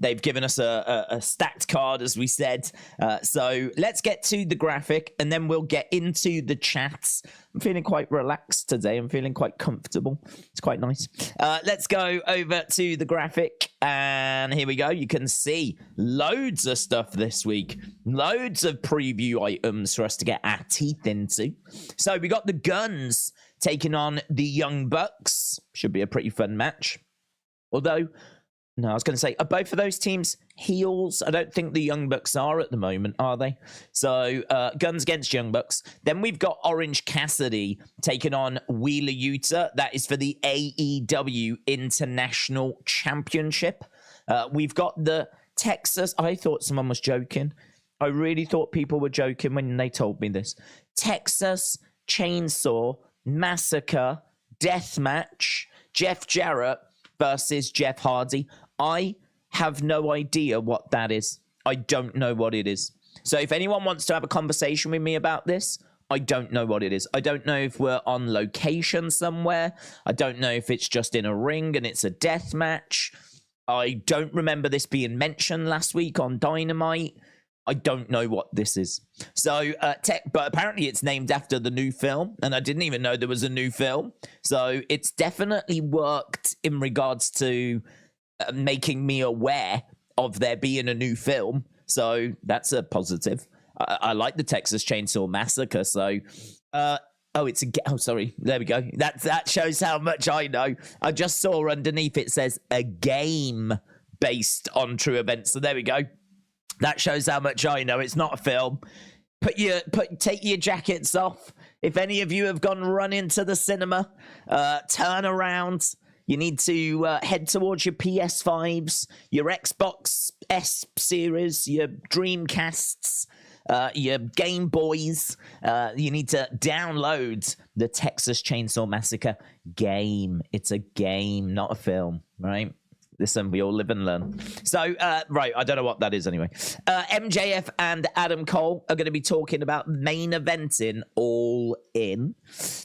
They've given us a stacked card, as we said. So let's get to the graphic, and then we'll get into the chats. I'm feeling quite relaxed today. I'm feeling quite comfortable. It's quite nice. Let's go over to the graphic, and here we go. You can see loads of stuff this week. Loads of preview items for us to get our teeth into. So we got the Guns taking on the Young Bucks. Should be a pretty fun match. Although... no, I was going to say, are both of those teams heels? I don't think the Young Bucks are at the moment, are they? So, Guns against Young Bucks. Then we've got Orange Cassidy taking on Wheeler Yuta. That is for the AEW International Championship. We've got the Texas... I thought someone was joking. I really thought people were joking when they told me this. Texas Chainsaw Massacre Deathmatch. Jeff Jarrett versus Jeff Hardy. I have no idea what that is. I don't know what it is. So if anyone wants to have a conversation with me about this, I don't know what it is. I don't know if we're on location somewhere. I don't know if it's just in a ring and it's a death match. I don't remember this being mentioned last week on Dynamite. I don't know what this is. So, but apparently it's named after the new film, and I didn't even know there was a new film. So it's definitely worked in regards to making me aware of there being a new film. So that's a positive. I like the Texas Chainsaw Massacre. So, sorry. There we go. That shows how much I know. I just saw underneath it says a game based on true events. So there we go. That shows how much I know. It's not a film. Take your jackets off. If any of you have gone running to the cinema, turn around. You need to head towards your PS5s, your Xbox S series, your Dreamcasts, your Game Boys. You need to download the Texas Chainsaw Massacre game. It's a game, not a film, right? Listen, we all live and learn. So, right, I don't know what that is anyway. MJF and Adam Cole are going to be talking about main eventing All In.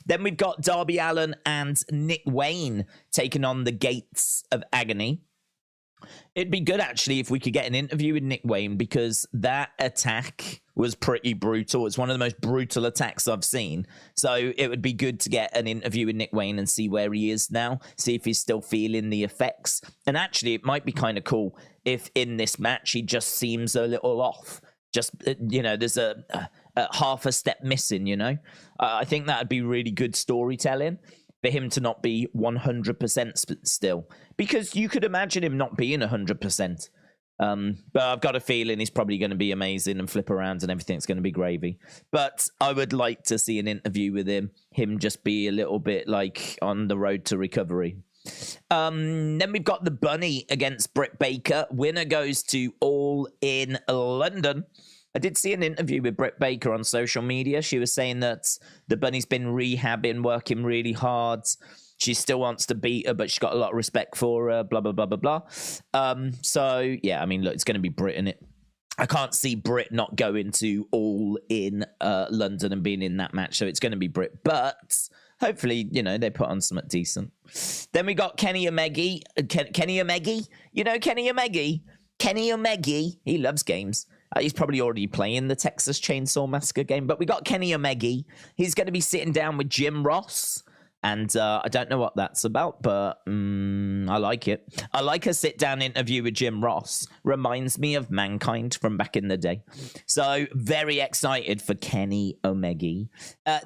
Then we've got Darby Allin and Nick Wayne taking on the Gates of Agony. It'd be good, actually, if we could get an interview with Nick Wayne, because that attack was pretty brutal. It's one of the most brutal attacks I've seen. So it would be good to get an interview with Nick Wayne and see where he is now, see if he's still feeling the effects. And actually, it might be kind of cool if in this match he just seems a little off. Just, there's a half a step missing, I think that would be really good storytelling for him to not be 100% still. Because you could imagine him not being 100%. But I've got a feeling he's probably going to be amazing and flip around and everything's going to be gravy. But I would like to see an interview with him just be a little bit like on the road to recovery. Then we've got the Bunny against Britt Baker. Winner goes to All In London. I did see an interview with Britt Baker on social media. She was saying that the Bunny's been rehabbing, working really hard. She still wants to beat her, but she's got a lot of respect for her, blah, blah, blah, blah, blah. So, yeah, I mean, look, it's going to be Britt in it. I can't see Britt not going to All In London and being in that match, so it's going to be Britt. But hopefully, they put on something decent. Then we got Kenny Omega. Kenny Omega? You know Kenny Omega? Kenny Omega, he loves games. He's probably already playing the Texas Chainsaw Massacre game. But we got Kenny Omega. He's going to be sitting down with Jim Ross. And I don't know what that's about, but I like it. I like a sit-down interview with Jim Ross. Reminds me of Mankind from back in the day. So very excited for Kenny Omega.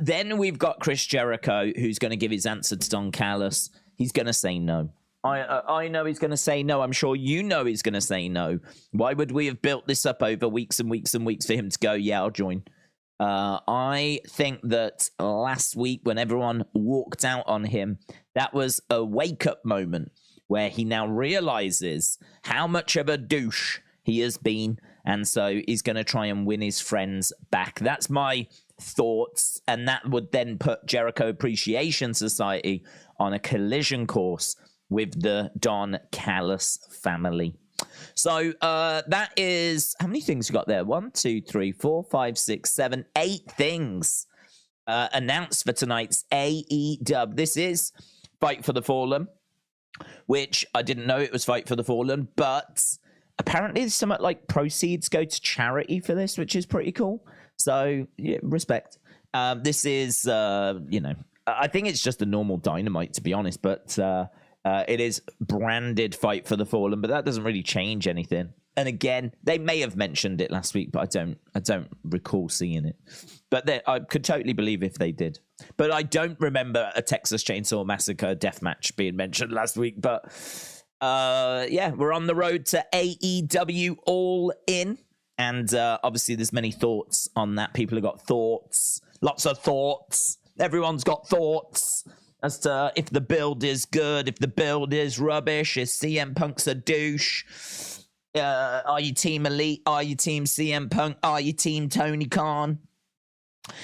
Then we've got Chris Jericho, who's going to give his answer to Don Callis. He's going to say no. I know he's going to say no. I'm sure you know he's going to say no. Why would we have built this up over weeks and weeks and weeks for him to go, yeah, I'll join? I think that last week when everyone walked out on him, that was a wake-up moment where he now realizes how much of a douche he has been, and so he's going to try and win his friends back. That's my thoughts, and that would then put Jericho Appreciation Society on a collision course with the Don Callis family. So that is, how many things you got there? 1, 2, 3, 4, 5, 6, 7, 8 things announced for tonight's AEW. This is Fight for the Fallen, which I didn't know it was Fight for the Fallen, but apparently some like proceeds go to charity for this, which is pretty cool. So yeah, respect. This is I think it's just a normal Dynamite, to be honest, but it is branded Fight for the Fallen, but that doesn't really change anything. And again, they may have mentioned it last week, but I don't recall seeing it. But I could totally believe if they did. But I don't remember a Texas Chainsaw Massacre deathmatch being mentioned last week. But yeah, we're on the road to AEW All In. And obviously there's many thoughts on that. People have got thoughts, lots of thoughts. Everyone's got thoughts as to if the build is good, if the build is rubbish, is CM Punk's a douche. Are you Team Elite? Are you Team CM Punk? Are you Team Tony Khan?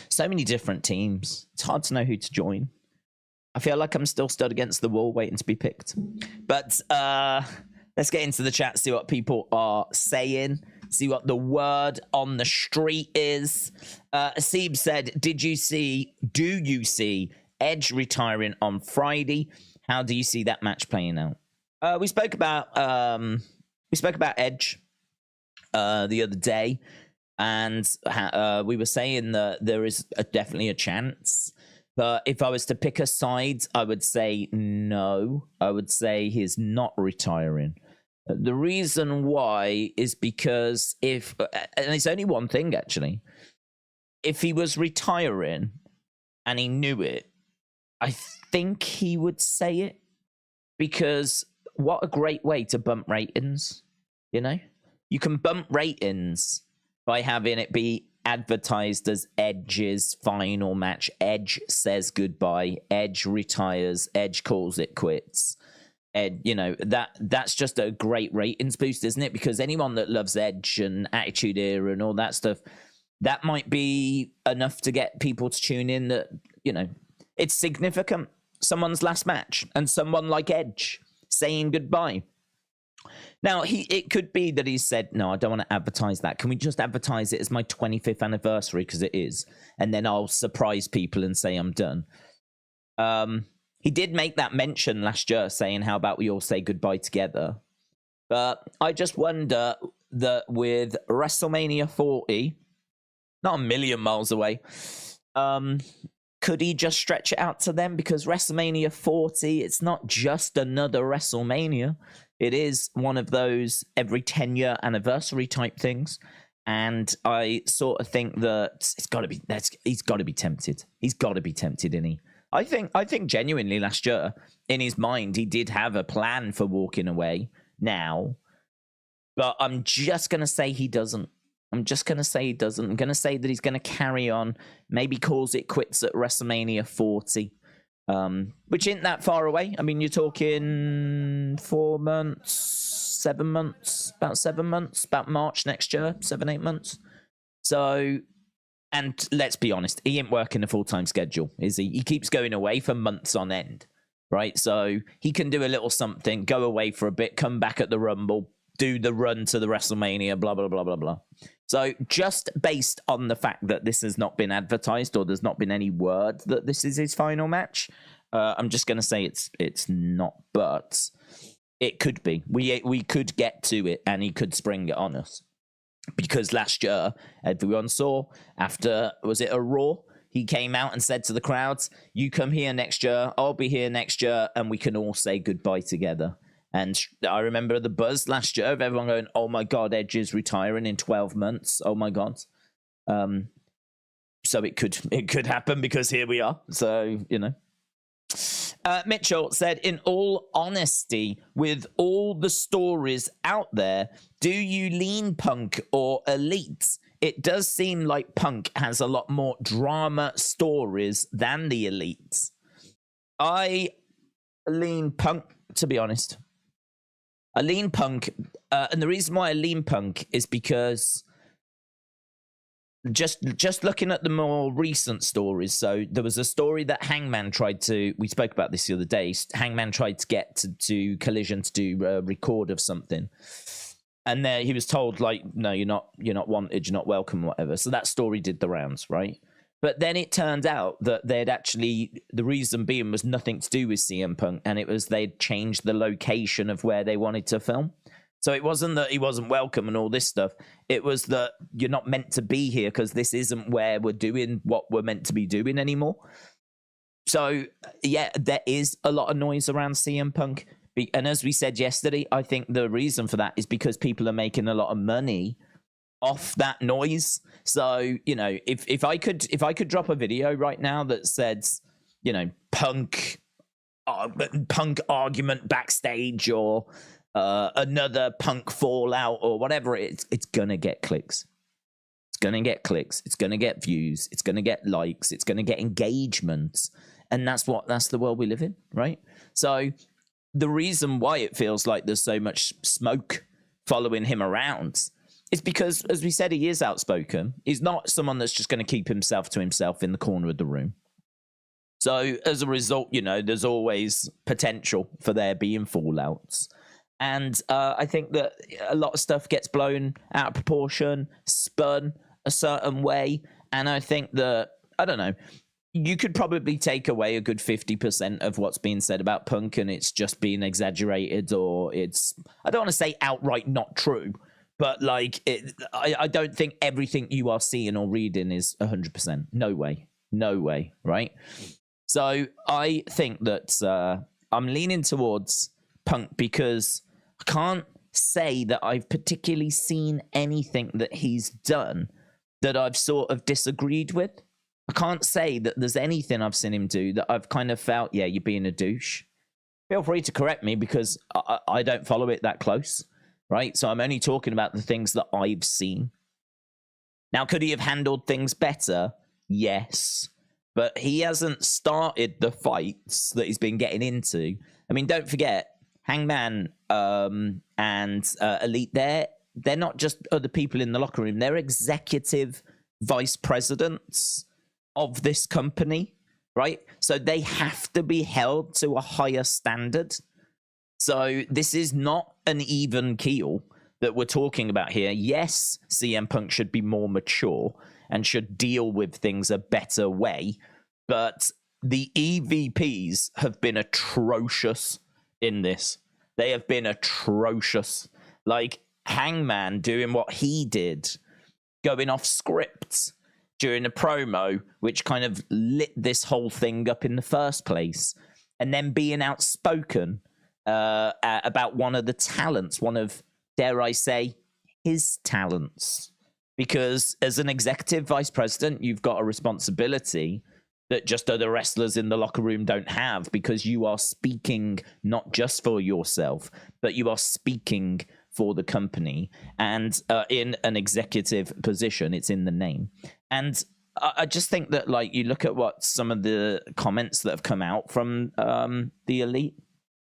So many different teams. It's hard to know who to join. I feel like I'm still stood against the wall waiting to be picked. But let's get into the chat, see what people are saying, see what the word on the street is. Aseeb said, do you see Edge retiring on Friday? How do you see that match playing out? We spoke about Edge the other day, and we were saying that there is definitely a chance. But if I was to pick a side, I would say no. I would say he's not retiring. The reason why is because and it's only one thing actually, if he was retiring and he knew it, I think he would say it, because what a great way to bump ratings. You know, you can bump ratings by having it be advertised as Edge's final match. Edge says goodbye. Edge retires. Edge calls it quits. Ed, that's just a great ratings boost, isn't it? Because anyone that loves Edge and Attitude Era and all that stuff, that might be enough to get people to tune in. That it's significant. Someone's last match and someone like Edge saying goodbye. Now, it could be that he said, no, I don't want to advertise that. Can we just advertise it as my 25th anniversary? Because it is. And then I'll surprise people and say I'm done. He did make that mention last year, saying, how about we all say goodbye together? But I just wonder that with WrestleMania 40, not a million miles away, could he just stretch it out to them? Because WrestleMania 40, it's not just another WrestleMania. It is one of those every 10-year anniversary type things. And I sort of think that he's got to be tempted. He's got to be tempted, isn't he? I think genuinely last year, in his mind, he did have a plan for walking away now. But I'm just going to say he doesn't. I'm going to say that he's going to carry on, maybe calls it quits at WrestleMania 40, which isn't that far away. I mean, you're talking 4 months, 7 months, about March next year, 7-8 months. So, and let's be honest, he ain't working a full-time schedule, is he? He keeps going away for months on end, right? So he can do a little something, go away for a bit, come back at the Rumble, do the run to the WrestleMania, blah, blah, blah, blah, blah. So just based on the fact that this has not been advertised, or there's not been any word that this is his final match, I'm just going to say it's not, but it could be. We could get to it, and he could spring it on us. Because last year, everyone saw, after, was it a Raw? He came out and said to the crowds, you come here next year, I'll be here next year, and we can all say goodbye together. And I remember the buzz last year of everyone going, oh my God, Edge is retiring in 12 months. Oh my God. So it could happen, because here we are. So, Mitchell said, in all honesty, with all the stories out there, do you lean Punk or Elite? It does seem like Punk has a lot more drama stories than the Elite. I lean Punk, to be honest. I lean Punk, and the reason why I lean Punk is because just looking at the more recent stories. So there was a story that Hangman we spoke about this the other day. Hangman tried to get to Collision to do a record of something, and there he was told, like, no, you're not wanted, you're not welcome, whatever. So that story did the rounds, right? But then it turned out that the reason being was nothing to do with CM Punk, and it was they'd changed the location of where they wanted to film. So it wasn't that he wasn't welcome and all this stuff. It was that you're not meant to be here because this isn't where we're doing what we're meant to be doing anymore. So, yeah, there is a lot of noise around CM Punk. And as we said yesterday, I think the reason for that is because people are making a lot of money off that noise. So, you know, if I could drop a video right now that said, you know, Punk argument backstage or another Punk fallout or whatever, it's gonna get clicks. It's gonna get clicks. It's gonna get views. It's gonna get likes. It's gonna get engagements, and that's the world we live in, right? So the reason why it feels like there's so much smoke following him around is because, as we said, he is outspoken. He's not someone that's just going to keep himself to himself in the corner of the room. So as a result, you know, there's always potential for there being fallouts. And I think that a lot of stuff gets blown out of proportion, spun a certain way. And I think that, I don't know, you could probably take away a good 50% of what's being said about Punk and it's just being exaggerated, or it's, I don't want to say outright not true, but like, I don't think everything you are seeing or reading is 100%. No way, right? So I think that I'm leaning towards Punk because I can't say that I've particularly seen anything that he's done that I've sort of disagreed with. I can't say that there's anything I've seen him do that I've kind of felt, yeah, you're being a douche. Feel free to correct me because I don't follow it that close, right? So I'm only talking about the things that I've seen. Now, could he have handled things better? Yes. But he hasn't started the fights that he's been getting into. I mean, don't forget, Hangman and Elite, they're not just other people in the locker room. They're executive vice presidents of this company, right? So they have to be held to a higher standard. So this is not an even keel that we're talking about here. Yes, CM Punk should be more mature and should deal with things a better way, but the EVPs have been atrocious in this. They have been atrocious. Like Hangman doing what he did, going off script during a promo, which kind of lit this whole thing up in the first place, and then being outspoken about one of the talents, one of, dare I say, his talents. Because as an executive vice president, you've got a responsibility that just other wrestlers in the locker room don't have, because you are speaking not just for yourself, but you are speaking for the company. And in an executive position, it's in the name. And I just think that, like, you look at what some of the comments that have come out from the Elite,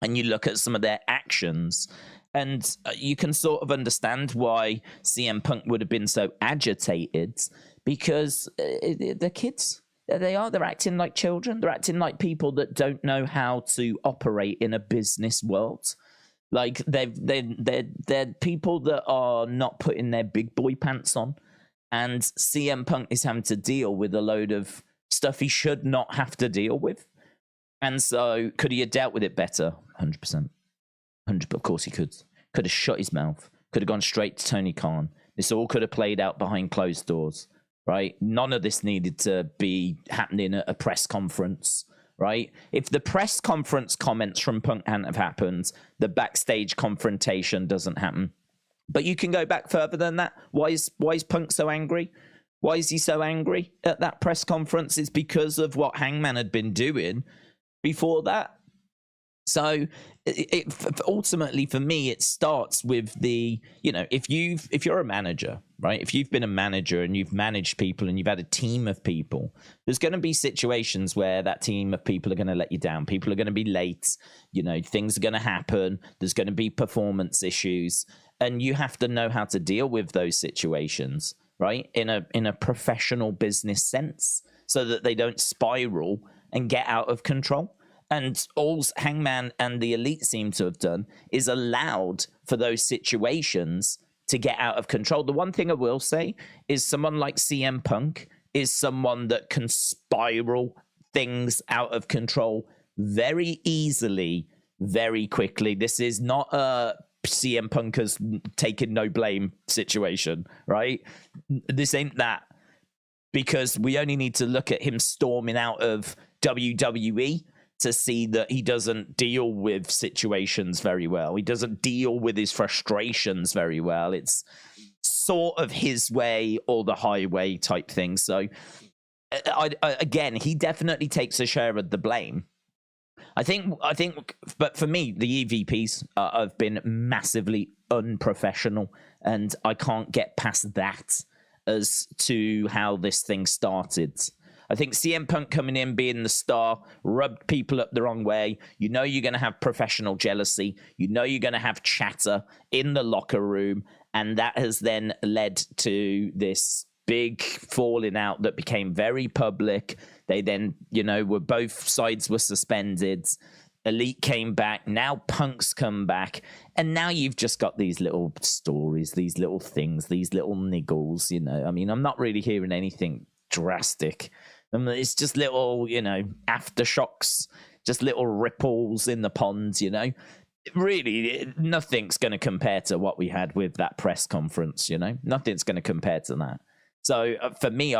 and you look at some of their actions, and you can sort of understand why CM Punk would have been so agitated, because the kids, they're acting like children. They're acting like people that don't know how to operate in a business world. Like they're people that are not putting their big boy pants on, and CM Punk is having to deal with a load of stuff he should not have to deal with. And so, could he have dealt with it better? 100%. Of course he could. Could have shut his mouth. Could have gone straight to Tony Khan. This all could have played out behind closed doors, right? None of this needed to be happening at a press conference, right? If the press conference comments from Punk hadn't have happened, the backstage confrontation doesn't happen. But you can go back further than that. Why is Punk so angry? Why is he so angry at that press conference? It's because of what Hangman had been doing before that. So ultimately for me, it starts with the, you know, if you're a manager, right? If you've been a manager and you've managed people and you've had a team of people, there's going to be situations where that team of people are going to let you down. People are going to be late. You know, things are going to happen. There's going to be performance issues, and you have to know how to deal with those situations, right? In a professional business sense, so that they don't spiral and get out of control. And all Hangman and the Elite seem to have done is allowed for those situations to get out of control. The one thing I will say is someone like CM Punk is someone that can spiral things out of control very easily, very quickly. This is not a CM Punk has taken no blame situation, right? This ain't that, because we only need to look at him storming out of WWE to see that he doesn't deal with situations very well. He doesn't deal with his frustrations very well. It's sort of his way or the highway type thing. So again, he definitely takes a share of the blame. I think, but for me, the EVPs have been massively unprofessional, and I can't get past that as to how this thing started. I think CM Punk coming in, being the star, rubbed people up the wrong way. You know you're going to have professional jealousy. You know you're going to have chatter in the locker room, and that has then led to this big falling out that became very public. They then, were both sides were suspended. Elite came back. Now Punk's come back. And now you've just got these little stories, these little things, these little niggles, I mean, I'm not really hearing anything drastic. It's just little, aftershocks, just little ripples in the ponds, Really, nothing's going to compare to what we had with that press conference, Nothing's going to compare to that. So for me,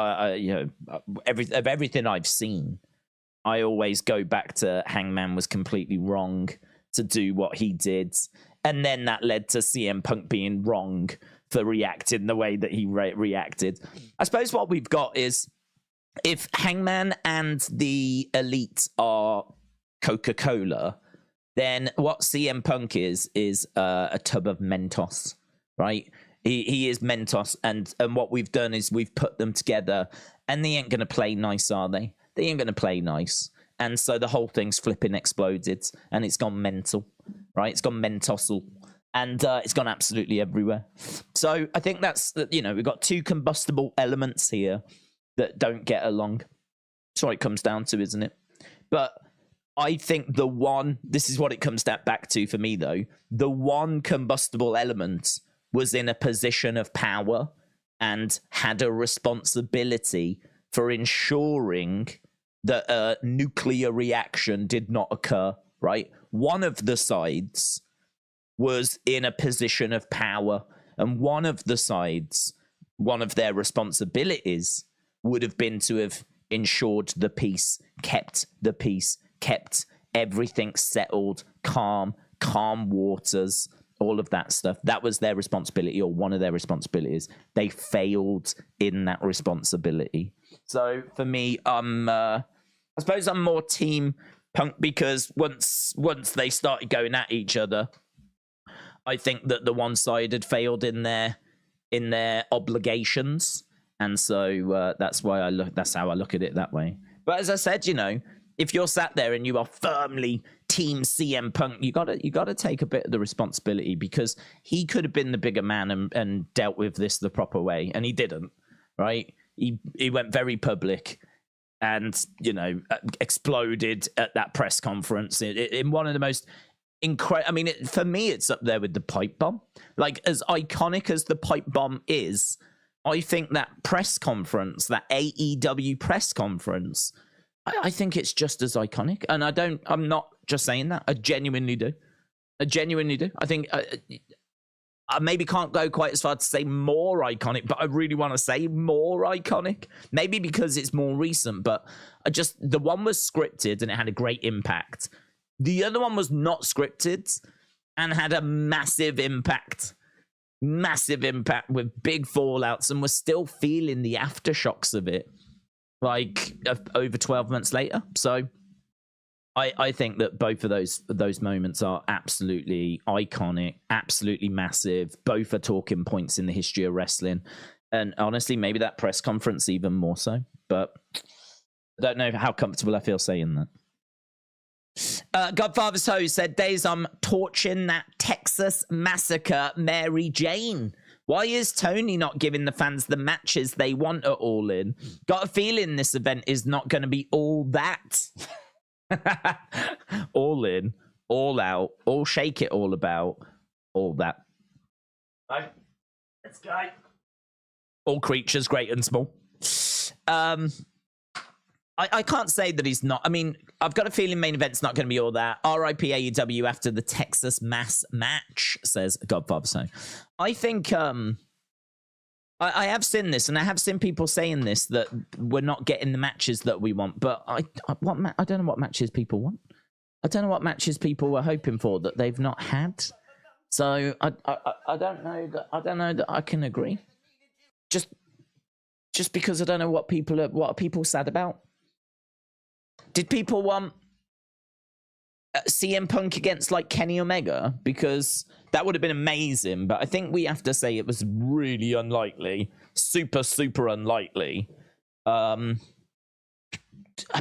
everything I've seen, I always go back to Hangman was completely wrong to do what he did. And then that led to CM Punk being wrong for reacting the way that he reacted. I suppose what we've got is, if Hangman and the Elite are Coca-Cola, then what CM Punk is a tub of Mentos, right? He is Mentos, and what we've done is we've put them together, and they ain't going to play nice, are they? They ain't going to play nice. And so the whole thing's flipping exploded, and it's gone mental, right? It's gone Mentosal, and it's gone absolutely everywhere. So I think that's, we've got two combustible elements here that don't get along. That's what it comes down to, isn't it? But I think this is what it comes back to for me, though. The one combustible element was in a position of power and had a responsibility for ensuring that a nuclear reaction did not occur, right? One of the sides was in a position of power, and one of the sides, one of their responsibilities would have been to have ensured the peace, kept the peace, kept everything settled, calm waters, all of that stuff. That was their responsibility, or one of their responsibilities. They failed in that responsibility. So for me, I suppose I'm more team Punk, because once they started going at each other, I think that the one side had failed in their obligations, and so that's why that's how I look at it that way. But as I said, if you're sat there and you are firmly team CM Punk, you gotta take a bit of the responsibility, because he could have been the bigger man and dealt with this the proper way, and he didn't, right? He went very public and, exploded at that press conference in one of the most incredible. I mean, for me, it's up there with the pipe bomb. Like, as iconic as the pipe bomb is, I think that press conference, that AEW press conference, I think it's just as iconic. And I'm not just saying that. I genuinely do. I think I maybe can't go quite as far to say more iconic, but I really want to say more iconic. Maybe because it's more recent, but the one was scripted and it had a great impact. The other one was not scripted and had a massive impact with big fallouts, and we're still feeling the aftershocks of it, like over 12 months later. So I think that both of those moments are absolutely iconic, absolutely massive. Both are talking points in the history of wrestling. And honestly, maybe that press conference even more so. But I don't know how comfortable I feel saying that. Godfather's Ho said, Days, I'm torching that Texas Massacre Mary Jane. Why is Tony not giving the fans the matches they want at All In? Got a feeling this event is not going to be all that. All in, all out, all shake it, all about, all that. Right, let's go. All creatures, great and small. I can't say that he's not. I mean, I've got a feeling main event's not going to be all that. RIP AEW after the Texas mass match, says Godfather. So I think I have seen this, and I have seen people saying this, that we're not getting the matches that we want. But I don't know what matches people want. I don't know what matches people were hoping for that they've not had. So I don't know that I can agree. Just because I don't know what are people sad about. Did people want CM Punk against like Kenny Omega? Because that would have been amazing, but I think we have to say it was really unlikely. Super, super unlikely. I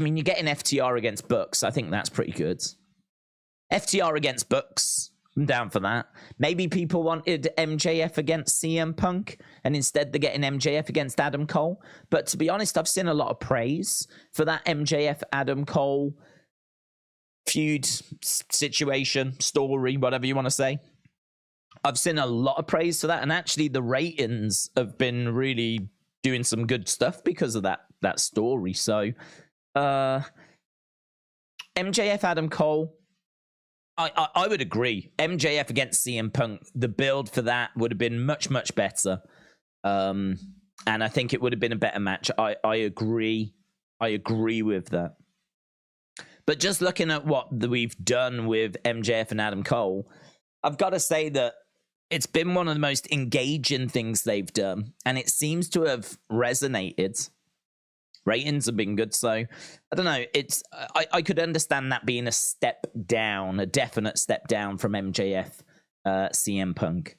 mean, you're getting FTR against Bucks. I think that's pretty good. FTR against Bucks. I'm down for that. Maybe people wanted MJF against CM Punk, and instead they're getting MJF against Adam Cole. But to be honest, I've seen a lot of praise for that MJF Adam Cole feud situation, story, whatever you want to say. I've seen a lot of praise for that, and actually the ratings have been really doing some good stuff because of that story. So MJF Adam Cole, I would agree. MJF against CM Punk, the build for that would have been much, much better. And I think it would have been a better match. I agree. I agree with that. But just looking at what we've done with MJF and Adam Cole, I've got to say that it's been one of the most engaging things they've done. And it seems to have resonated. Ratings have been good, so I don't know. I could understand that being a step down, a definite step down from MJF, CM Punk.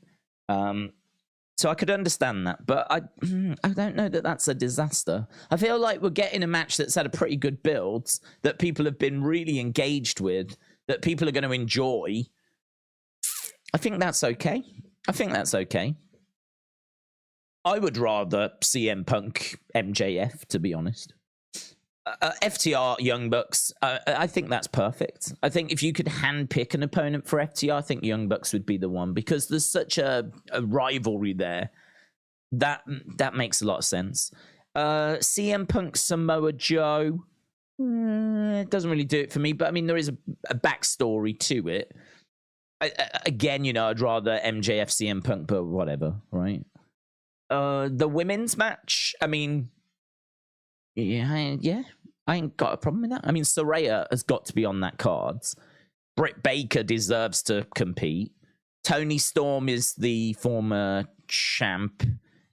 So I could understand that, but I don't know that that's a disaster. I feel like we're getting a match that's had a pretty good build, that people have been really engaged with, that people are going to enjoy. I think that's okay. I would rather CM Punk MJF, to be honest. FTR Young Bucks, I think that's perfect. I think if you could handpick an opponent for FTR, I think Young Bucks would be the one, because there's such a rivalry there. That makes a lot of sense. CM Punk Samoa Joe, it doesn't really do it for me, but I mean, there is a backstory to it. Again, I'd rather MJF CM Punk, but whatever, right? The women's match, I mean, yeah, I ain't got a problem with that. I mean, Saraya has got to be on that card. Britt Baker deserves to compete. Toni Storm is the former champ,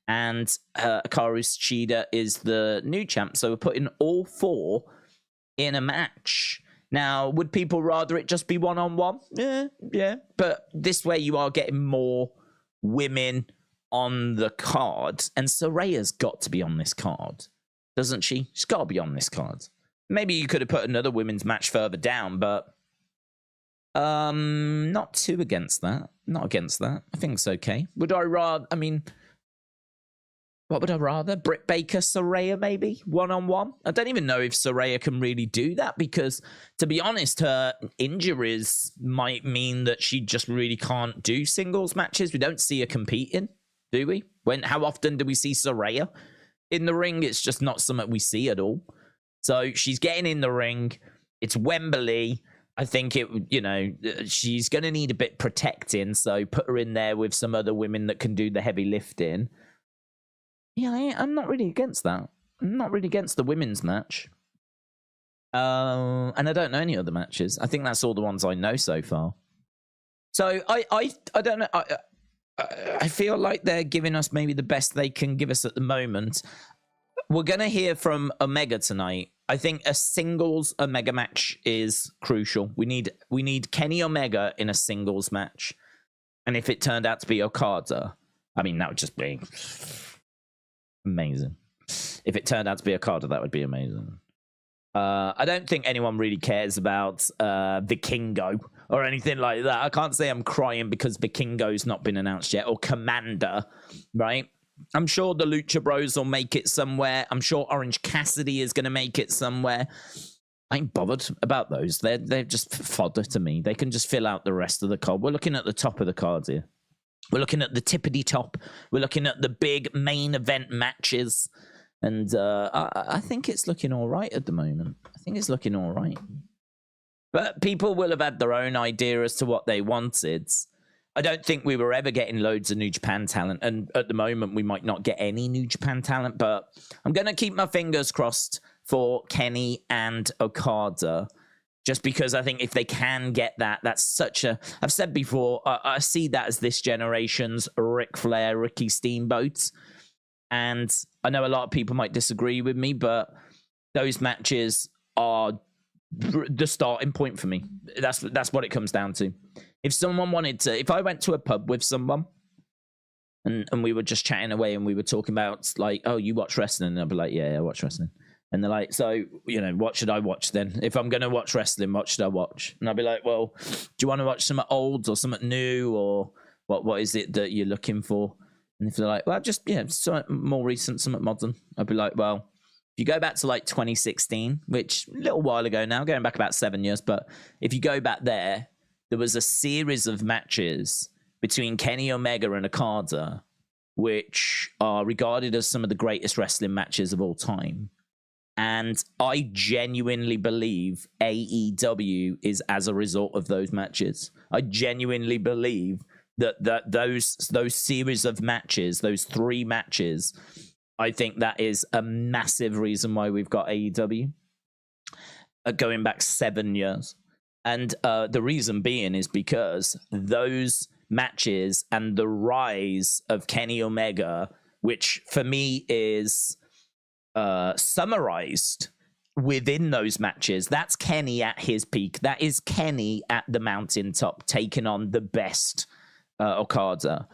and Hikaru Shida is the new champ. So we're putting all four in a match. Now, would people rather it just be one-on-one? Yeah. But this way you are getting more women on the card, and Saraya's got to be on this card, doesn't she? She's got to be on this card. Maybe you could have put another women's match further down, but not too against that. Not against that. I think it's okay. Would I rather? I mean, what would I rather? Britt Baker, Saraya, maybe one-on-one. I don't even know if Saraya can really do that, because, to be honest, her injuries might mean that she just really can't do singles matches. We don't see her competing. Do we? How often do we see Saraya in the ring? It's just not something we see at all. So she's getting in the ring. It's Wembley. I think she's going to need a bit protecting. So put her in there with some other women that can do the heavy lifting. Yeah, I'm not really against that. I'm not really against the women's match. And I don't know any other matches. I think that's all the ones I know so far. So I don't know. I feel like they're giving us maybe the best they can give us at the moment. We're going to hear from Omega tonight. I think a singles Omega match is crucial. We need Kenny Omega in a singles match. And if it turned out to be Okada, I mean, that would just be amazing. If it turned out to be Okada, that would be amazing. I don't think anyone really cares about Vikingo or anything like that. I can't say I'm crying because Vikingo's not been announced yet, or Commander, right? I'm sure the Lucha Bros will make it somewhere. I'm sure Orange Cassidy is going to make it somewhere. I ain't bothered about those. They're just fodder to me. They can just fill out the rest of the card. We're looking at the top of the cards here. We're looking at the tippity top. We're looking at the big main event matches. And I think it's looking all right at the moment. I think it's looking all right. But people will have had their own idea as to what they wanted. I don't think we were ever getting loads of New Japan talent. And at the moment, we might not get any New Japan talent. But I'm going to keep my fingers crossed for Kenny and Okada. Just because I think if they can get that, that's such a... I've said before, I see that as this generation's Ric Flair, Ricky Steamboat. And I know a lot of people might disagree with me, but those matches are the starting point for me. That's what it comes down to. If someone wanted to... If I went to a pub with someone and we were just chatting away and we were talking about, like, oh, you watch wrestling? And I'd be like, yeah, I watch wrestling. And they're like, so, you know, what should I watch then? If I'm going to watch wrestling, what should I watch? And I'll be like, well, do you want to watch something old or something new? Or what is it that you're looking for? And if they're like, well, just, yeah, something more recent, something modern. I'd be like, well, if you go back to like 2016, which a little while ago now, going back about 7 years, but if you go back there was a series of matches between Kenny Omega and Okada, which are regarded as some of the greatest wrestling matches of all time. And I genuinely believe AEW is as a result of those matches. I genuinely believe that those series of matches, those 3 matches, I think that is a massive reason why we've got AEW going back 7 years. And the reason being is because those matches and the rise of Kenny Omega, which for me is... summarized within those matches. That's Kenny at his peak. That is Kenny at the mountaintop, taking on the best Okada.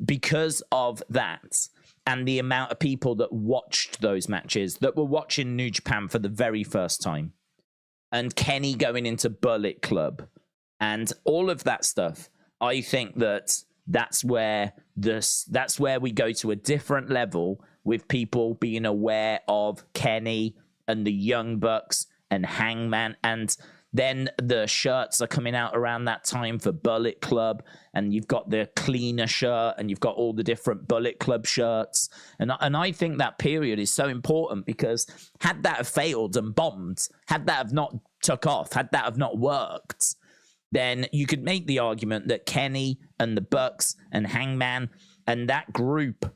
Because of that, and the amount of people that watched those matches, that were watching New Japan for the very first time, and Kenny going into Bullet Club, and all of that stuff, I think that's where we go to a different level, with people being aware of Kenny and the Young Bucks and Hangman. And then the shirts are coming out around that time for Bullet Club. And you've got the cleaner shirt and you've got all the different Bullet Club shirts. And I think that period is so important, because had that have failed and bombed, had that have not took off, had that have not worked, then you could make the argument that Kenny and the Bucks and Hangman and that group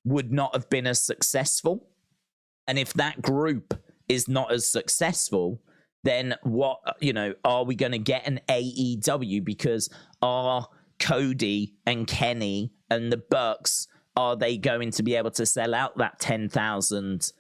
would not have been as successful. And if that group is not as successful, then what, are we going to get an AEW? Because are Cody and Kenny and the Bucks, are they going to be able to sell out that 10,000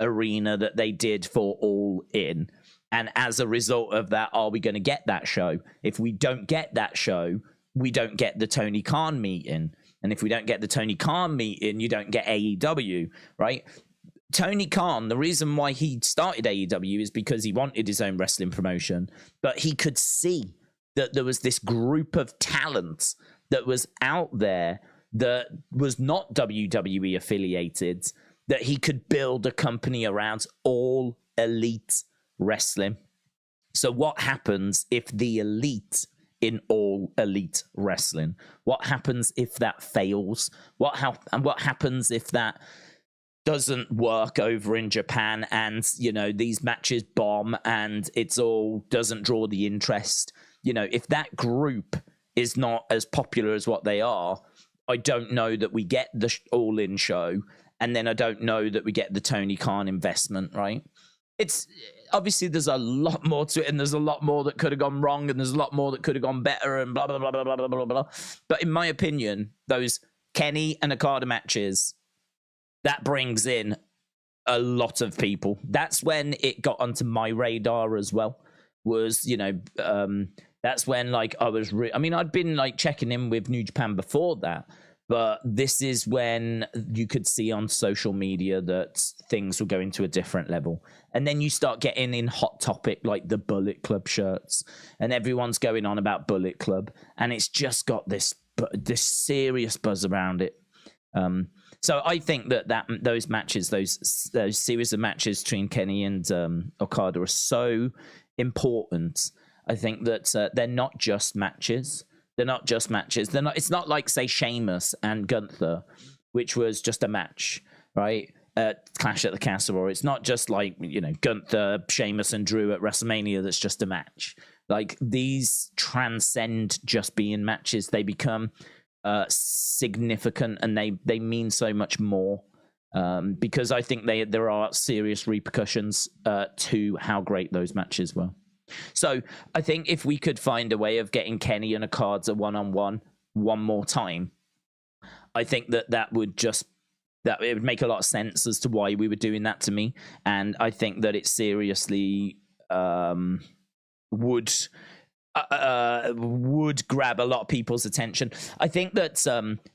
arena that they did for All In? And as a result of that, are we going to get that show? If we don't get that show, we don't get the Tony Khan meeting. And if we don't get the Tony Khan meeting, you don't get AEW, right? Tony Khan, the reason why he started AEW is because he wanted his own wrestling promotion, but he could see that there was this group of talent that was out there that was not WWE affiliated, that he could build a company around, All Elite Wrestling. So what happens if the elite in All Elite Wrestling? What happens if that fails? What happens if that doesn't work over in Japan, and these matches bomb and it's all doesn't draw the interest? If that group is not as popular as what they are, I don't know that we get the All In show, and then I don't know that we get the Tony Khan investment, right? It's obviously there's a lot more to it, and there's a lot more that could have gone wrong, and there's a lot more that could have gone better, and blah, blah, blah, blah, blah, blah, blah, blah. But in my opinion, those Kenny and Okada matches, that brings in a lot of people. That's when it got onto my radar as well, was, that's when, like, I was... I'd been, like, checking in with New Japan before that, but this is when you could see on social media that things were going to a different level. And then you start getting in Hot Topic, like the Bullet Club shirts, and everyone's going on about Bullet Club, and it's just got this serious buzz around it. So I think that those matches, those series of matches between Kenny and Okada are so important. I think that they're not just matches. They're not just matches. They're not. It's not like, say, Sheamus and Gunther, which was just a match, right? Clash at the Castle, or it's not just like, Gunther, Sheamus, and Drew at WrestleMania that's just a match. Like, these transcend just being matches. They become significant, and they mean so much more, because I think there are serious repercussions to how great those matches were. So I think if we could find a way of getting Kenny and Okada one-on-one one more time, I think that it would make a lot of sense as to why we were doing that to me. And I think that it seriously would grab a lot of people's attention. I think that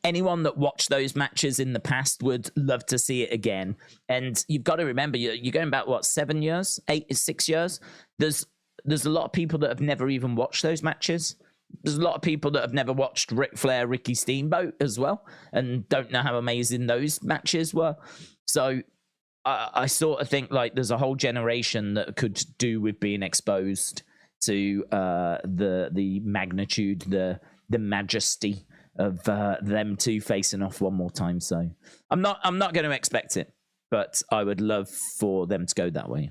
anyone that watched those matches in the past would love to see it again. And you've got to remember, you're going back, 7 years, 6 years? There's a lot of people that have never even watched those matches. There's a lot of people that have never watched Ric Flair, Ricky Steamboat as well, and don't know how amazing those matches were. So I sort of think like there's a whole generation that could do with being exposed to the magnitude, the majesty of them two facing off one more time. So I'm not going to expect it, but I would love for them to go that way.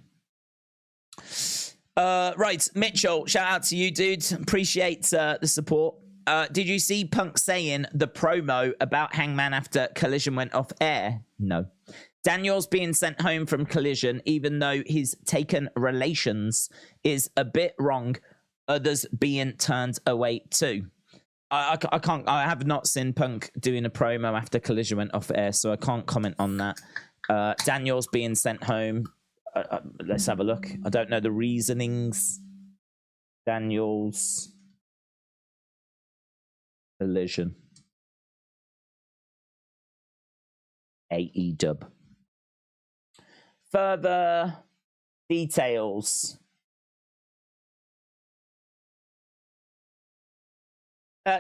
Right, Mitchell, shout out to you, dude. Appreciate the support. Did you see Punk saying the promo about Hangman after Collision went off air? No. Daniels being sent home from Collision, even though his taken relations is a bit wrong. Others being turned away too. I have not seen Punk doing a promo after Collision went off air, so I can't comment on that. Daniels being sent home. Let's have a look. I don't know the reasonings. Daniels Collision. AEW. Further details.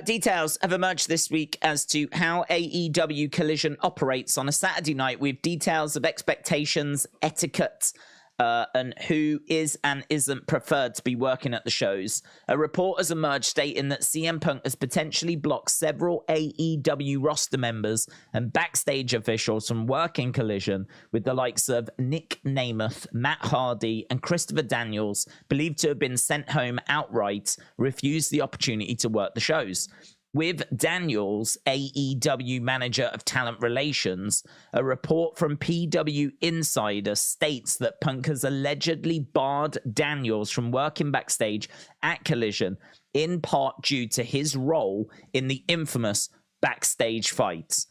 Details have emerged this week as to how AEW Collision operates on a Saturday night, with details of expectations, etiquette, and who is and isn't preferred to be working at the shows. A report has emerged stating that CM Punk has potentially blocked several AEW roster members and backstage officials from working Collision, with the likes of Nick Namath, Matt Hardy, and Christopher Daniels, believed to have been sent home outright, refused the opportunity to work the shows. With Daniels, AEW Manager of Talent Relations, a report from PW Insider states that Punk has allegedly barred Daniels from working backstage at Collision, in part due to his role in the infamous backstage fights.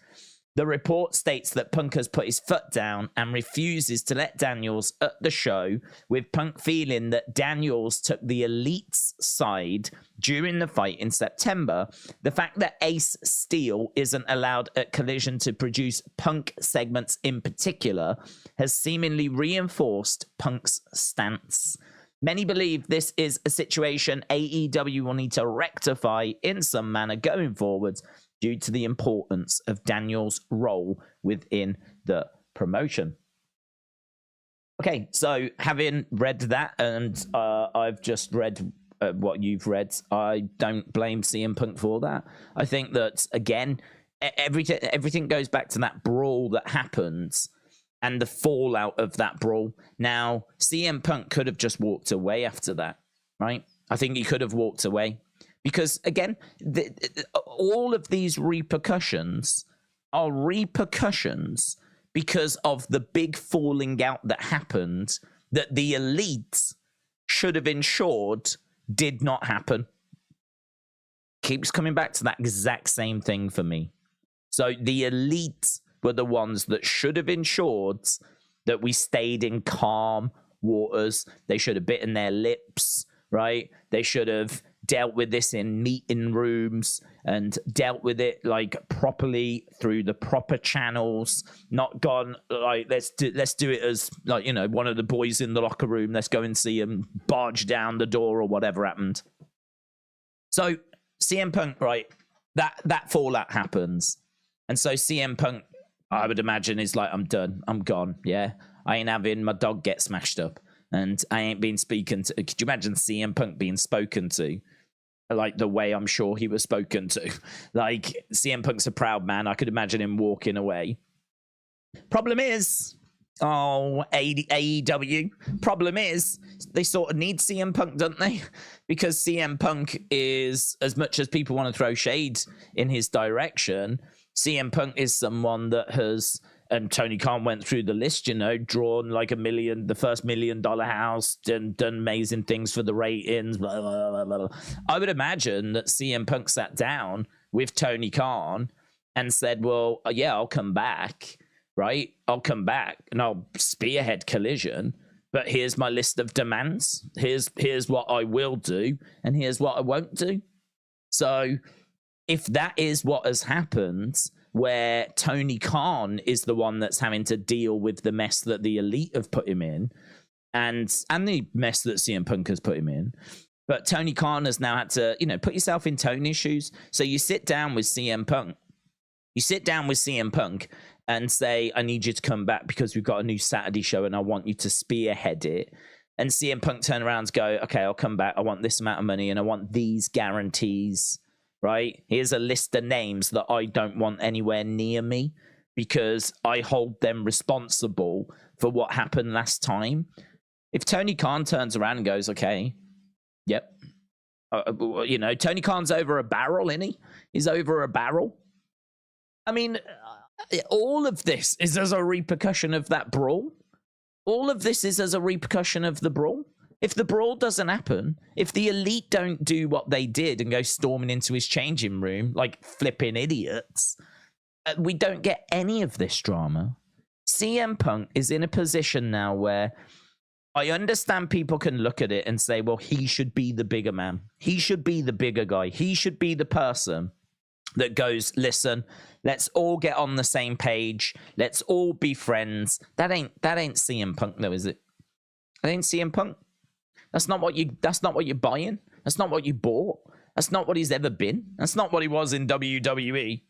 The report states that Punk has put his foot down and refuses to let Daniels at the show, with Punk feeling that Daniels took the Elite's side during the fight in September. The fact that Ace Steel isn't allowed at Collision to produce Punk segments in particular has seemingly reinforced Punk's stance. Many believe this is a situation AEW will need to rectify in some manner going forwards, due to the importance of Daniels' role within the promotion. Okay, so having read that, and I've just read what you've read, I don't blame CM Punk for that. I think that, again, everything goes back to that brawl that happened and the fallout of that brawl. Now, CM Punk could have just walked away after that, right? I think he could have walked away. Because, again, all of these repercussions are repercussions because of the big falling out that happened that the Elite should have ensured did not happen. Keeps coming back to that exact same thing for me. So the Elite were the ones that should have ensured that we stayed in calm waters. They should have bitten their lips, right? They should have dealt with this in meeting rooms and dealt with it like properly through the proper channels, not gone like let's do it as like, you know, one of the boys in the locker room, let's go and see him barge down the door or whatever happened. So CM Punk, right, that fallout happens, and so CM Punk, I would imagine, is like, I'm done, I'm gone, yeah, I ain't having my dog get smashed up, and I ain't been speaking to. Could you imagine CM Punk being spoken to like the way I'm sure he was spoken to? Like, CM Punk's a proud man. I could imagine him walking away. Problem is, Oh, AEW. Problem is, they sort of need CM Punk, don't they? Because CM Punk is, as much as people want to throw shade in his direction, CM Punk is someone that has, and Tony Khan went through the list, you know, drawn like the first $1 million house, done amazing things for the ratings, blah, blah, blah, blah. I would imagine that CM Punk sat down with Tony Khan and said, well, yeah, I'll come back. Right, I'll come back and I'll spearhead Collision, but here's my list of demands. Here's what I will do, and here's what I won't do. So if that is what has happened, where Tony Khan is the one that's having to deal with the mess that the Elite have put him in, and the mess that CM Punk has put him in, but Tony Khan has now had to, you know, put yourself in Tony's shoes. So you sit down with CM Punk. You sit down with CM Punk and say, I need you to come back because we've got a new Saturday show and I want you to spearhead it. And CM Punk turn around and go, okay, I'll come back. I want this amount of money and I want these guarantees, right? Here's a list of names that I don't want anywhere near me because I hold them responsible for what happened last time. If Tony Khan turns around and goes, okay, yep. You know, Tony Khan's over a barrel, isn't he? He's over a barrel. I mean, all of this is as a repercussion of that brawl. All of this is as a repercussion of the brawl. If the brawl doesn't happen, if the Elite don't do what they did and go storming into his changing room like flipping idiots, we don't get any of this drama. CM Punk is in a position now where I understand people can look at it and say, well, he should be the bigger man. He should be the bigger guy. He should be the person that goes, listen, let's all get on the same page. Let's all be friends. That ain't CM Punk though, is it? That ain't CM Punk. That's not what you're buying. That's not what you bought. That's not what he's ever been. That's not what he was in WWE.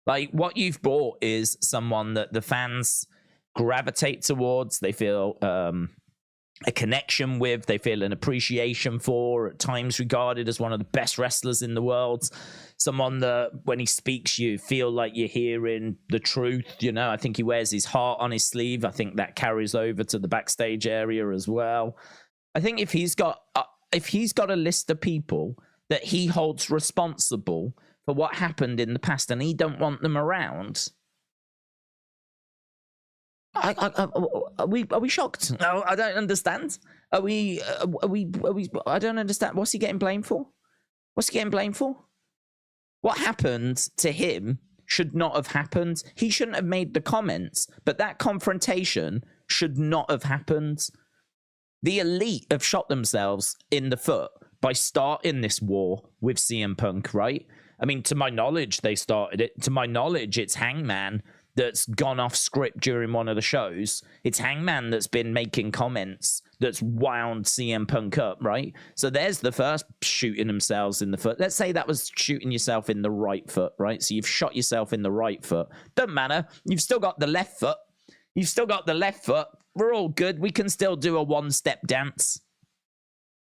Like, what you've bought is someone that the fans gravitate towards. They feel a connection with, they feel an appreciation for, at times regarded as one of the best wrestlers in the world. Someone that when he speaks, you feel like you're hearing the truth. You know, I think he wears his heart on his sleeve. I think that carries over to the backstage area as well. I think if he's got a list of people that he holds responsible for what happened in the past and he don't want them around, are we shocked? No, I don't understand. Are we? I don't understand. What's he getting blamed for? What's he getting blamed for? What happened to him should not have happened. He shouldn't have made the comments, but that confrontation should not have happened. The Elite have shot themselves in the foot by starting this war with CM Punk, right? I mean, to my knowledge, they started it. To my knowledge, it's Hangman that's gone off script during one of the shows. It's Hangman that's been making comments that's wound CM Punk up, right? So there's the first shooting themselves in the foot. Let's say that was shooting yourself in the right foot, right? So you've shot yourself in the right foot. Doesn't matter. You've still got the left foot. You've still got the left foot. We're all good. We can still do a one-step dance.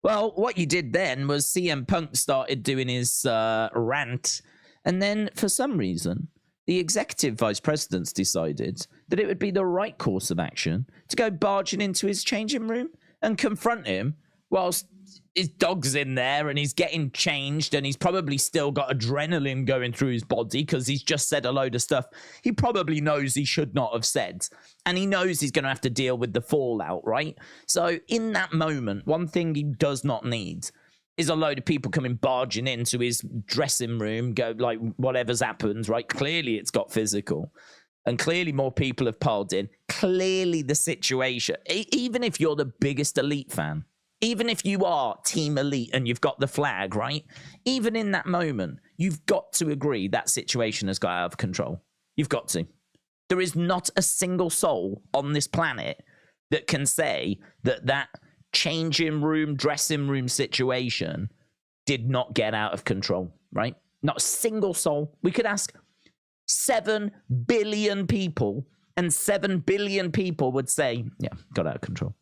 Well, what you did then was CM Punk started doing his rant, and then for some reason, the executive vice presidents decided that it would be the right course of action to go barging into his changing room and confront him whilst his dog's in there and he's getting changed and he's probably still got adrenaline going through his body because he's just said a load of stuff he probably knows he should not have said. And he knows he's going to have to deal with the fallout, right? So in that moment, one thing he does not need is a load of people coming barging into his dressing room, go like whatever's happened, right? Clearly it's got physical and clearly more people have piled in. Clearly the situation, even if you're the biggest Elite fan, even if you are Team Elite and you've got the flag, right? Even in that moment, you've got to agree that situation has got out of control. You've got to. There is not a single soul on this planet that can say that that changing room, dressing room situation did not get out of control, right? Not a single soul. We could ask 7 billion people, and 7 billion people would say, yeah, got out of control.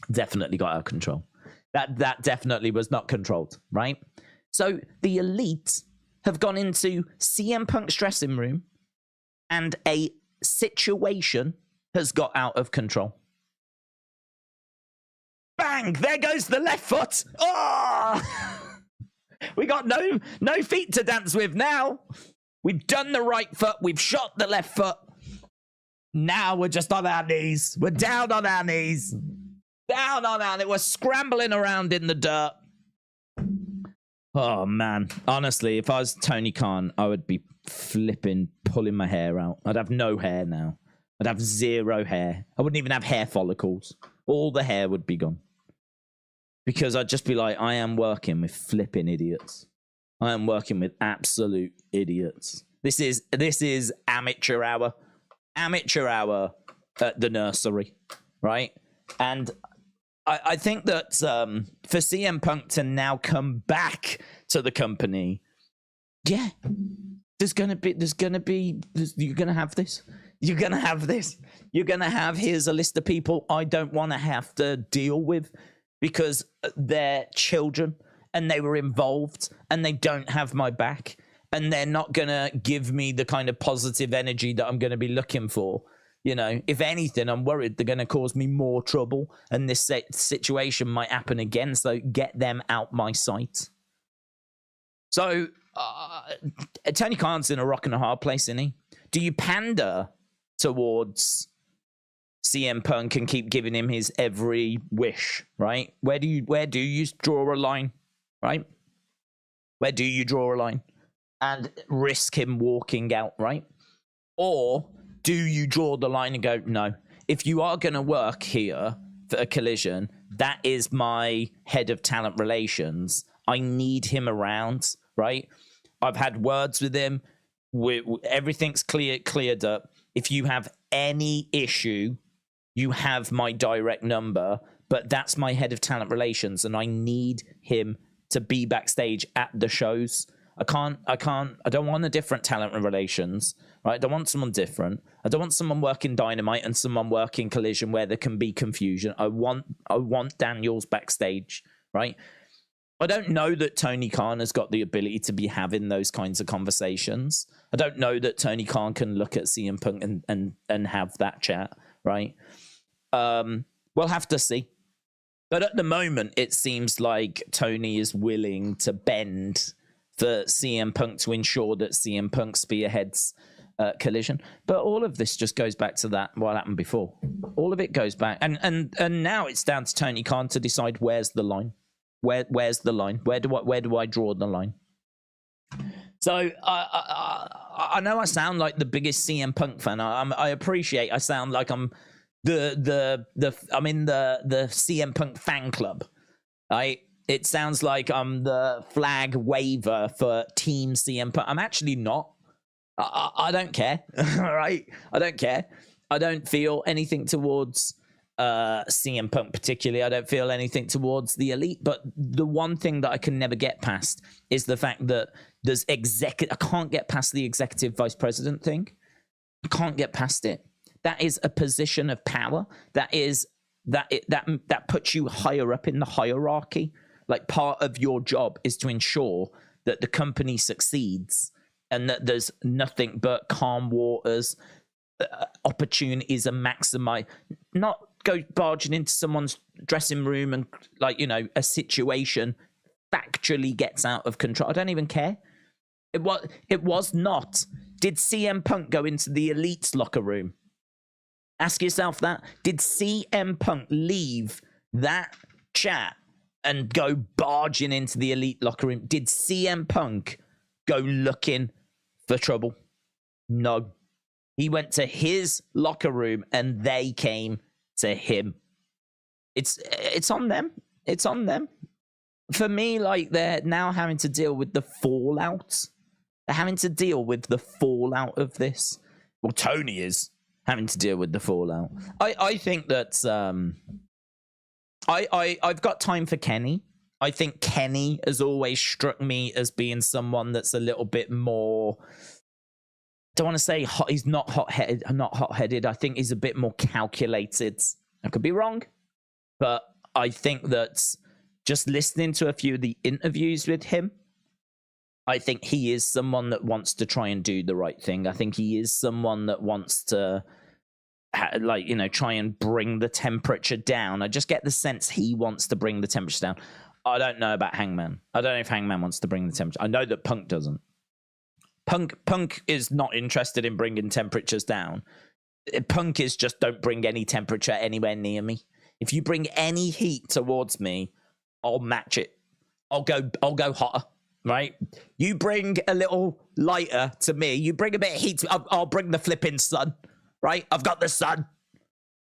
Definitely got out of control. That definitely was not controlled, right? So the Elite have gone into CM Punk's dressing room and a situation has got out of control. Bang! There goes the left foot. Oh! We got no feet to dance with now. We've done the right foot. We've shot the left foot. Now we're just on our knees. We're down on our knees. Down on our knees. We're scrambling around in the dirt. Oh, man. Honestly, if I was Tony Khan, I would be flipping, pulling my hair out. I'd have no hair now. I'd have zero hair. I wouldn't even have hair follicles. All the hair would be gone. Because I'd just be like, I am working with flipping idiots. I am working with absolute idiots. This is amateur hour. Amateur hour at the nursery, right? And I think that for CM Punk to now come back to the company, yeah, you're gonna have this. You're gonna have this. You're gonna have, here's a list of people I don't want to have to deal with because they're children and they were involved and they don't have my back and they're not gonna give me the kind of positive energy that I'm gonna be looking for. You know, if anything, I'm worried they're going to cause me more trouble and this situation might happen again. So get them out my sight. So Tony Khan's in a rock and a hard place, isn't he? Do you pander towards CM Punk and keep giving him his every wish, right? Where do you draw a line, right? Where do you draw a line and risk him walking out, right? Or do you draw the line and go, no, if you are going to work here for a Collision, that is my head of talent relations. I need him around, right? I've had words with him. Everything's cleared up. If you have any issue, you have my direct number, but that's my head of talent relations, and I need him to be backstage at the shows. I don't want a different talent relations, right? I don't want someone different. I don't want someone working Dynamite and someone working Collision where there can be confusion. I want Daniels backstage, right? I don't know that Tony Khan has got the ability to be having those kinds of conversations. I don't know that Tony Khan can look at CM Punk and have that chat, right? We'll have to see. But at the moment, it seems like Tony is willing to bend for CM Punk to ensure that CM Punk spearheads Collision. But all of this just goes back to that, what happened before. All of it goes back. And now it's down to Tony Khan to decide where's the line. Where's the line? Where do I draw the line? So I know I sound like the biggest CM Punk fan. I appreciate I sound like I'm I'm in the CM Punk fan club. It sounds like I'm the flag waver for Team CM Punk. I'm actually not. I don't care. Right? I don't care. I don't feel anything towards CM Punk particularly. I don't feel anything towards the Elite. But the one thing that I can never get past is the fact that there's I can't get past the executive vice president thing. I can't get past it. That is a position of power. That puts you higher up in the hierarchy. Like, part of your job is to ensure that the company succeeds and that there's nothing but calm waters, opportunities and maximize, not go barging into someone's dressing room and, like, you know, a situation factually gets out of control. I don't even care. It was not. Did CM Punk go into the Elite's locker room? Ask yourself that. Did CM Punk leave that chat and go barging into the Elite locker room? Did CM Punk go looking for trouble? No. He went to his locker room and they came to him. It's on them. It's on them. For me, like, they're now having to deal with the fallout. They're having to deal with the fallout of this. Well, Tony is having to deal with the fallout. I think that I've got time for Kenny. I think Kenny has always struck me as being someone that's a little bit more, don't want to say hot, he's not hot-headed. I think he's a bit more calculated. I could be wrong, but I think that just listening to a few of the interviews with him, I think he is someone that wants to try and do the right thing. I think he is someone that wants to like, you know, try and bring the temperature down. I just get the sense he wants to bring the temperature down. I don't know about Hangman. I don't know if Hangman wants to bring the temperature. I know that Punk doesn't. Punk is not interested in bringing temperatures down. Punk is just, don't bring any temperature anywhere near me. If you bring any heat towards me, I'll match it. I'll go hotter, right? You bring a little lighter to me. You bring a bit of heat. I'll bring the flipping sun, right? I've got the sun.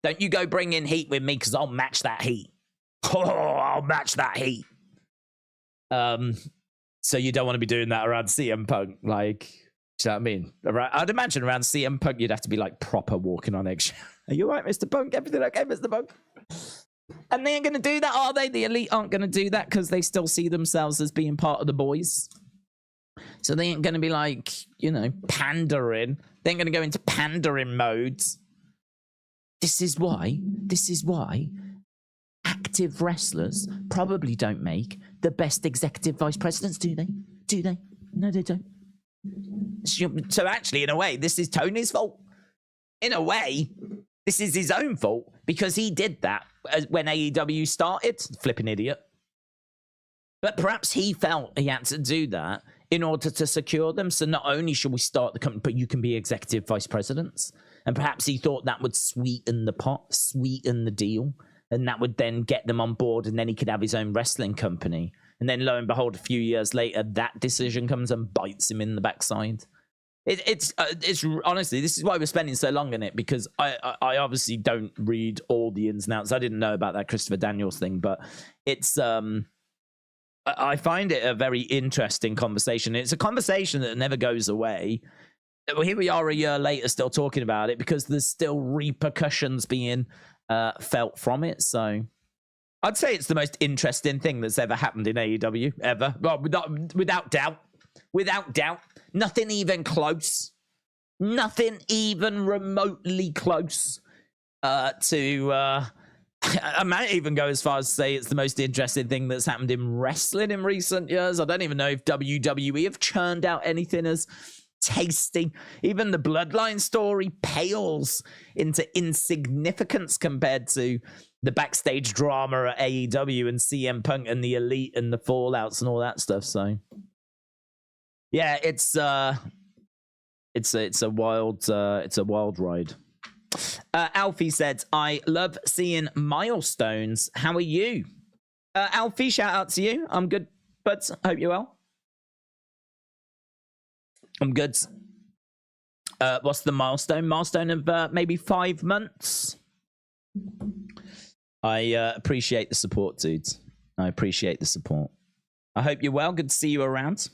Don't you go bring in heat with me, because I'll match that heat. Oh, I'll match that heat. So you don't want to be doing that around CM Punk, like, do you know what I mean? I'd imagine around CM Punk, you'd have to be like proper walking on eggshells. Are you all right, Mr. Punk? Everything okay, Mr. Punk? And they ain't going to do that, are they? The Elite aren't going to do that because they still see themselves as being part of the boys. So they ain't going to be like, you know, pandering. They ain't going to go into pandering modes. This is why active wrestlers probably don't make the best executive vice presidents, do they? Do they? No, they don't. So actually, in a way, this is Tony's fault. In a way, this is his own fault, because he did that when AEW started. Flipping idiot. But perhaps he felt he had to do that in order to secure them. So not only should we start the company, but you can be executive vice presidents. And perhaps he thought that would sweeten the pot, sweeten the deal. And that would then get them on board, and then he could have his own wrestling company. And then lo and behold, a few years later, that decision comes and bites him in the backside. It's honestly, this is why we're spending so long on it, because I obviously don't read all the ins and outs. I didn't know about that Christopher Daniels thing, but it's I find it a very interesting conversation. It's a conversation that never goes away. Here we are a year later still talking about it, because there's still repercussions being felt from it. So I'd say it's the most interesting thing that's ever happened in AEW ever. Well, without doubt. Nothing even close. Nothing even remotely close to I might even go as far as to say it's the most interesting thing that's happened in wrestling in recent years. I don't even know if WWE have churned out anything as tasty. Even the Bloodline story pales into insignificance compared to the backstage drama at AEW and CM Punk and the Elite and the fallouts and all that stuff. So yeah, it's a wild ride. Alfie said, I love seeing milestones. How are you? Alfie, shout out to you. I'm good, buds. Hope you're well. I'm good. What's the milestone? Milestone of maybe 5 months. I appreciate the support, dudes. I appreciate the support. I hope you're well. Good to see you around.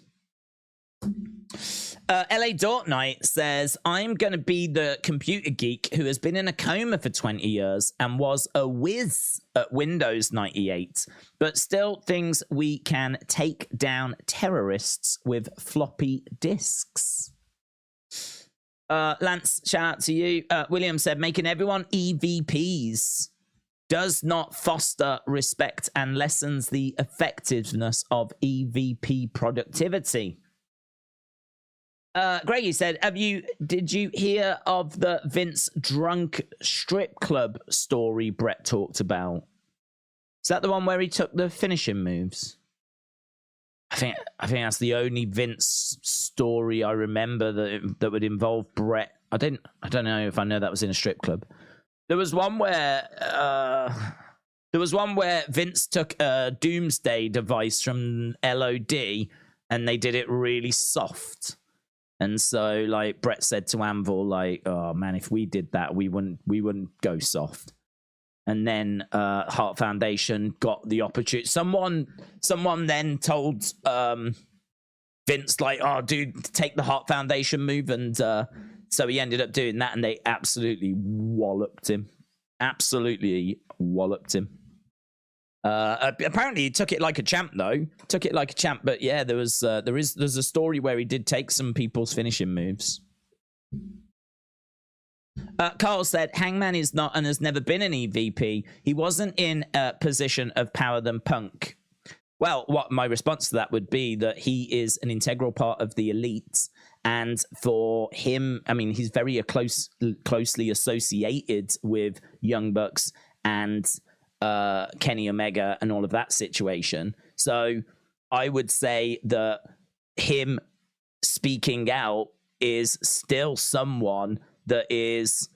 LA Dort Knight says, I'm going to be the computer geek who has been in a coma for 20 years and was a whiz at Windows 98, but still thinks we can take down terrorists with floppy disks. Lance, shout out to you. William said, making everyone EVPs does not foster respect and lessens the effectiveness of EVP productivity. Greggy said, did you hear of the Vince drunk strip club story Brett talked about? Is that the one where he took the finishing moves? I think that's the only Vince story I remember that would involve Brett. I don't know if I know that was in a strip club. There was one where Vince took a doomsday device from LOD and they did it really soft. And so, like, Brett said to Anvil, like, oh, man, if we did that, we wouldn't go soft. And then Heart Foundation got the opportunity. Someone then told Vince, like, oh, dude, take the Heart Foundation move. And so he ended up doing that, and they absolutely walloped him. Apparently he took it like a champ, though. But yeah, there's a story where he did take some people's finishing moves. Carl said, Hangman is not and has never been an EVP. He wasn't in a position of power than Punk. Well, what my response to that would be that he is an integral part of the Elite, And for him, I mean, he's very closely associated with Young Bucks and Kenny Omega and all of that situation. So I would say that him speaking out is still someone that is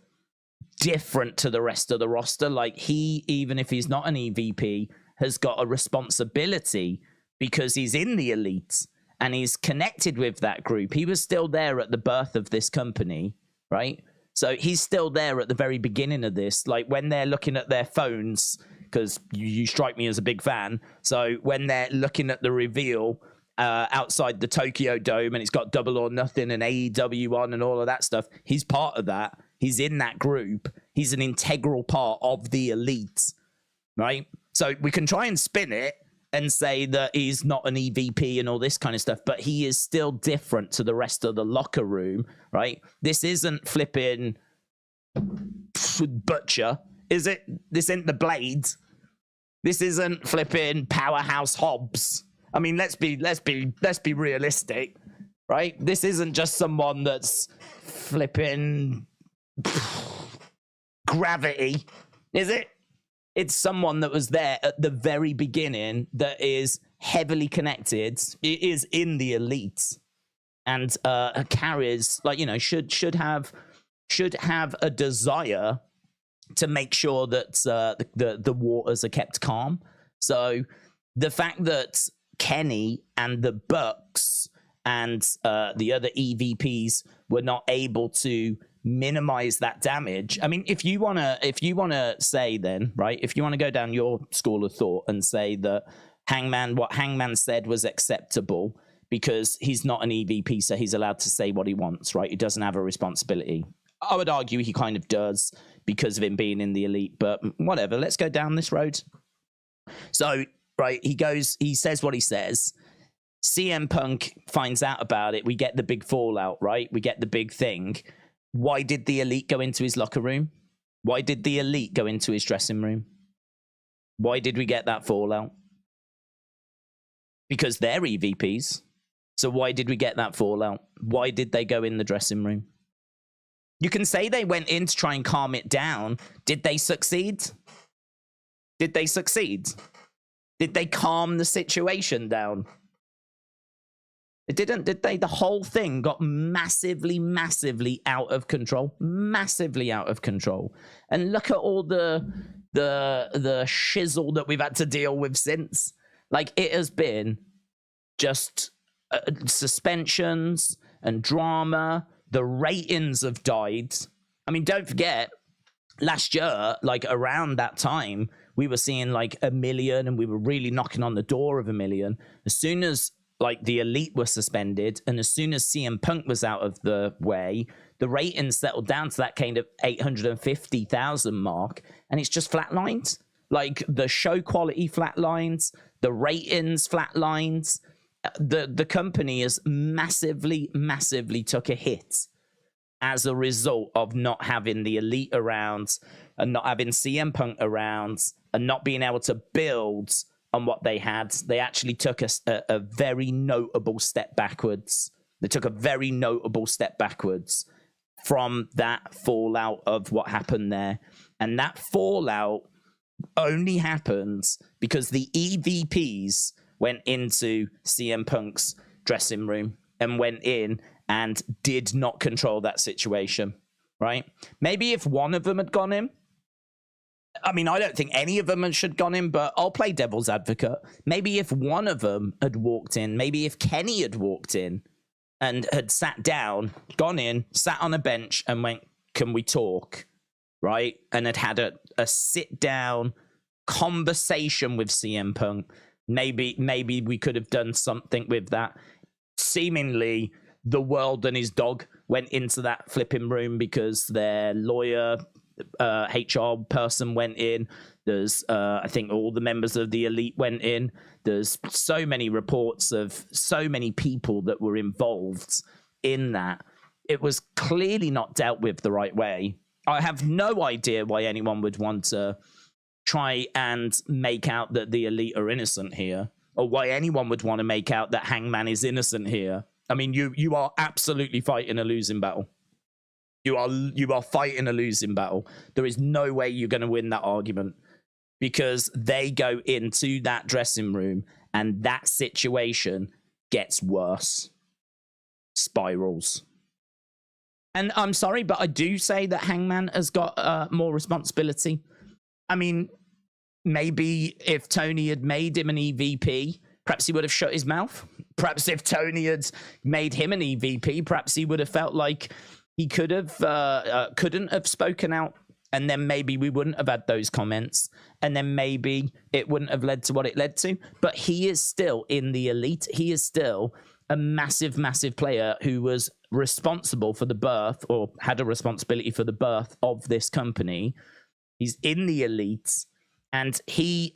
different to the rest of the roster. Like, he, even if he's not an EVP, has got a responsibility because he's in the Elite and he's connected with that group. He was still there at the birth of this company, right? So he's still there at the very beginning of this. Like, when they're looking at their phones, because you strike me as a big fan. So when they're looking at the reveal outside the Tokyo Dome and it's got Double or Nothing and AEW on and all of that stuff, he's part of that. He's in that group. He's an integral part of the Elite, right? So we can try and spin it and say that he's not an EVP and all this kind of stuff, but he is still different to the rest of the locker room, right? This isn't flipping Butcher, is it? This isn't the Blades. This isn't flipping Powerhouse Hobbs. I mean, let's be realistic, right? This isn't just someone that's flipping Gravity, is it? It's someone that was there at the very beginning that is heavily connected. It is in the Elite and carries, like, you know, should have a desire to make sure that the waters are kept calm. So the fact that Kenny and the Bucks and the other EVPs were not able to minimize that damage. I mean, if you wanna say then, right, if you want to go down your school of thought and say that what Hangman said was acceptable because he's not an EVP, so he's allowed to say what he wants, right? He doesn't have a responsibility. I would argue he kind of does because of him being in the Elite, but whatever, let's go down this road. So, right, he says what he says. CM Punk finds out about it. We get the big fallout, right? We get the big thing. Why did the Elite go into his locker room? Why did the Elite go into his dressing room? Why did we get that fallout? Because they're EVPs. So why did we get that fallout? Why did they go in the dressing room? You can say they went in to try and calm it down. Did they succeed? Did they succeed? Did they calm the situation down? It didn't, did they? The whole thing got massively out of control. Massively out of control. And look at all the shizzle that we've had to deal with since. Like, it has been just suspensions and drama. The ratings have died. I mean, don't forget, last year, like around that time, we were seeing like 1 million and we were really knocking on the door of 1 million. As soon as like the Elite were suspended and as soon as CM Punk was out of the way, the ratings settled down to that kind of 850,000 mark, and it's just flatlined. Like, the show quality flatlines, the ratings flatlines. The company has massively took a hit as a result of not having the Elite around and not having CM Punk around and not being able to build on what they had. They actually took a very notable step backwards. They took a very notable step backwards from that fallout of what happened there. And that fallout only happens because the EVPs went into CM Punk's dressing room and went in and did not control that situation, right? Maybe if one of them had gone in, I mean, I don't think any of them should have gone in, but I'll play devil's advocate. Maybe if one of them had walked in, maybe if Kenny had walked in and had sat down, gone in, sat on a bench and went, can we talk, right? And had a sit-down conversation with CM Punk, maybe we could have done something with that. Seemingly, the World and his dog went into that flipping room because their lawyer, HR person went in. There's, I think all the members of the Elite went in. There's so many reports of so many people that were involved in that. It was clearly not dealt with the right way. I have no idea why anyone would want to try and make out that the Elite are innocent here, or why anyone would want to make out that Hangman is innocent here. I mean, you are absolutely fighting a losing battle. You are fighting a losing battle. There is no way you're going to win that argument, because they go into that dressing room and that situation gets worse. Spirals. And I'm sorry, but I do say that Hangman has got more responsibility. I mean, maybe if Tony had made him an EVP, perhaps he would have shut his mouth. Perhaps if Tony had made him an EVP, perhaps he would have felt like he couldn't have spoken out. And then maybe we wouldn't have had those comments. And then maybe it wouldn't have led to what it led to. But he is still in the elite. He is still a massive, massive player who was responsible for the birth, or had a responsibility for the birth of this company. He's in the elite, and he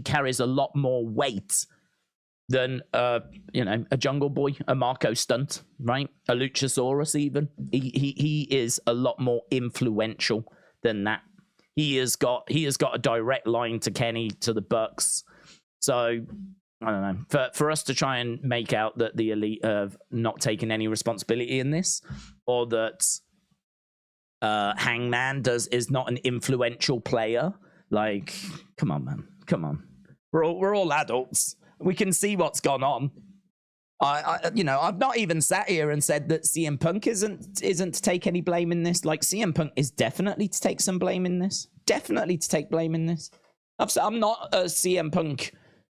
carries a lot more weight than a Jungle Boy, a Marco Stunt, right? A Luchasaurus even. He is a lot more influential than that. He has got a direct line to Kenny, to the Bucks. So I don't know. For us to try and make out that the elite have not taken any responsibility in this, or that Hangman is not an influential player, like, come on, man, come on. We're all adults. We can see what's gone on. I've not even sat here and said that CM Punk isn't to take any blame in this. Like, CM Punk is definitely to take some blame in this. Definitely to take blame in this. I'm not a CM Punk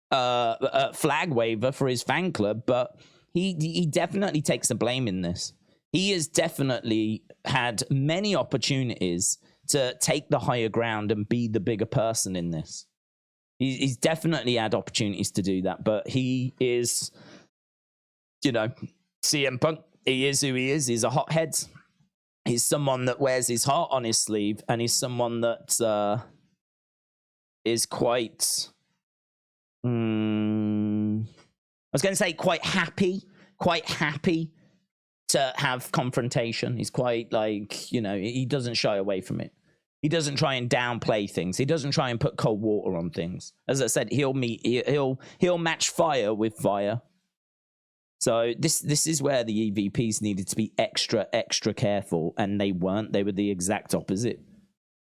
flag waver for his fan club, but he definitely takes the blame in this. He has definitely had many opportunities to take the higher ground and be the bigger person in this. He's definitely had opportunities to do that, but he is, CM Punk. He is who he is. He's a hothead. He's someone that wears his heart on his sleeve, and he's someone that is quite, I was going to say quite happy to have confrontation. He's quite he doesn't shy away from it. He doesn't try and downplay things. He doesn't try and put cold water on things. As I said, he'll match fire with fire. So this is where the EVPs needed to be extra careful, and they weren't. They were the exact opposite.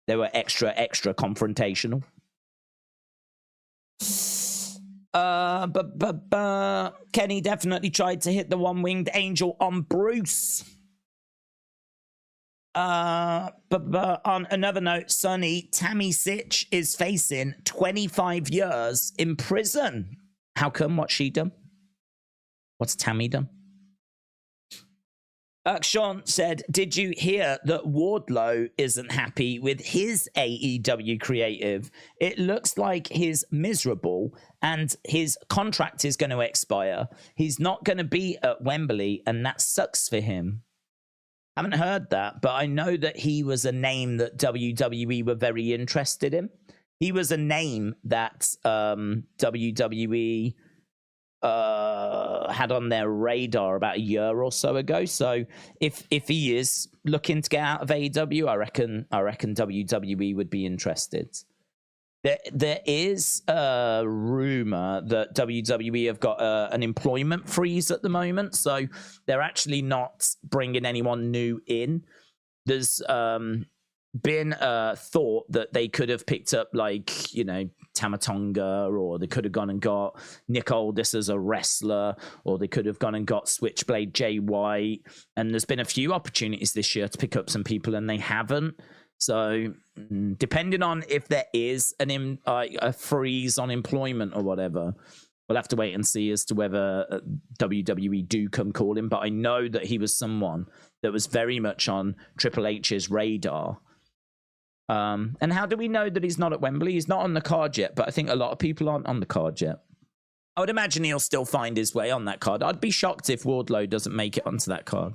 They were extra confrontational. But Kenny definitely tried to hit the one-winged angel on Bruce. But on another note, Sonny, Tammy Sitch is facing 25 years in prison. How come? What's she done? What's Tammy done? Sean said, did you hear that Wardlow isn't happy with his AEW creative? It looks like he's miserable and his contract is going to expire. He's not going to be at Wembley, and that sucks for him. I haven't heard that, but I know that he was a name that WWE were very interested in. He was a name that WWE had on their radar about a year or so ago. So if he is looking to get out of AEW, I reckon WWE would be interested. There is a rumor that WWE have got an employment freeze at the moment, so they're actually not bringing anyone new in. There's been a thought that they could have picked up, Tamatonga, or they could have gone and got Nick Aldis as a wrestler, or they could have gone and got Switchblade Jay White. And there's been a few opportunities this year to pick up some people, and they haven't. So depending on if there is a freeze on employment or whatever, we'll have to wait and see as to whether WWE do come calling. But I know that he was someone that was very much on Triple H's radar. And how do we know that he's not at Wembley? He's not on the card yet, but I think a lot of people aren't on the card yet. I would imagine he'll still find his way on that card. I'd be shocked if Wardlow doesn't make it onto that card.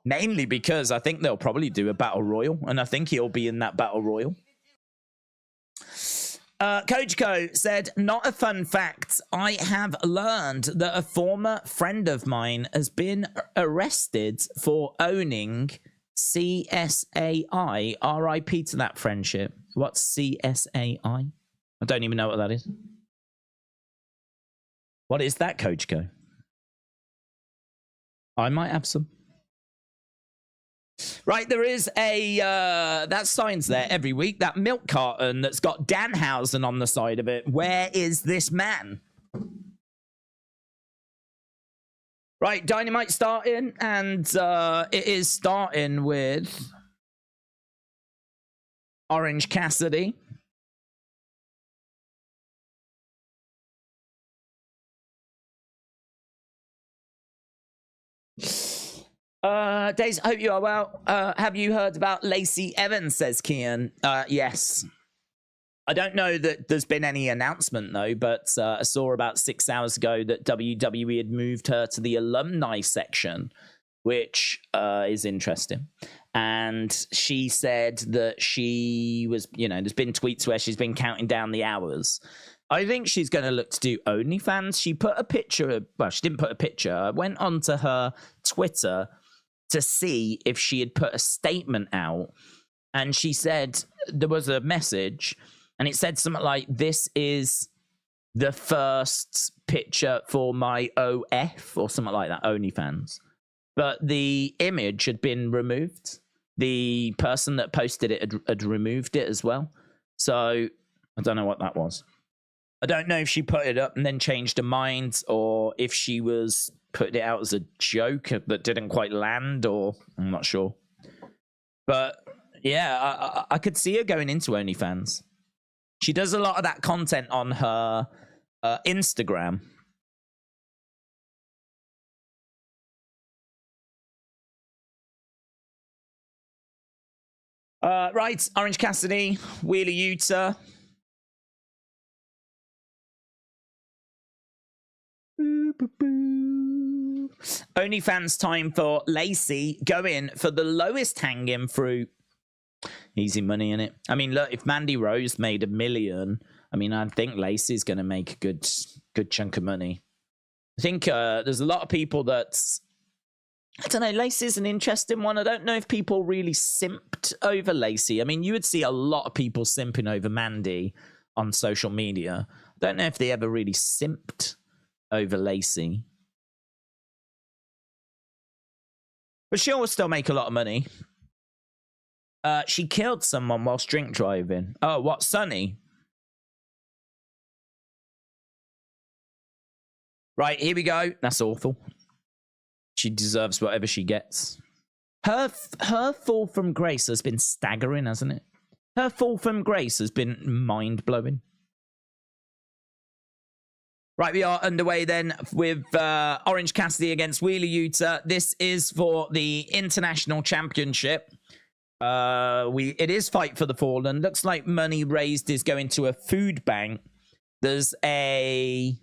Mainly because I think they'll probably do a Battle Royal, and I think he'll be in that Battle Royal. Kojiko said, not a fun fact. I have learned that a former friend of mine has been arrested for owning CSAI. RIP to that friendship. What's CSAI? I don't even know what that is. What is that, Kojiko? I might have some. Right, there is a, that sign's there every week, that milk carton that's got Danhausen on the side of it. Where is this man? Right, Dynamite starting, and it is starting with Orange Cassidy. Days, I hope you are well. Have you heard about Lacey Evans, says Kian. Yes. I don't know that there's been any announcement, though, but I saw about 6 hours ago that WWE had moved her to the alumni section, which is interesting. And she said that she was, you know, there's been tweets where she's been counting down the hours. I think she's going to look to do OnlyFans. She put a picture, well, she didn't put a picture. I went onto her Twitter to see if she had put a statement out. And she said there was a message, and it said something like, "This is the first picture for my OF," or something like that, OnlyFans. But the image had been removed. The person that posted it had removed it as well. So I don't know what that was. I don't know if she put it up and then changed her mind, or if she was putting it out as a joke that didn't quite land, or I'm not sure. But yeah, I could see her going into OnlyFans. She does a lot of that content on her Instagram. Right, Orange Cassidy, Wheeler Yuta. OnlyFans time for Lacey. Go in for the lowest hanging fruit. Easy money in it. I mean, look, if Mandy Rose made $1 million, I mean, I think Lacey's going to make a good chunk of money. I think there's a lot of people that's, I don't know, Lacey's an interesting one. I don't know if people really simped over Lacey. I mean, you would see a lot of people simping over Mandy on social media. I don't know if they ever really simped over Lacey. But she'll still make a lot of money. She killed someone whilst drink driving. Oh, what, Sunny? Right, here we go. That's awful. She deserves whatever she gets. Her fall from grace has been staggering, hasn't it? Her fall from grace has been mind-blowing. Right, we are underway then with Orange Cassidy against Wheeler Yuta. This is for the International Championship. It is Fight for the Fallen. Looks like money raised is going to a food bank. There's a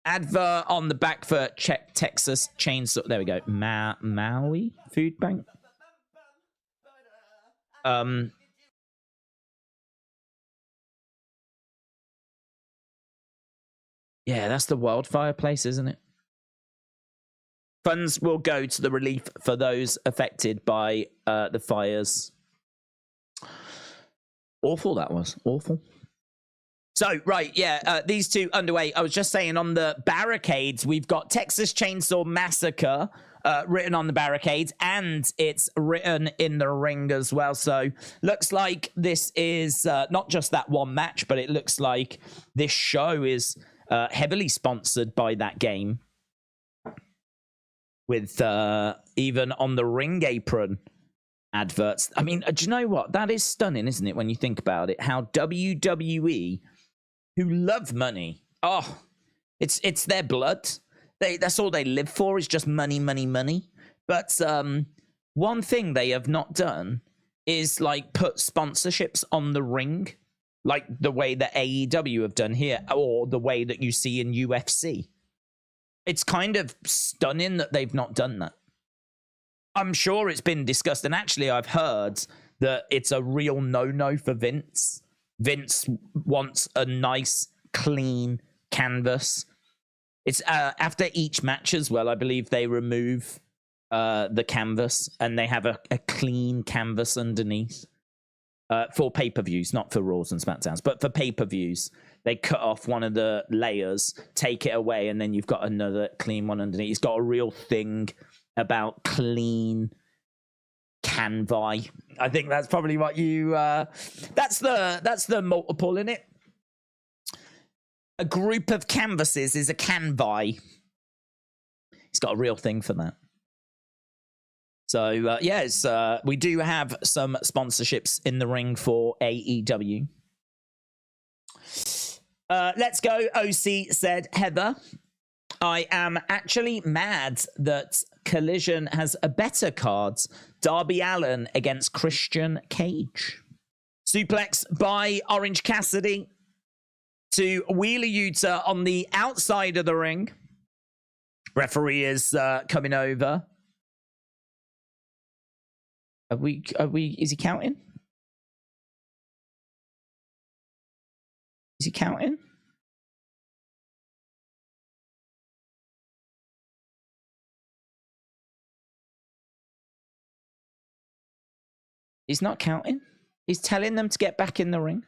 advert on the back for Texas Chainsaw. There we go. Maui Food Bank. Yeah, that's the wildfire place, isn't it? Funds will go to the relief for those affected by the fires. Awful, that was. Awful. So, right, yeah, these two underway. I was just saying on the barricades, we've got Texas Chainsaw Massacre written on the barricades, and it's written in the ring as well. So, looks like this is not just that one match, but it looks like this show is heavily sponsored by that game. With even on the ring apron adverts. I mean, do you know what? That is stunning, isn't it, when you think about it? How WWE, who love money, it's their blood. That's all they live for, is just money, money, money. But one thing they have not done is like put sponsorships on the ring, like the way that AEW have done here, or the way that you see in UFC. It's kind of stunning that they've not done that. I'm sure it's been discussed, and actually I've heard that it's a real no-no for Vince. Vince wants a nice, clean canvas. It's after each match as well, I believe they remove the canvas, and they have a clean canvas underneath. for pay-per-views, not for Raws and SmackDowns, but for pay-per-views. They cut off one of the layers, take it away, and then you've got another clean one underneath. He's got a real thing about clean canvas. I think that's probably what you... that's the multiple in it. A group of canvases is a canvas. He's got a real thing for that. So, yes, we do have some sponsorships in the ring for AEW. Let's go. OC said, Heather, I am actually mad that Collision has a better cards. Darby Allin against Christian Cage. Suplex by Orange Cassidy to Wheeler Yuta on the outside of the ring. Referee is coming over. Is he counting? Is he counting? He's not counting. He's telling them to get back in the ring.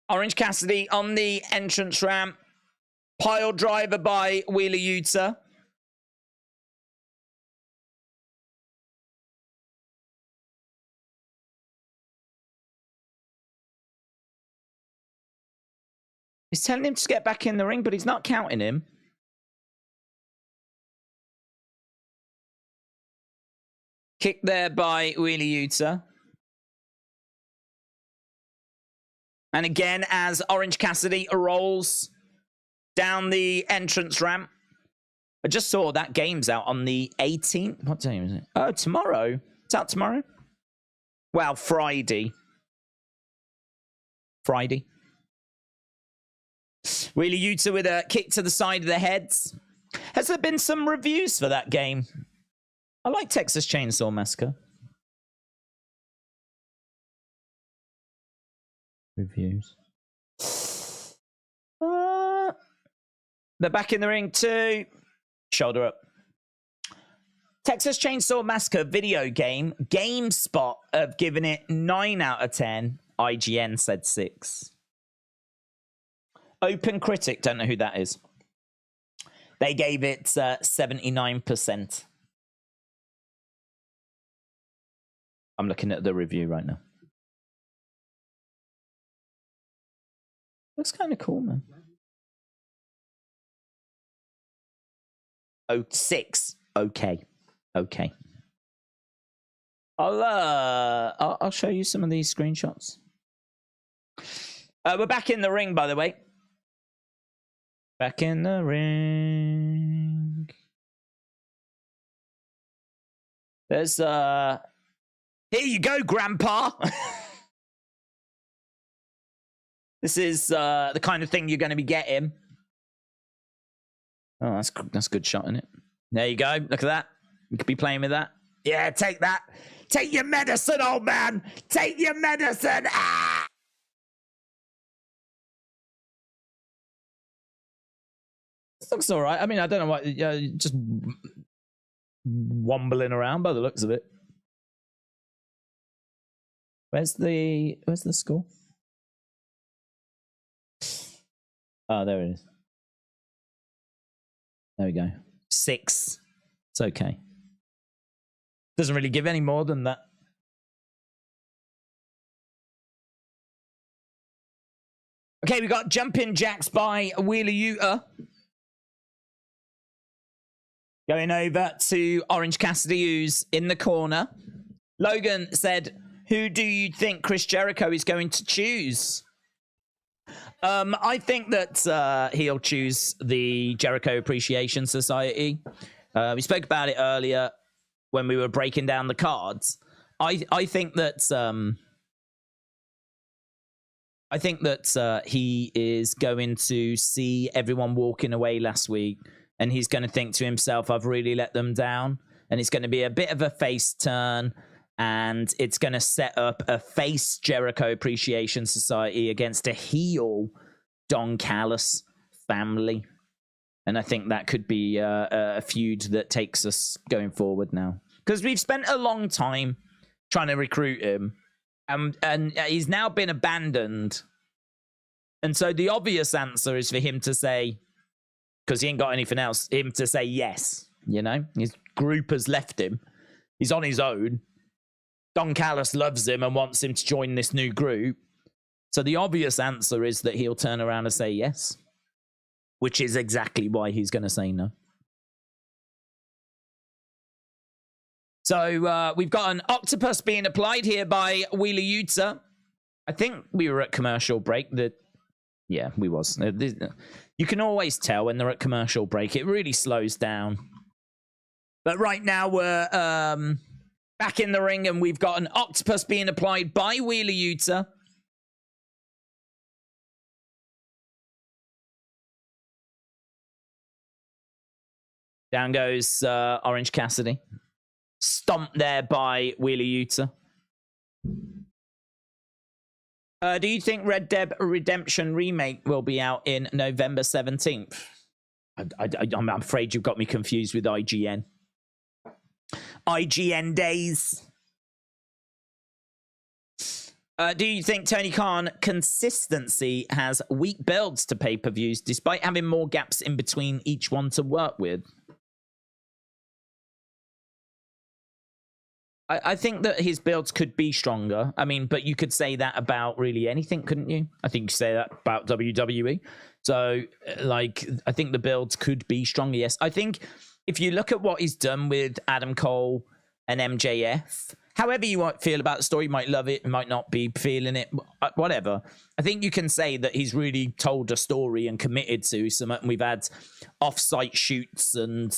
Orange Cassidy on the entrance ramp. Pile driver by Wheeler Yuta. He's telling him to get back in the ring, but he's not counting him. Kick there by Wheeler Yuta. And again, as Orange Cassidy rolls down the entrance ramp. I just saw that game's out on the 18th. What day is it? Oh, tomorrow. It's out tomorrow? Well, Friday. Wheeler Yuta with a kick to the side of the heads. Has there been some reviews for that game? I like Texas Chainsaw Massacre. Reviews. They're back in the ring too. Shoulder up. Texas Chainsaw Massacre video game. GameSpot have given it 9 out of 10. IGN said 6. Open Critic, don't know who that is. They gave it 79%. I'm looking at the review right now. Looks kind of cool, man. Oh, 6. Okay. I'll show you some of these screenshots. We're back in the ring, by the way. Back in the ring. There's here you go, Grandpa. This is the kind of thing you're going to be getting. Oh, that's a good shot, isn't it? There you go. Look at that. You could be playing with that. Yeah, take that. Take your medicine, old man. Take your medicine. Ah! This looks all right. I mean, I don't know what. Just wombling around by the looks of it. Where's the score? Oh, there it is. There we go. 6. It's okay. Doesn't really give any more than that. Okay, we got jumping jacks by Wheeler Yuta. Going over to Orange Cassidy, who's in the corner. Logan said, who do you think Chris Jericho is going to choose? I think that he'll choose the Jericho Appreciation Society. We spoke about it earlier when we were breaking down the cards. I think that he is going to see everyone walking away last week, and he's going to think to himself, I've really let them down. And it's going to be a bit of a face turn, and it's going to set up a face Jericho Appreciation Society against a heel Don Callis family. And I think that could be a feud that takes us going forward now. Because we've spent a long time trying to recruit him. And he's now been abandoned. And so the obvious answer is for him to say, because he ain't got anything else, him to say yes. You know? His group has left him. He's on his own. Don Callis loves him and wants him to join this new group. So the obvious answer is that he'll turn around and say yes. Which is exactly why he's going to say no. So we've got an octopus being applied here by Wheeler Yuta. I think we were at commercial break. Yeah, we was. You can always tell when they're at commercial break. It really slows down. But right now we're back in the ring and we've got an octopus being applied by Wheeler Yuta. Down goes Orange Cassidy. Stomped there by Wheeler Yuta. Do you think Red Dead Redemption Remake will be out in November 17th? I'm afraid you've got me confused with IGN. IGN days. Do you think Tony Khan consistency has weak builds to pay-per-views despite having more gaps in between each one to work with? I think that his builds could be stronger. I mean, but you could say that about really anything, couldn't you? I think you say that about WWE. So, like, I think the builds could be stronger, yes. I think if you look at what he's done with Adam Cole and MJF, however you might feel about the story, you might love it, you might not be feeling it, whatever. I think you can say that he's really told a story and committed to something. We've had off-site shoots and,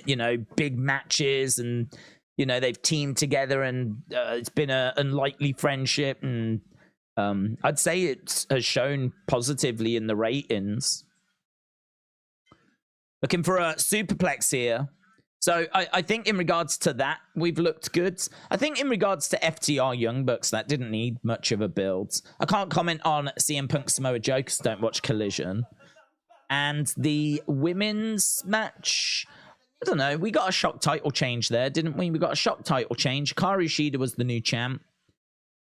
you know, big matches and... You know, they've teamed together and it's been an unlikely friendship. And I'd say it has shown positively in the ratings. Looking for a superplex here. So I think in regards to that, we've looked good. I think in regards to FTR Young Bucks, that didn't need much of a build. I can't comment on CM Punk Samoa Joe because I don't watch Collision. And the women's match... I don't know. We got a shock title change there, didn't we? We got a shock title change. Hikaru Shida was the new champ.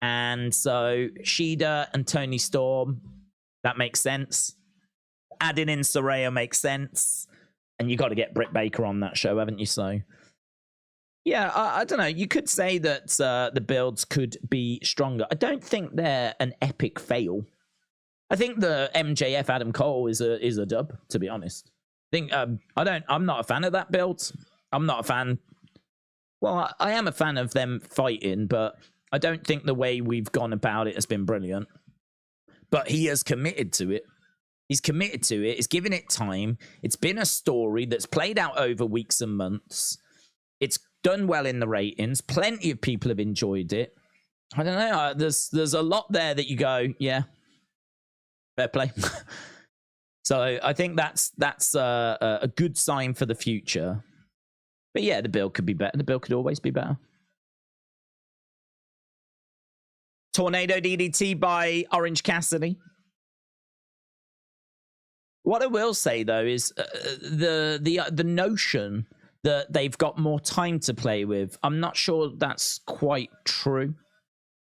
And so Shida and Tony Storm, that makes sense. Adding in Saraya makes sense. And you got to get Britt Baker on that show, haven't you? So, yeah, I don't know. You could say that the builds could be stronger. I don't think they're an epic fail. I think the MJF Adam Cole is a dub, to be honest. I'm not a fan of that build. I'm not a fan. Well, I am a fan of them fighting, but I don't think the way we've gone about it has been brilliant. But he has committed to it. He's committed to it. He's given it time. It's been a story that's played out over weeks and months. It's done well in the ratings. Plenty of people have enjoyed it. I don't know. There's a lot there that you go, yeah, fair play. So I think that's a good sign for the future. But yeah, the build could be better. The build could always be better. Tornado DDT by Orange Cassidy. What I will say though is the notion that they've got more time to play with. I'm not sure that's quite true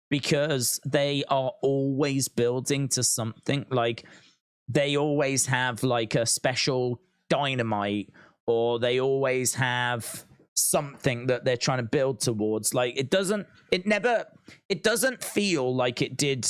because they are always building to something. Like, they always have like a special Dynamite, or they always have something that they're trying to build towards. Like, it doesn't feel like it did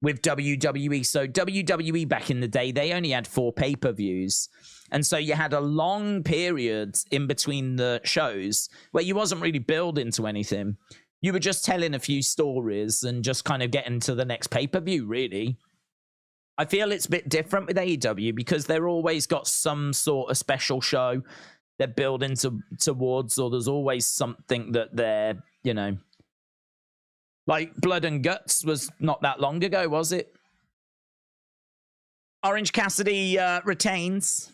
with WWE. So WWE back in the day, they only had 4 pay-per-views. And so you had a long period in between the shows where you wasn't really building to anything. You were just telling a few stories and just kind of getting to the next pay-per-view, really. I feel it's a bit different with AEW because they're always got some sort of special show they're building towards, or there's always something that they're, you know, like Blood and Guts was not that long ago, was it? Orange Cassidy retains.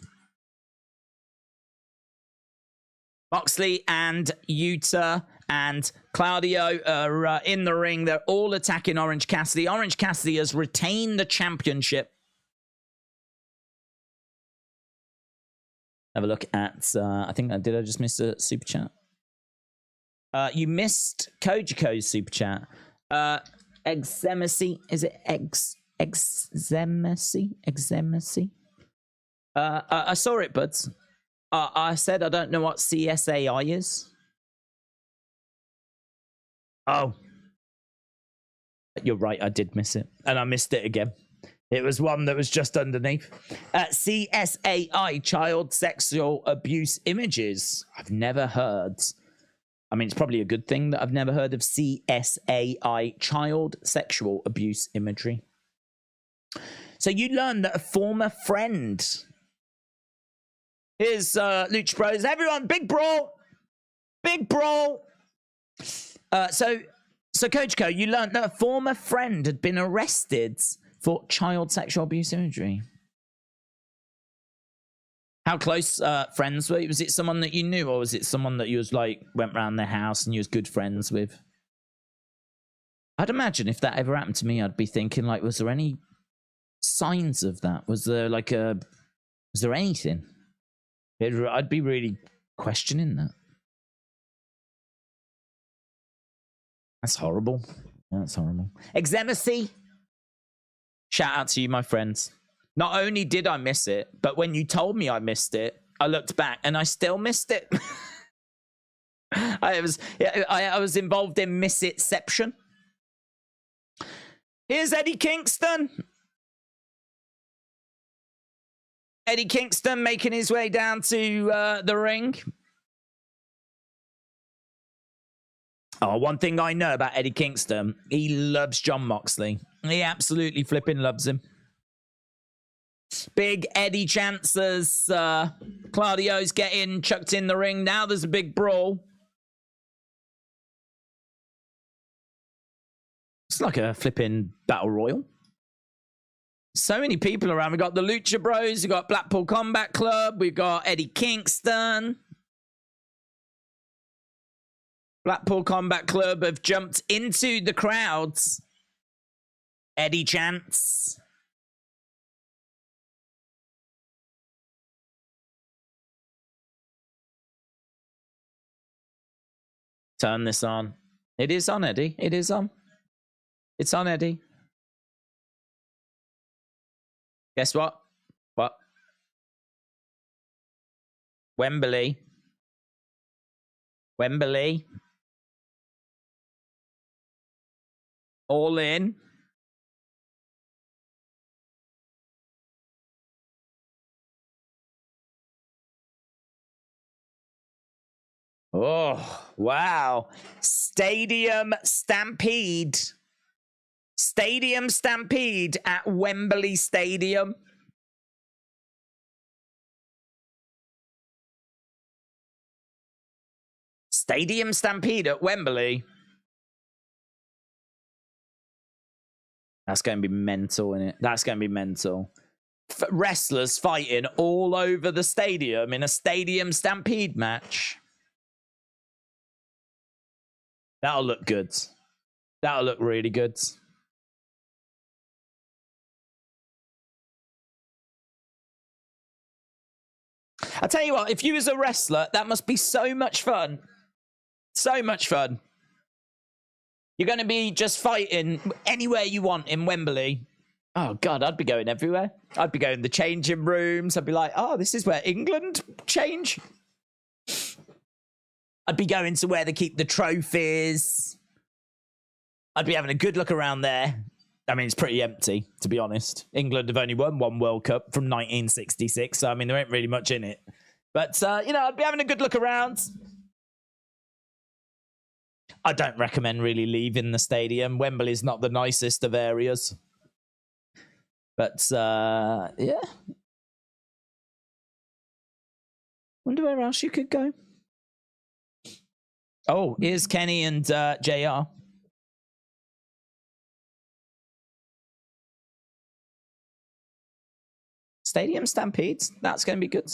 Moxley and Yuta and Claudio are in the ring. They're all attacking Orange Cassidy. Orange Cassidy has retained the championship. Have a look at, I think, did I just miss a super chat? You missed Kojiko's super chat. Exemacy, is it Exemacy? I saw it, buds. I said I don't know what CSAI is. Oh. You're right, I did miss it. And I missed it again. It was one that was just underneath. CSAI, child sexual abuse images. I've never heard. I mean, it's probably a good thing that I've never heard of CSAI, child sexual abuse imagery. So you learned that a former friend. Here's Lucha Bros. Everyone, big brawl. Big brawl. So Kojiko, you learned that a former friend had been arrested for child sexual abuse imagery. How close friends were you? Was it someone that you knew, or was it someone that you was like went round their house and you was good friends with? I'd imagine if that ever happened to me, I'd be thinking like, was there any signs of that? Was there like was there anything? I'd be really questioning that. That's horrible. That's horrible. Exemacy. Shout out to you, my friends. Not only did I miss it, but when you told me I missed it, I looked back and I still missed it. I was involved in miss-itception. Here's Eddie Kingston. Eddie Kingston making his way down to the ring. Oh, one thing I know about Eddie Kingston, he loves Jon Moxley. He absolutely flipping loves him. Big Eddie chances. Claudio's getting chucked in the ring. Now there's a big brawl. It's like a flipping battle royal. So many people around. We got the Lucha Bros. We got Blackpool Combat Club. We got Eddie Kingston. Blackpool Combat Club have jumped into the crowds. Eddie chants. Turn this on. It is on, Eddie. It is on. It's on, Eddie. Guess what? What? Wembley. Wembley. All in. Oh, wow. Stadium Stampede. Stadium Stampede at Wembley Stadium. Stadium Stampede at Wembley. That's going to be mental, isn't it? That's going to be mental. Wrestlers fighting all over the stadium in a Stadium Stampede match. That'll look good. That'll look really good. I tell you what, if you was a wrestler, that must be so much fun. So much fun. You're going to be just fighting anywhere you want in Wembley. Oh, God, I'd be going everywhere. I'd be going to the changing rooms. I'd be like, oh, this is where England change. I'd be going to where they keep the trophies. I'd be having a good look around there. I mean, it's pretty empty, to be honest. England have only won one World Cup from 1966, so, I mean, there ain't really much in it. But, you know, I'd be having a good look around. I don't recommend really leaving the stadium. Wembley's not the nicest of areas. But, yeah. Wonder where else you could go. Oh, here's Kenny and JR. Stadium Stampedes. That's going to be good.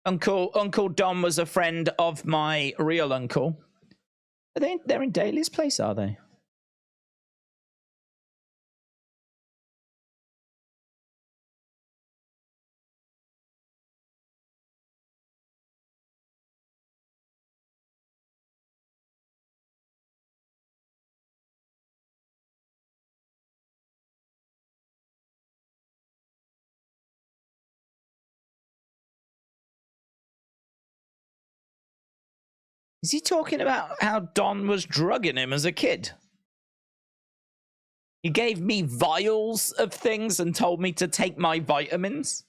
Uncle Dom was a friend of my real uncle. They're in Daly's place, are they? Is he talking about how Don was drugging him as a kid? He gave me vials of things and told me to take my vitamins.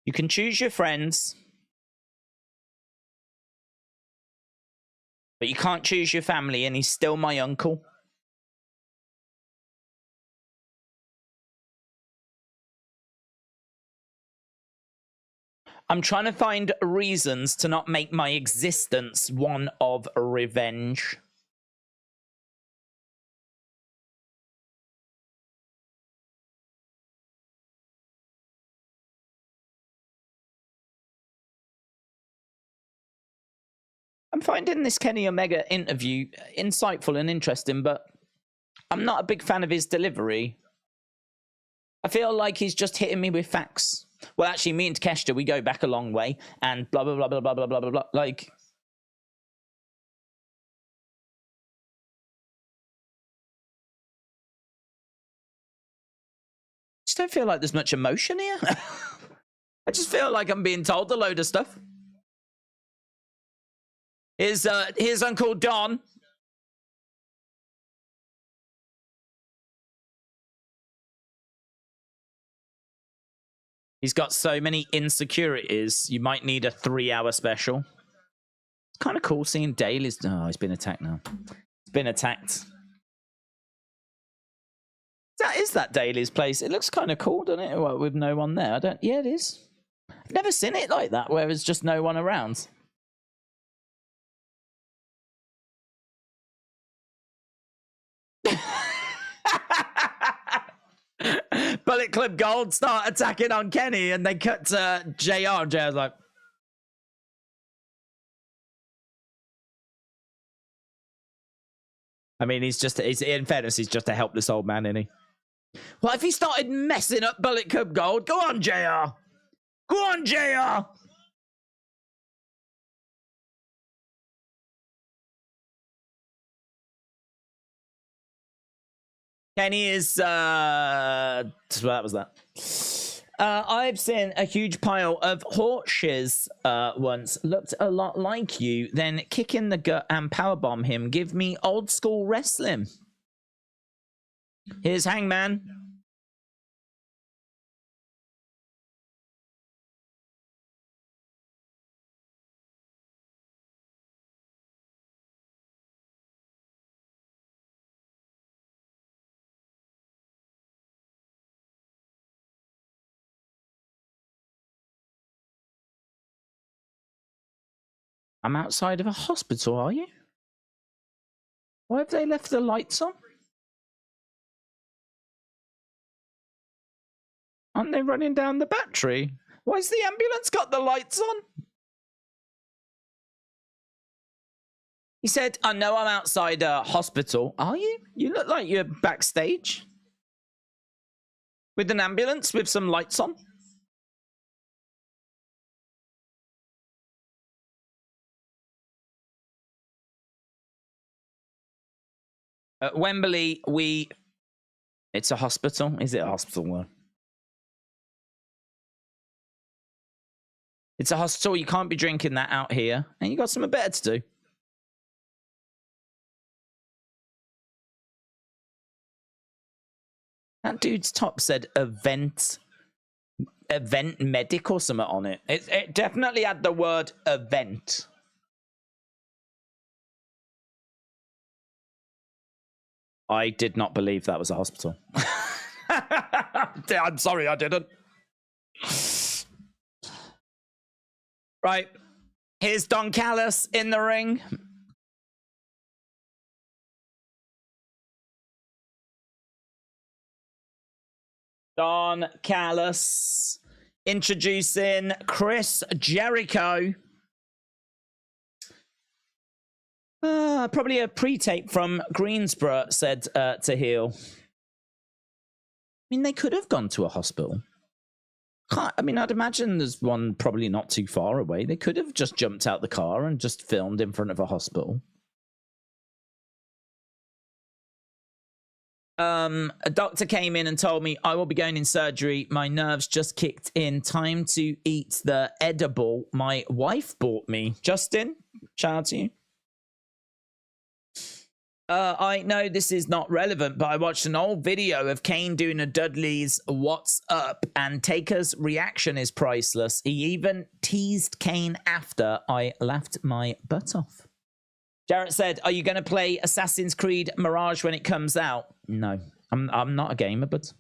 You can choose your friends, but you can't choose your family, and he's still my uncle. I'm trying to find reasons to not make my existence one of revenge. I'm finding this Kenny Omega interview insightful and interesting, but I'm not a big fan of his delivery. I feel like he's just hitting me with facts. Well, actually, me and Takeshita, we go back a long way, and blah, blah, blah, blah, blah, blah, blah, blah, blah. Like, I just don't feel like there's much emotion here. I just feel like I'm being told a load of stuff. Here's Uncle Don. He's got so many insecurities, you might need a 3-hour special. It's kind of cool seeing Daly's... Oh, he's been attacked now. He's been attacked. Is that Daly's place? It looks kind of cool, doesn't it? Well, with no one there. Yeah, it is. I've never seen it like that, where there's just no one around. Bullet Club Gold start attacking on Kenny, and they cut to JR. And JR's like, I mean, he's in fairness, he's just a helpless old man, isn't he? What if he started messing up Bullet Club Gold? Go on, JR. Go on, JR. Kenny is, well, that was that. I've seen a huge pile of horses once. Looked a lot like you. Then kick in the gut and powerbomb him. Give me old school wrestling. Here's Hangman. I'm outside of a hospital, are you? Why have they left the lights on? Aren't they running down the battery? Why's the ambulance got the lights on? He said, I know I'm outside a hospital. Are you? You look like you're backstage. With an ambulance with some lights on. At Wembley, it's a hospital. Is it a hospital? It's a hospital. You can't be drinking that out here. And you got something better to do. That dude's top said event medic or something on it. It definitely had the word event. I did not believe that was a hospital. I'm sorry, I didn't. Right. Here's Don Callis in the ring. Don Callis introducing Chris Jericho. Probably a pre-tape from Greensboro, said to Heel. I mean, they could have gone to a hospital. I mean, I'd imagine there's one probably not too far away. They could have just jumped out the car and just filmed in front of a hospital. A doctor came in and told me I will be going in surgery. My nerves just kicked in. Time to eat the edible my wife bought me. Justin, shout out to you. I know this is not relevant, but I watched an old video of Kane doing a Dudley's What's Up, and Taker's reaction is priceless. He even teased Kane after. I laughed my butt off. Jarrett said, are you going to play Assassin's Creed Mirage when it comes out? No, I'm not a gamer, but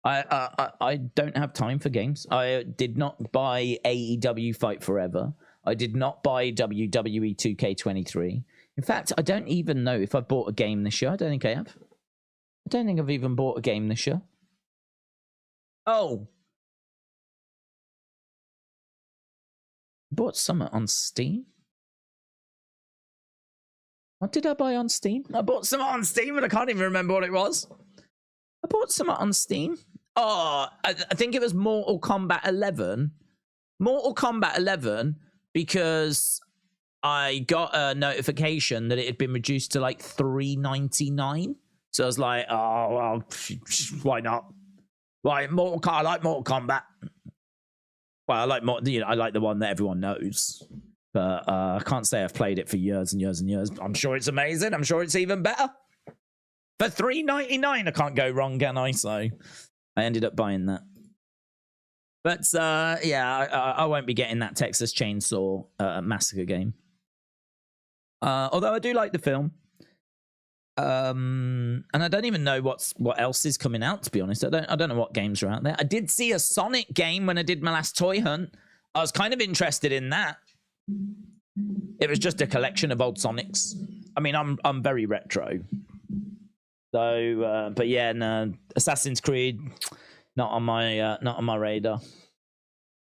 I don't have time for games. I did not buy AEW Fight Forever. I did not buy WWE 2K23. In fact, I don't even know if I bought a game this year. I don't think I have. I don't think I've even bought a game this year. Oh. Bought something on Steam. What did I buy on Steam? I bought something on Steam, but I can't even remember what it was. I bought something on Steam. Oh, I think it was Mortal Kombat 11. Mortal Kombat 11, because I got a notification that it had been reduced to like $3.99. So I was like, oh, well, why not? Why, I like Mortal Kombat. Well, I like I like the one that everyone knows. But I can't say I've played it for years and years and years. I'm sure it's amazing. I'm sure it's even better. For $3.99, I can't go wrong, can I? So I ended up buying that. But yeah, I won't be getting that Texas Chainsaw Massacre game. Although I do like the film. And I don't even know what else is coming out, to be honest. I don't know what games are out there. I did see a Sonic game when I did my last toy hunt. I was kind of interested in that. It was just a collection of old Sonics. I mean, I'm very retro. So, but yeah, no, Assassin's Creed, not on my radar.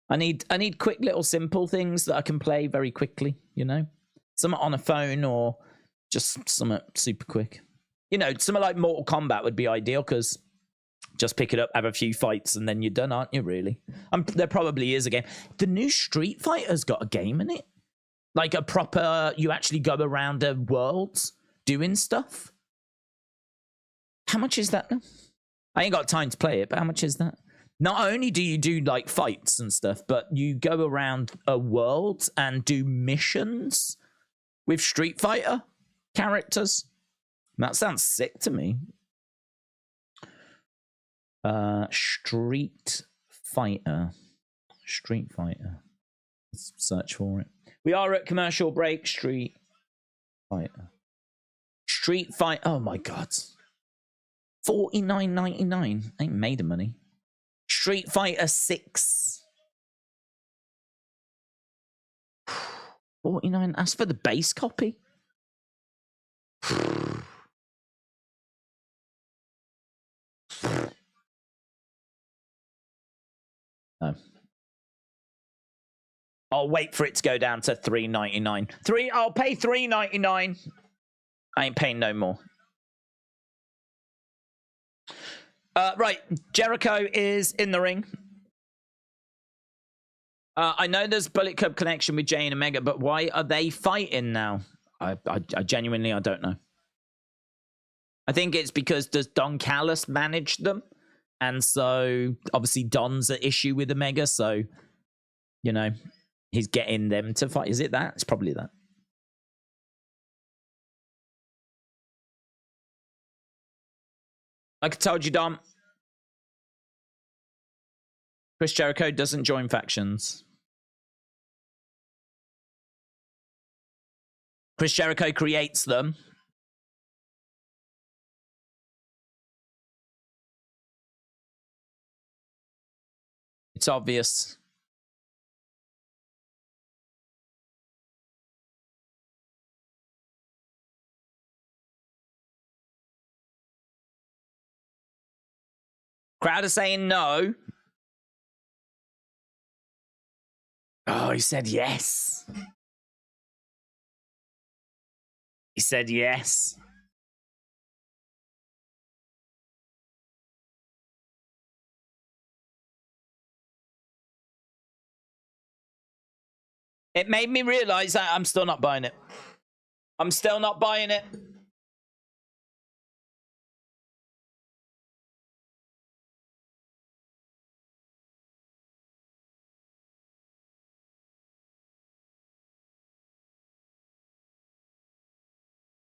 I need quick little simple things that I can play very quickly. You know, something on a phone or just something super quick. You know, something like Mortal Kombat would be ideal because just pick it up, have a few fights, and then you're done, aren't you, really? There probably is a game. The new Street Fighter's got a game in it. Like a proper, you actually go around the world doing stuff. How much is that now? I ain't got time to play it, but how much is that? Not only do you do like fights and stuff, but you go around a world and do missions with Street Fighter characters. That sounds sick to me. Street Fighter. Let's search for it. We are at commercial break. Street Fighter. Oh my god. $49.99. Ain't made of money. Street Fighter 6. 49. That's for the base copy. No. I'll wait for it to go down to $3.99. I'll pay $3.99. I ain't paying no more. Right, Jericho is in the ring. I know there's Bullet Club connection with Jay and Omega, but why are they fighting now? I genuinely, I don't know. I think it's because does Don Callis manage them? And so, obviously, Don's at issue with Omega, so, you know, he's getting them to fight. Is it that? It's probably that. Like I told you, Dom, Chris Jericho doesn't join factions. Chris Jericho creates them. It's obvious. Crowd is saying no. Oh, he said yes. He said yes. It made me realize that I'm still not buying it. I'm still not buying it.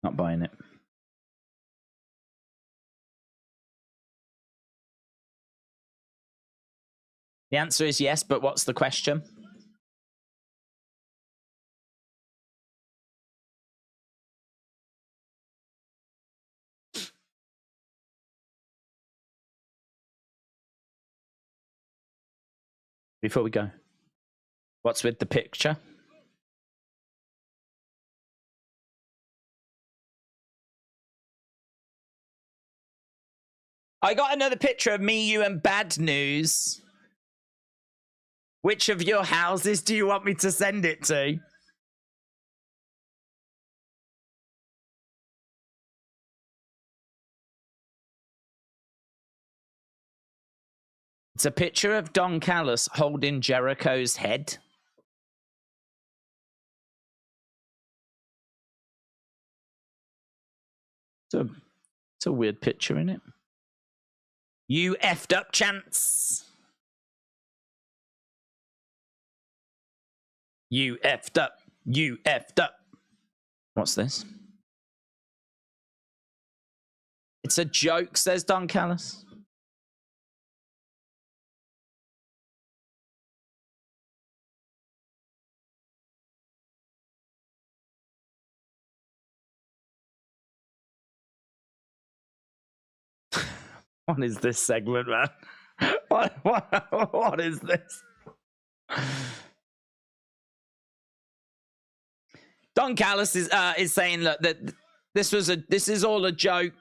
Not buying it. The answer is yes, but what's the question? Before we go, what's with the picture? I got another picture of me, you, and Bad News. Which of your houses do you want me to send it to? It's a picture of Don Callis holding Jericho's head. It's a weird picture, isn't it? You effed up, Chance. You effed up. You effed up. What's this? It's a joke, says Don Callis. What is this segment, man? What is this? Don Callis is saying, look, that this is all a joke.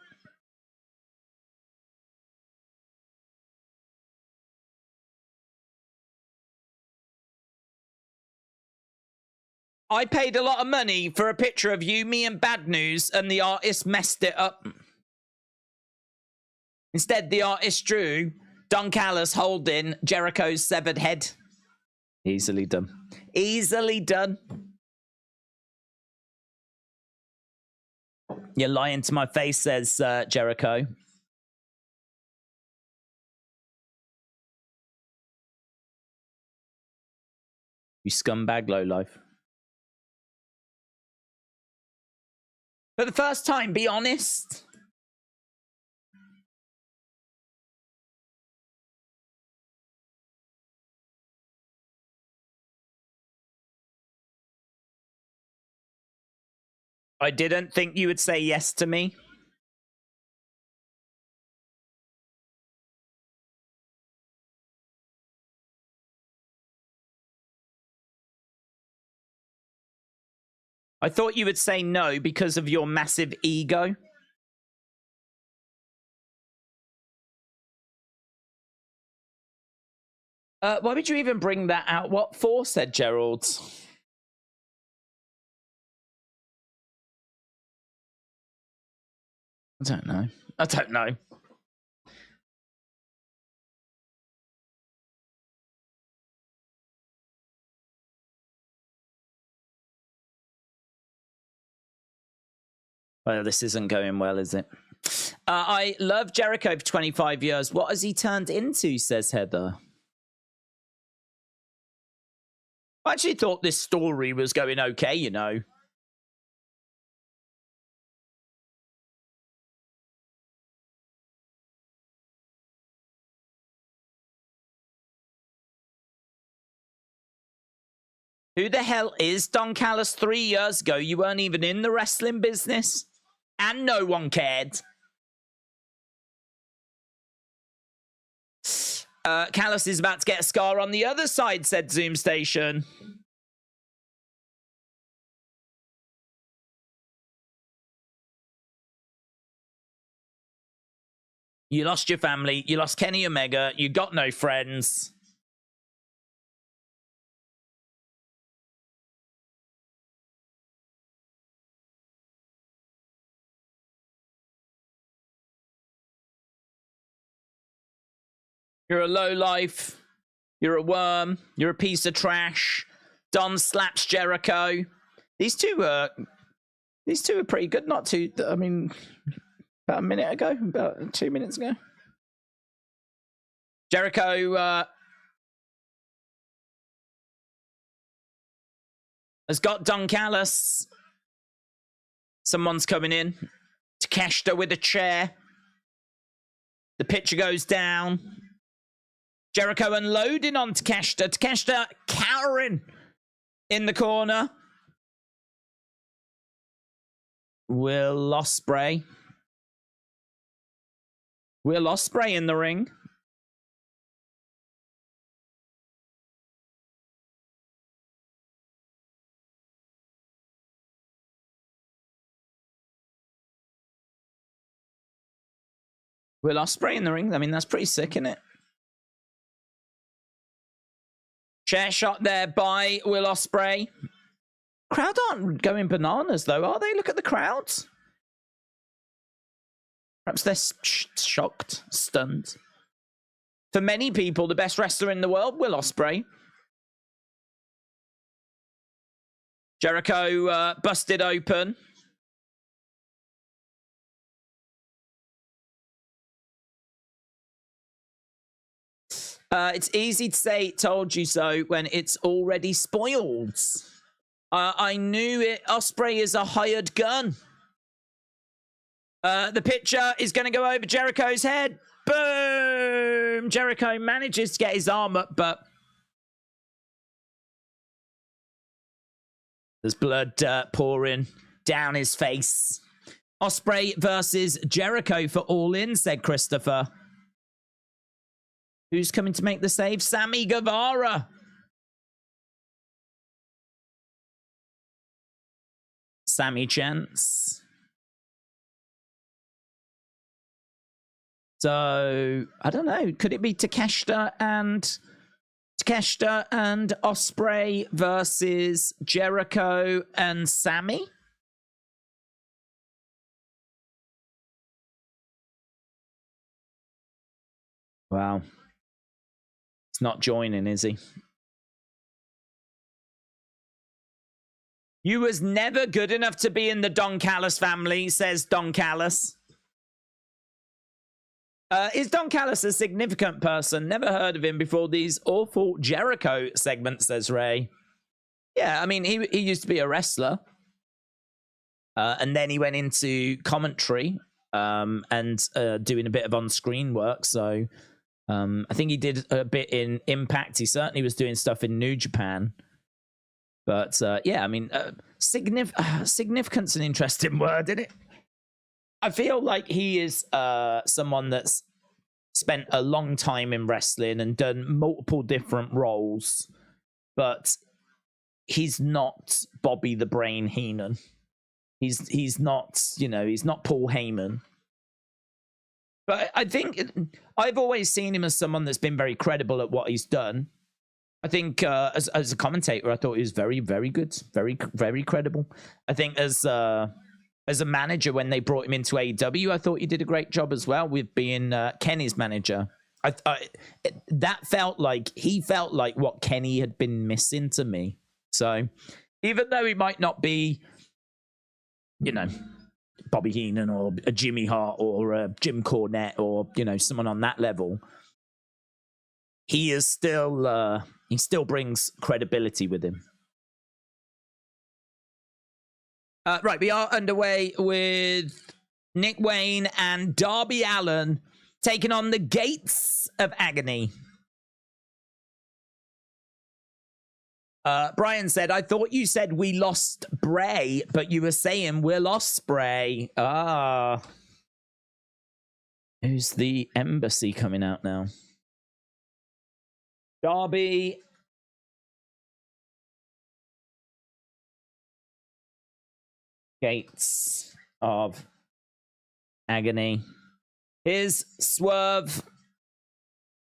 I paid a lot of money for a picture of you, me, and Bad News, and the artist messed it up. Instead, the artist drew Don Callis holding Jericho's severed head. Easily done. Easily done. You're lying to my face, says Jericho. You scumbag lowlife. For the first time, be honest. I didn't think you would say yes to me. I thought you would say no because of your massive ego. Why would you even bring that out? What for, said Gerald. I don't know. I don't know. Well, this isn't going well, is it? I love Jericho for 25 years. What has he turned into, says Heather. I actually thought this story was going okay, you know. Who the hell is Don Callis? 3 years ago, you weren't even in the wrestling business. And no one cared. Callis is about to get a scar on the other side, said Zoom Station. You lost your family. You lost Kenny Omega. You got no friends. You're a lowlife. You're a worm. You're a piece of trash. Don slaps Jericho. These two are pretty good. Not too. I mean, about a minute ago, about 2 minutes ago. Jericho has got Don Callis. Someone's coming in. Takeshita with a chair. The picture goes down. Jericho unloading on Takeshita. Takeshita cowering in the corner. Will Ospreay in the ring. Will Ospreay in the ring. I mean, that's pretty sick, isn't it? Chair shot there by Will Ospreay. Crowd aren't going bananas, though, are they? Look at the crowds. Perhaps they're shocked, stunned. For many people, the best wrestler in the world, Will Ospreay. Jericho busted open. It's easy to say "told you so" when it's already spoiled. I knew it. Ospreay is a hired gun. The picture is going to go over Jericho's head. Boom! Jericho manages to get his arm up, but there's blood pouring down his face. Ospreay versus Jericho for All In, said Christopher. Who's coming to make the save? Sammy Guevara. Sammy Chance. So, I don't know. Could it be Takeshita and Ospreay versus Jericho and Sammy? Wow. He's not joining, is he? You was never good enough to be in the Don Callis family, says Don Callis. Is Don Callis a significant person? Never heard of him before these awful Jericho segments, says Ray. Yeah, I mean, he used to be a wrestler. And then he went into commentary and doing a bit of on-screen work, so... I think he did a bit in Impact. He certainly was doing stuff in New Japan. But, yeah, I mean, significance an interesting word, isn't it? I feel like he is someone that's spent a long time in wrestling and done multiple different roles. But he's not Bobby the Brain Heenan. He's not, he's not Paul Heyman. But I think I've always seen him as someone that's been very credible at what he's done. I think as a commentator, I thought he was very, very good, very, very credible. I think as a manager, when they brought him into AEW, I thought he did a great job as well with being Kenny's manager. That felt like what Kenny had been missing to me. So even though he might not be, Bobby Heenan or a Jimmy Hart or a Jim Cornette or, someone on that level, he is still, he still brings credibility with him. Right, we are underway with Nick Wayne and Darby Allin taking on the Gates of Agony. Brian said, I thought you said we lost Bray, but you were saying we're Ospreay. Ah. Who's the embassy coming out now? Darby. Gates of Agony. Here's Swerve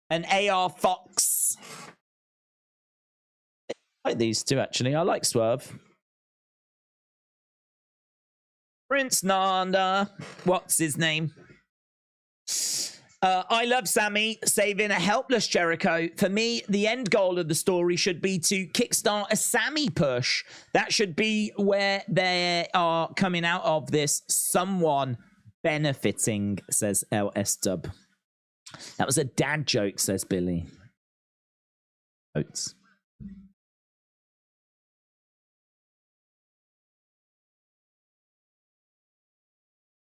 and AR Fox. I like these two, actually. I like Swerve. Prince Nana. What's his name? I love Sammy saving a helpless Jericho. For me, the end goal of the story should be to kickstart a Sammy push. That should be where they are coming out of this. Someone benefiting, says LS Dub. That was a dad joke, says Billy. Oats.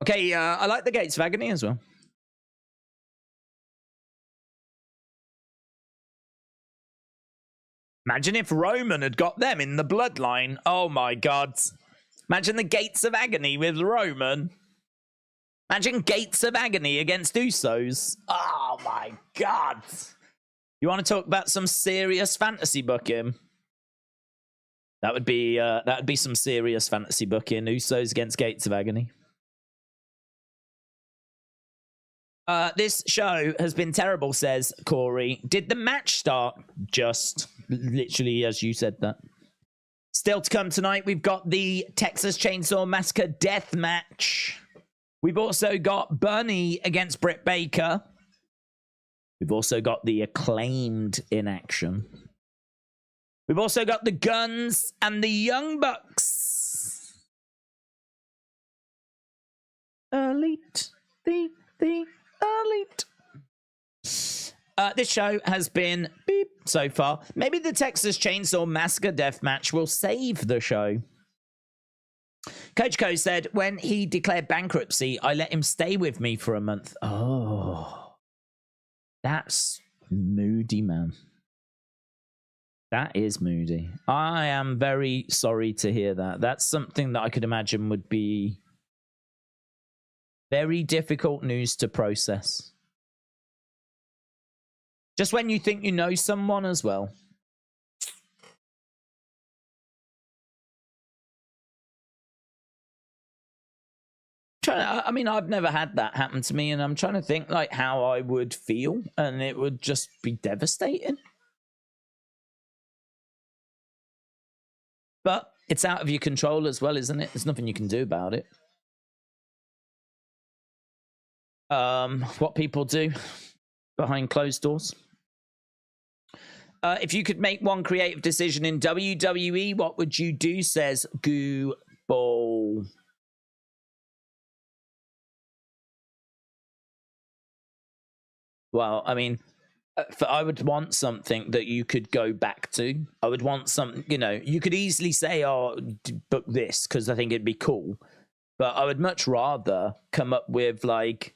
Okay, I like the Gates of Agony as well. Imagine if Roman had got them in the bloodline. Oh my God. Imagine the Gates of Agony with Roman. Imagine Gates of Agony against Usos. Oh my God. You want to talk about some serious fantasy booking? That would be some serious fantasy booking. Usos against Gates of Agony. This show has been terrible, says Corey. Did the match start? Just literally as you said that. Still to come tonight, we've got the Texas Chainsaw Massacre death match. We've also got Bunny against Britt Baker. We've also got the Acclaimed in action. We've also got the Guns and the Young Bucks. Elite. The elite. This show has been beep so far. Maybe the Texas Chainsaw Massacre death match will save the show. Coach Co said, when he declared bankruptcy, I let him stay with me for a month. Oh, that's moody, man. That is moody. I am very sorry to hear that. That's something that I could imagine would be very difficult news to process. Just when you think you know someone as well. I mean, I've never had that happen to me, and I'm trying to think like how I would feel, and it would just be devastating. But it's out of your control as well, isn't it? There's nothing you can do about it. What people do behind closed doors. If you could make one creative decision in WWE, what would you do, says Goo Ball. Well, I mean, I would want something that you could go back to. I would want something, you know, you could easily say, oh, book this because I think it'd be cool. But I would much rather come up with like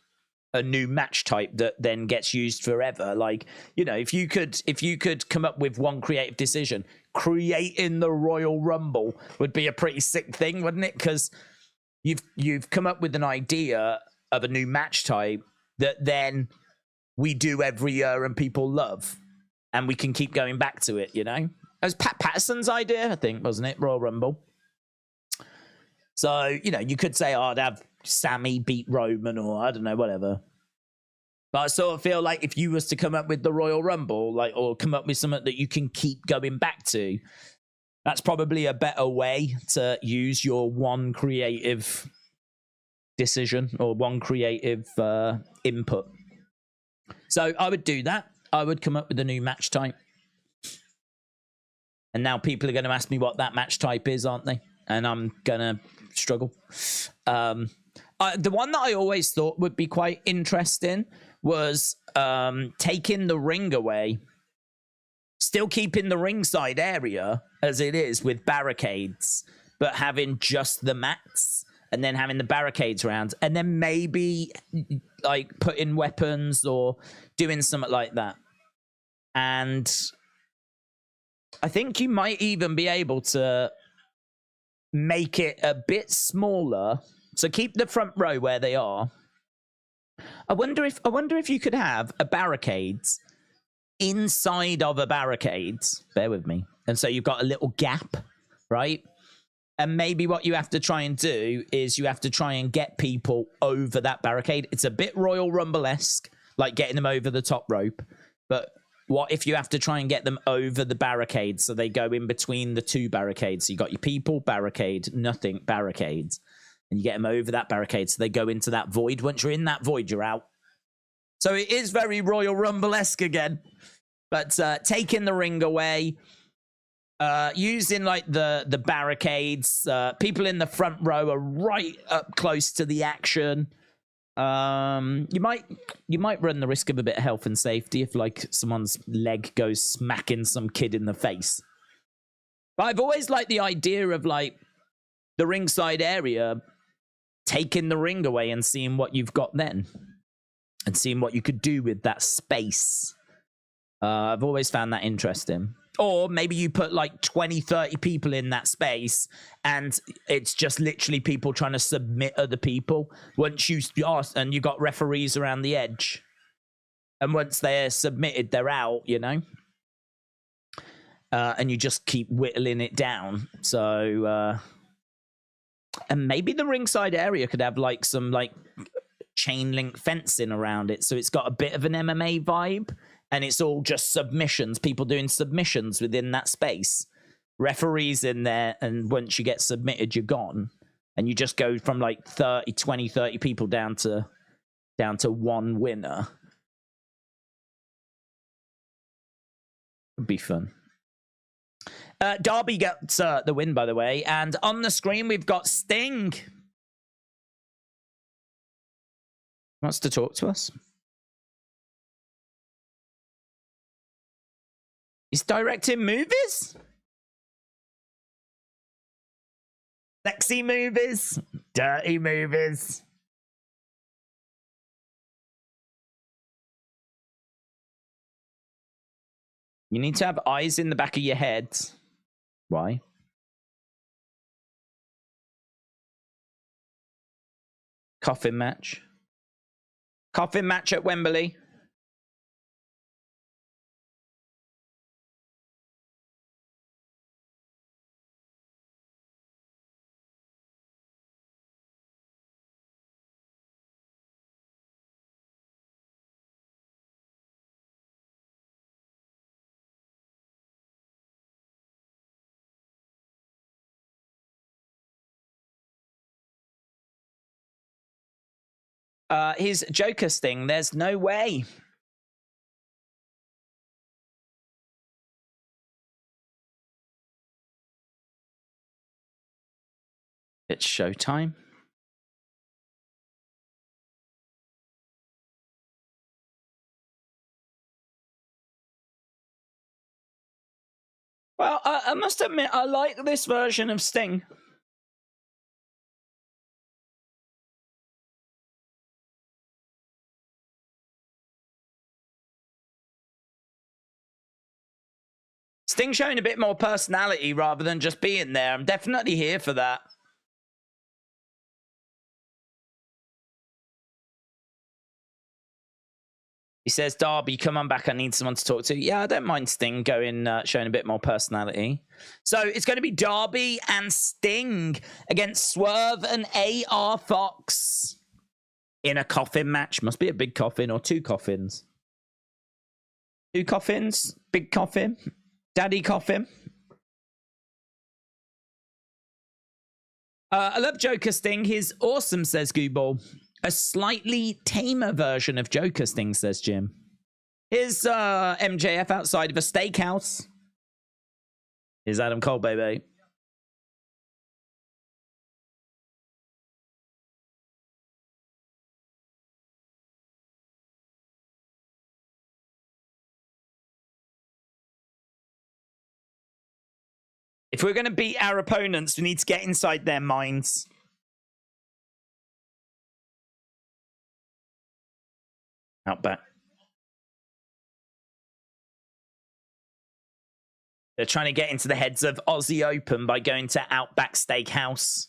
a new match type that then gets used forever. Like, you know, if you could come up with one creative decision, creating the Royal Rumble would be a pretty sick thing, wouldn't it? Because you've come up with an idea of a new match type that then we do every year and people love, and we can keep going back to it, you know? It was Pat Patterson's idea, I think, wasn't it? Royal Rumble. So, you know, you could say, oh, I'd have Sammy beat Roman, or I don't know, whatever. But I sort of feel like if you was to come up with the Royal Rumble, like, or come up with something that you can keep going back to, that's probably a better way to use your one creative decision or one creative input. So I would do that. I would come up with a new match type. And now people are going to ask me what that match type is, aren't they? And I'm going to struggle. The one that I always thought would be quite interesting was taking the ring away, still keeping the ringside area as it is with barricades, but having just the mats and then having the barricades around, and then maybe like putting weapons or doing something like that. And I think you might even be able to make it a bit smaller. So keep the front row where they are. I wonder if you could have a barricades inside of a barricades. Bear with me. And so you've got a little gap, right? And maybe what you have to try and do is you have to try and get people over that barricade. It's a bit Royal Rumble-esque, like getting them over the top rope. But what if you have to try and get them over the barricade so they go in between the two barricades? So you got your people, barricade, nothing, barricades. And you get them over that barricade so they go into that void. Once you're in that void, you're out. So it is very Royal Rumble-esque again. But taking the ring away, using like the barricades. People in the front row are right up close to the action. You might run the risk of a bit of health and safety if like someone's leg goes smacking some kid in the face. But I've always liked the idea of like the ringside area taking the ring away and seeing what you've got then and seeing what you could do with that space. I've always found that interesting. Or maybe you put like 20, 30 people in that space and it's just literally people trying to submit other people. Once you ask, and you got referees around the edge. And once they're submitted, they're out, you know? And you just keep whittling it down. So, and maybe the ringside area could have like some like chain link fencing around it. So it's got a bit of an MMA vibe. And it's all just submissions, people doing submissions within that space. Referees in there, and once you get submitted, you're gone. And you just go from like 20, 30 people down to one winner. Would be fun. Darby gets the win, by the way. And on the screen, we've got Sting. Wants to talk to us. He's directing movies? Sexy movies? Dirty movies? You need to have eyes in the back of your head. Why? Coffin match. Coffin match at Wembley. His Joker Sting, there's no way. It's showtime. Well, I must admit, I like this version of Sting. Sting showing a bit more personality rather than just being there. I'm definitely here for that. He says, Darby, come on back. I need someone to talk to. Yeah, I don't mind Sting going, showing a bit more personality. So it's going to be Darby and Sting against Swerve and AR Fox in a coffin match. Must be a big coffin or two coffins. Two coffins, big coffin, daddy coffin. I love Joker Sting. He's awesome, says Gooball. A slightly tamer version of Joker Sting, says Jim. Here's MJF outside of a steakhouse. Here's Adam Cole, baby. If we're going to beat our opponents, we need to get inside their minds. Outback. They're trying to get into the heads of Aussie Open by going to Outback Steakhouse.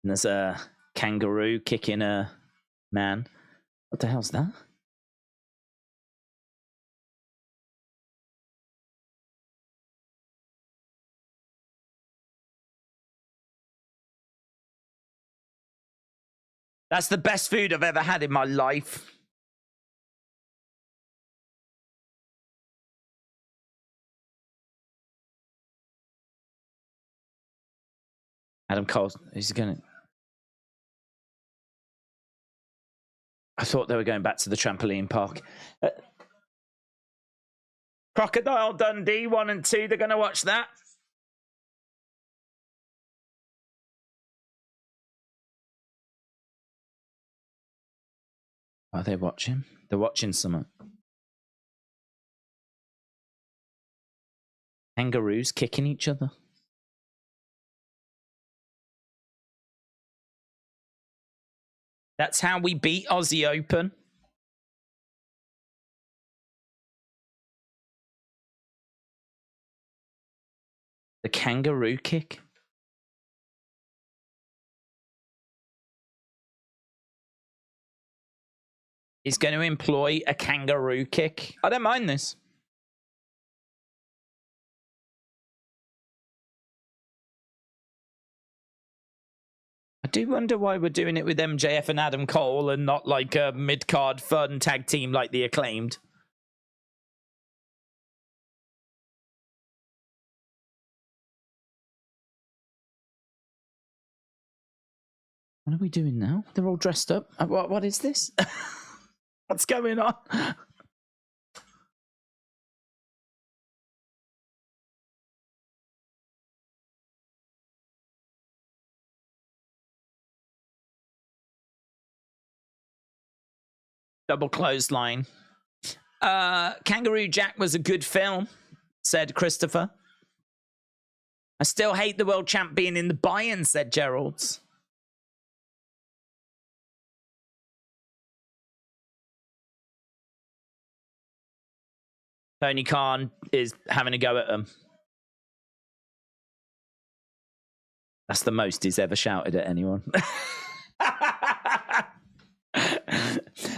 And there's a kangaroo kicking a man. What the hell's that? That's the best food I've ever had in my life. Adam Cole, he's gonna... I thought they were going back to the trampoline park. Crocodile Dundee 1 and 2. They're going to watch that. Are they watching? They're watching something. Kangaroos kicking each other. That's how we beat Aussie Open. The kangaroo kick. He's going to employ a kangaroo kick. I don't mind this. I do wonder why we're doing it with MJF and Adam Cole and not like a mid-card fun tag team like the Acclaimed. What are we doing now? They're all dressed up. What is this? What's going on? Double clothesline. Kangaroo Jack was a good film, said Christopher. I still hate the world champ being in the buy-in, said Gerald. Tony Khan is having a go at them. That's the most he's ever shouted at anyone.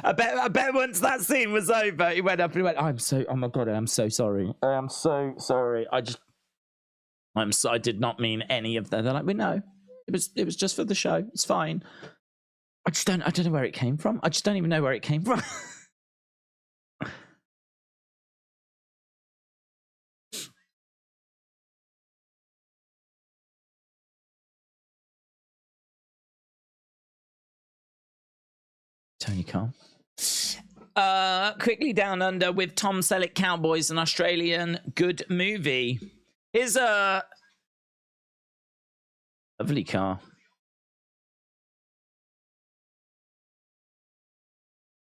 I bet once that scene was over, he went up and he went, oh my God, I'm so sorry. I am so sorry. I did not mean any of that. They're like, we know. It was just for the show. It's fine. I don't know where it came from. I just don't even know where it came from. Tony Khan. Quickly Down Under with Tom Selleck Cowboys, an Australian good movie. Here's a lovely car.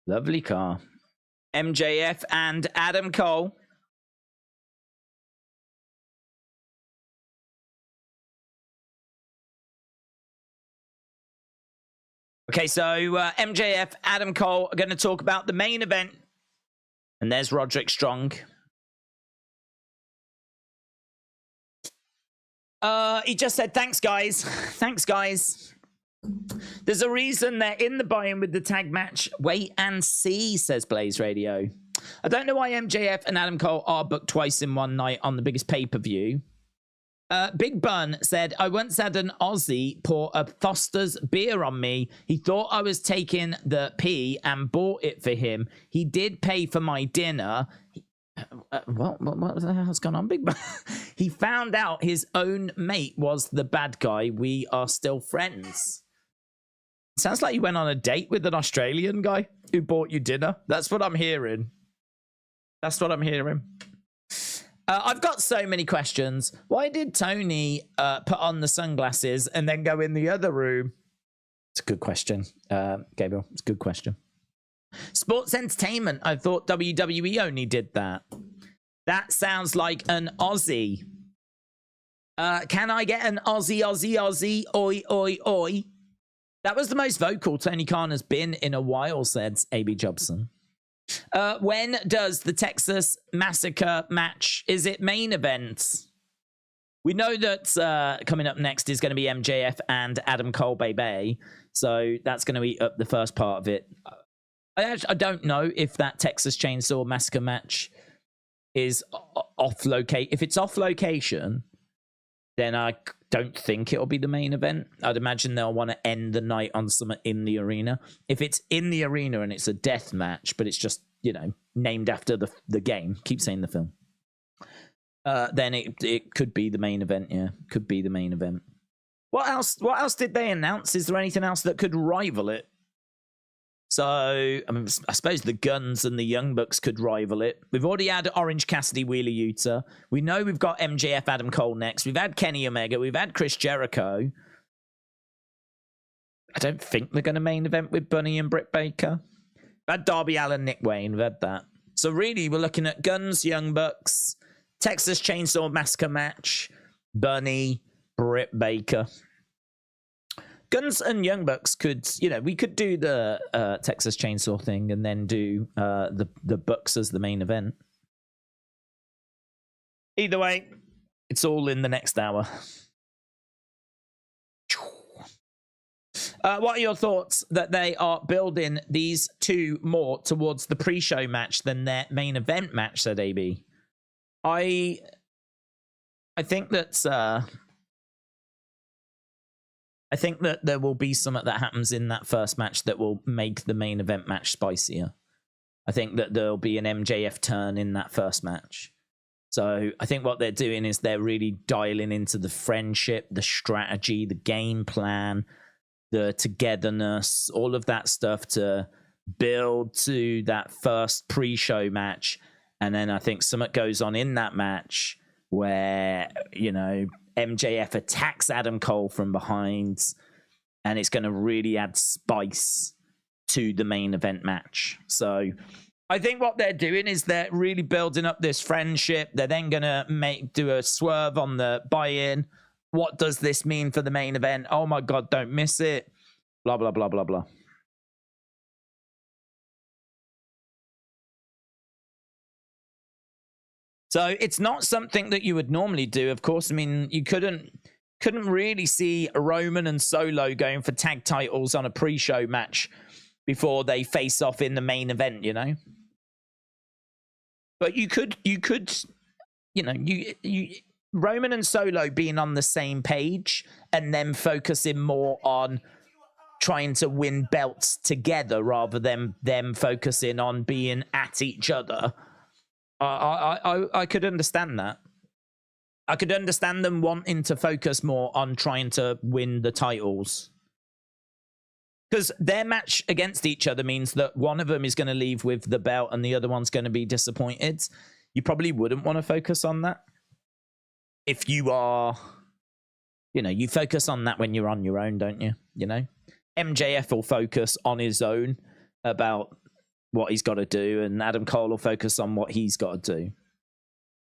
Lovely car. MJF and Adam Cole. Okay, so MJF, Adam Cole are going to talk about the main event. And there's Roderick Strong. He just said, thanks, guys. Thanks, guys. There's a reason they're in the buy-in with the tag match. Wait and see, says Blaze Radio. I don't know why MJF and Adam Cole are booked twice in one night on the biggest pay-per-view. Big Bun said, I once had an Aussie pour a Foster's beer on me. He thought I was taking the pee and bought it for him. He did pay for my dinner. What the hell's gone on, Big Bun? He found out his own mate was the bad guy. We are still friends. Sounds like you went on a date with an Australian guy who bought you dinner. That's what I'm hearing. That's what I'm hearing. I've got so many questions. Why did Tony put on the sunglasses and then go in the other room? It's a good question, Gabriel. It's a good question. Sports entertainment. I thought WWE only did that. That sounds like an Aussie. Can I get an Aussie, Aussie, Aussie? Oi, oi, oi. That was the most vocal Tony Khan has been in a while, said A.B. Jobson. When does the Texas Massacre match? Is it main event? We know that coming up next is going to be MJF and Adam Cole, baby. So that's going to eat up the first part of it. I don't know if that Texas Chainsaw Massacre match is off location. If it's off location, then I don't think it'll be the main event. I'd imagine they'll want to end the night on something in the arena. If it's in the arena and it's a death match, but it's just, you know, named after the game, keep saying the film, then it could be the main event. Yeah, could be the main event. What else did they announce? Is there anything else that could rival it? So, I mean, I suppose the Guns and the Young Bucks could rival it. We've already had Orange Cassidy, Wheeler Yuta. We know we've got MJF Adam Cole next. We've had Kenny Omega. We've had Chris Jericho. I don't think they're going to main event with Bunny and Britt Baker. We've had Darby Allin, Nick Wayne. We've had that. So really, we're looking at Guns, Young Bucks, Texas Chainsaw Massacre match, Bunny, Britt Baker. Guns and Young Bucks could, we could do the Texas Chainsaw thing and then do the Bucks as the main event. Either way, it's all in the next hour. What are your thoughts that they are building these two more towards the pre-show match than their main event match, said AB? I think that... I think that there will be something that happens in that first match that will make the main event match spicier. I think that there'll be an MJF turn in that first match. So I think what they're doing is they're really dialing into the friendship, the strategy, the game plan, the togetherness, all of that stuff to build to that first pre-show match. And then I think something goes on in that match where, MJF attacks Adam Cole from behind, and it's going to really add spice to the main event match. So I think what they're doing is they're really building up this friendship. They're then going to do a swerve on the buy-in. What does this mean for the main event? Oh my God, don't miss it. Blah, blah, blah, blah, blah. So it's not something that you would normally do, of course. I mean, you couldn't really see Roman and Solo going for tag titles on a pre-show match before they face off in the main event, But you could, Roman and Solo being on the same page and then focusing more on trying to win belts together rather than them focusing on being at each other. I could understand that. I could understand them wanting to focus more on trying to win the titles. Because their match against each other means that one of them is going to leave with the belt and the other one's going to be disappointed. You probably wouldn't want to focus on that. If you are, you focus on that when you're on your own, don't you? MJF will focus on his own about what he's got to do, and Adam Cole will focus on what he's got to do.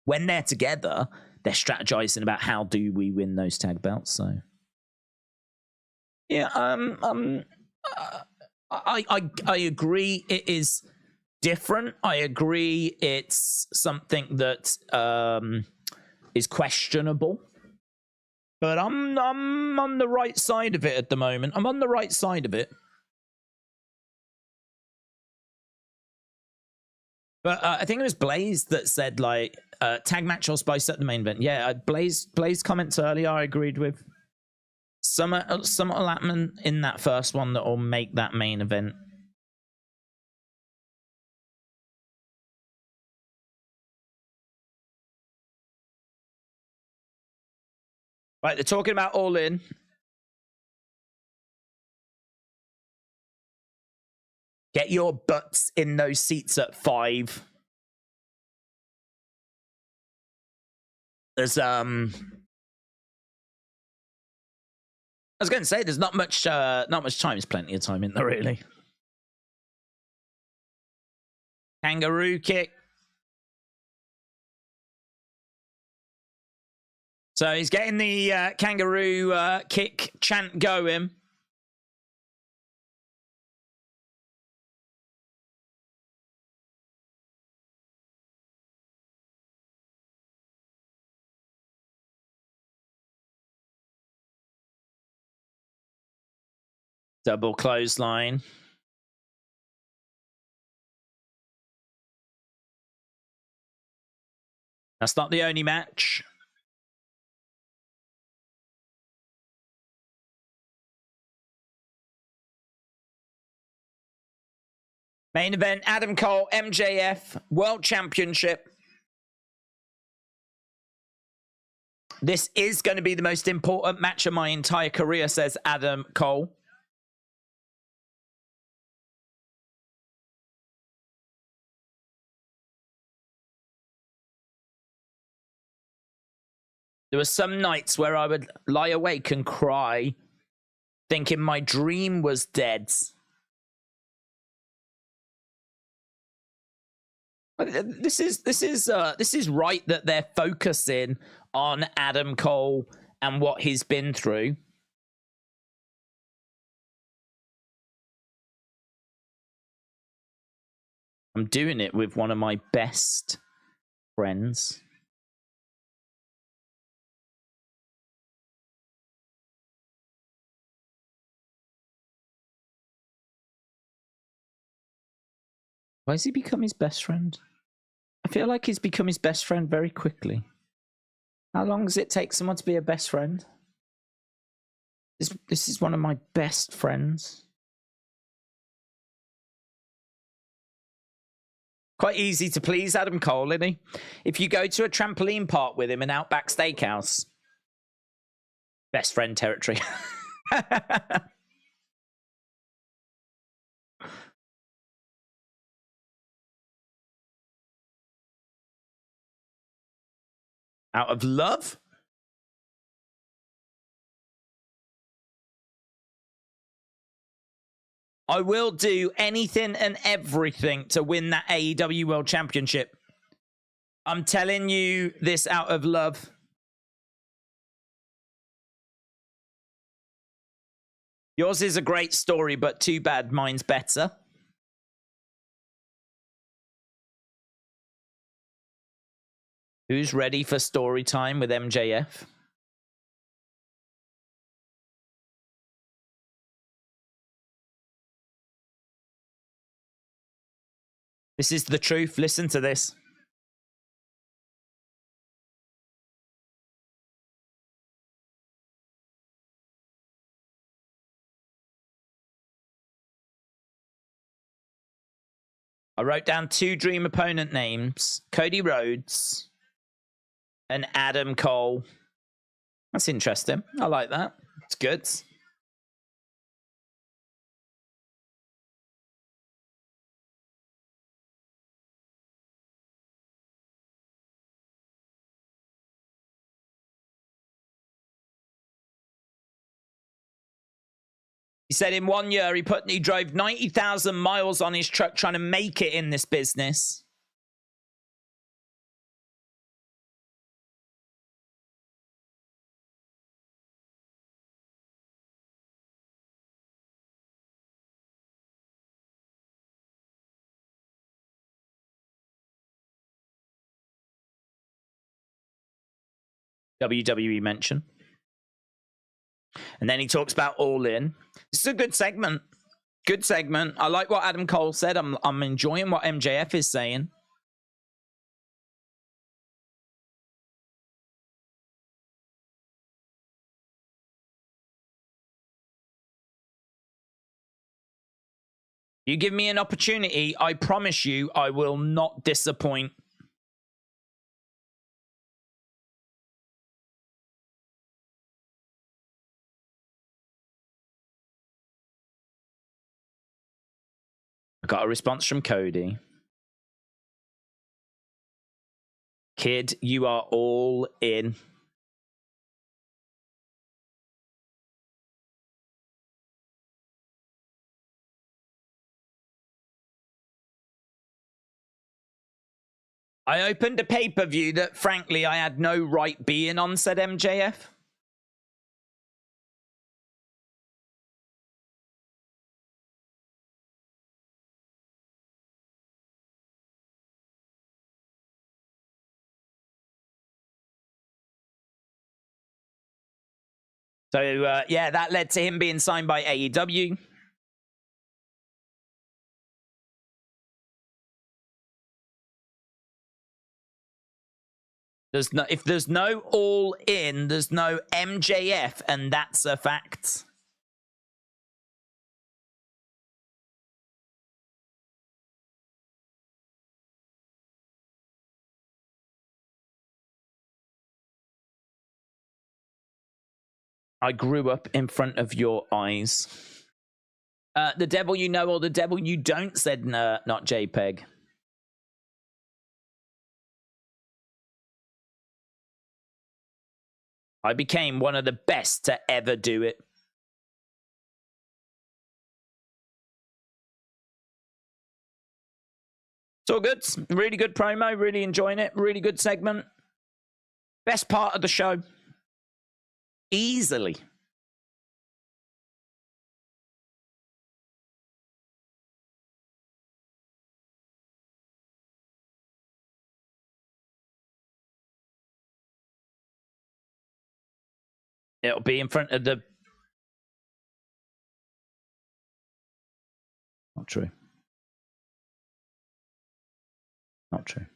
When they're together, they're strategizing about how do we win those tag belts. So, yeah, I agree. It is different. I agree. It's something that is questionable. But I'm on the right side of it at the moment. I'm on the right side of it. But I think it was Blaze that said, tag match or spice at the main event. Yeah, Blaze comments earlier I agreed with. Something will happen in that first one that will make that main event. Right, they're talking about All In. Get your butts in those seats at 5. There's I was going to say there's not much time. There's plenty of time in there, really. Kangaroo kick. So he's getting the kangaroo kick chant going. Double clothesline. That's not the only match. Main event, Adam Cole, MJF, World Championship. This is going to be the most important match of my entire career, says Adam Cole. There were some nights where I would lie awake and cry, thinking my dream was dead. This is right that they're focusing on Adam Cole and what he's been through. I'm doing it with one of my best friends. Why has he become his best friend? I feel like he's become his best friend very quickly. How long does it take someone to be a best friend? This is one of my best friends. Quite easy to please Adam Cole, isn't he? If you go to a trampoline park with him in Outback Steakhouse, best friend territory. Out of love? I will do anything and everything to win that AEW World Championship. I'm telling you this out of love. Yours is a great story, but too bad mine's better. Who's ready for story time with MJF? This is the truth. Listen to this. I wrote down 2 dream opponent names. Cody Rhodes and Adam Cole. That's interesting. I like that. It's good. He said in 1 year he drove 90,000 miles on his truck trying to make it in this business. WWE mention. And then he talks about All In. This is a good segment. Good segment. I like what Adam Cole said. I'm enjoying what MJF is saying. You give me an opportunity, I promise you I will not disappoint. Got a response from Cody. Kid, you are all in. I opened a pay-per-view that, frankly, I had no right being on, said MJF. So, yeah, that led to him being signed by AEW. If there's no All In, there's no MJF, and that's a fact. I grew up in front of your eyes. The devil you know or the devil you don't, said not JPEG. I became one of the best to ever do it. It's all good. Really good promo. Really enjoying it. Really good segment. Best part of the show. Easily. It'll be in front of the... Not true. Not true.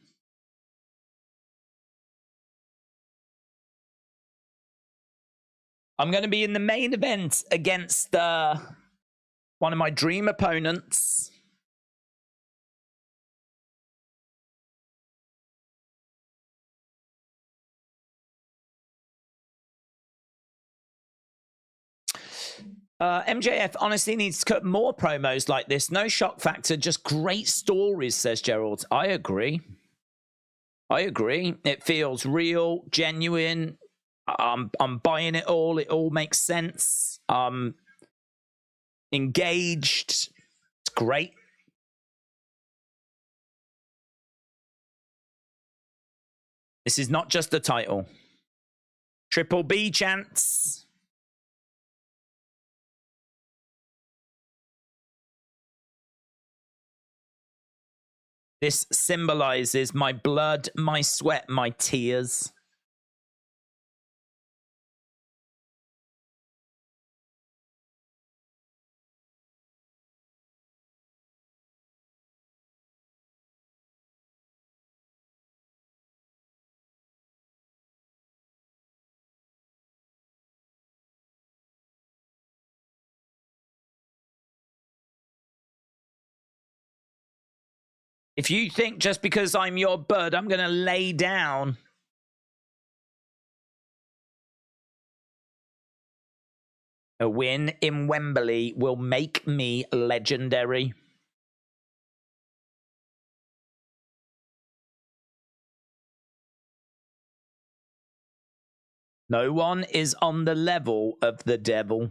I'm going to be in the main event against one of my dream opponents. MJF honestly needs to cut more promos like this. No shock factor, just great stories, says Gerald. I agree. I agree. It feels real, genuine. I'm buying it all. It all makes sense. Engaged. It's great. This is not just a title. Triple B chance. This symbolizes my blood, my sweat, my tears. If you think just because I'm your bud, I'm going to lay down. A win in Wembley will make me legendary. No one is on the level of the devil.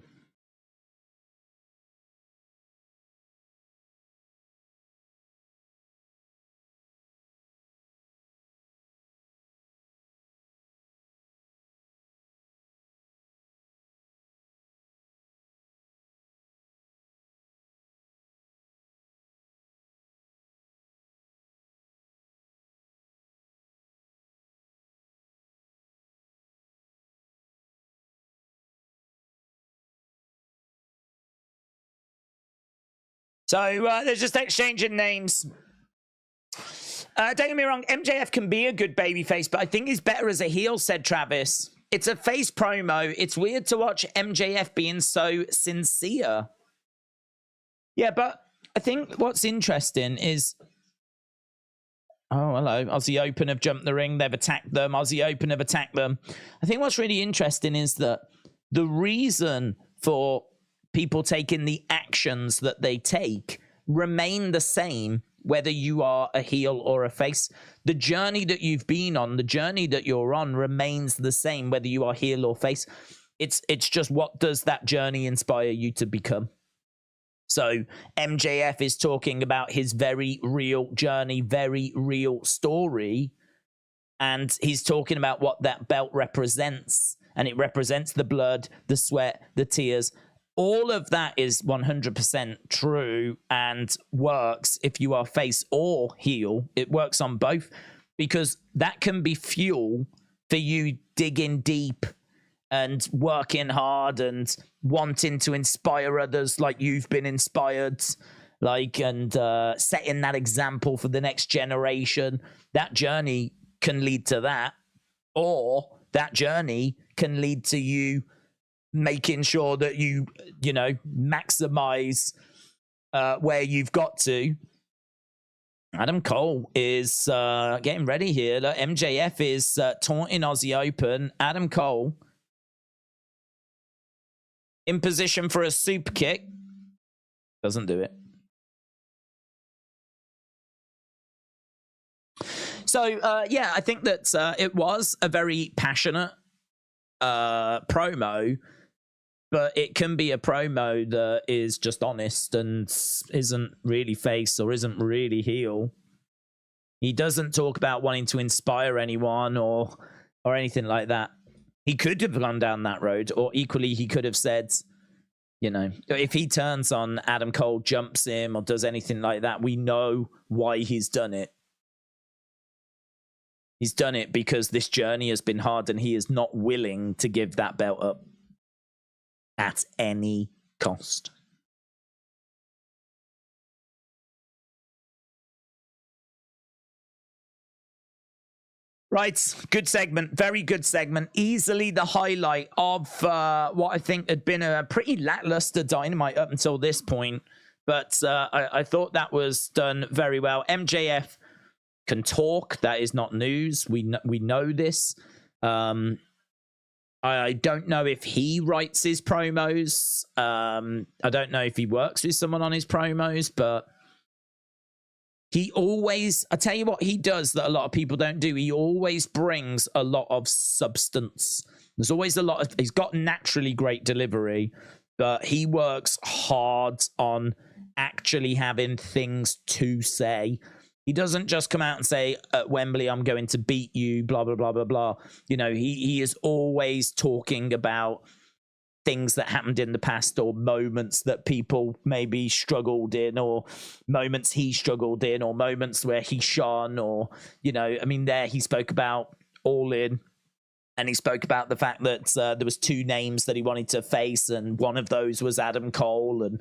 So they're just exchanging names. Don't get me wrong, MJF can be a good babyface, but I think he's better as a heel, said Travis. It's a face promo. It's weird to watch MJF being so sincere. Yeah, but I think what's interesting is... Oh, hello. Aussie Open have jumped the ring. They've attacked them. Aussie Open have attacked them. I think what's really interesting is that the reason for people taking the actions that they take remain the same, whether you are a heel or a face. The journey that you've been on, the journey that you're on remains the same, whether you are heel or face. It's just, what does that journey inspire you to become? So MJF is talking about his very real journey, very real story. And he's talking about what that belt represents. And it represents the blood, the sweat, the tears. All of that is 100% true and works if you are face or heel. It works on both, because that can be fuel for you digging deep and working hard and wanting to inspire others like you've been inspired, and setting that example for the next generation. That journey can lead to that, or that journey can lead to you making sure that you maximize where you've got to. Adam Cole is getting ready here. Look, MJF is taunting Aussie Open. Adam Cole in position for a super kick. Doesn't do it. So, yeah, I think that it was a very passionate promo, but it can be a promo that is just honest and isn't really face or isn't really heel. He doesn't talk about wanting to inspire anyone or anything like that. He could have gone down that road, or equally he could have said, you know, if he turns on Adam Cole, jumps him, or does anything like that, we know why he's done it. He's done it because this journey has been hard and he is not willing to give that belt up at any cost. Right, good segment, very good segment. Easily the highlight of what I think had been a pretty lackluster Dynamite up until this point. But I thought that was done very well. MJF can talk. That is not news. We know this. I don't know if he writes his promos. I don't know if he works with someone on his promos, but he always, I tell you what he does that a lot of people don't do. He always brings a lot of substance. There's always a lot of, he's got naturally great delivery, but he works hard on actually having things to say. He doesn't just come out and say, at Wembley, I'm going to beat you, blah, blah, blah, blah, blah. You know, he is always talking about things that happened in the past or moments that people maybe struggled in or moments he struggled in or moments where he shone or, you know, I mean, there he spoke about All In and he spoke about the fact that there was two names that he wanted to face and one of those was Adam Cole and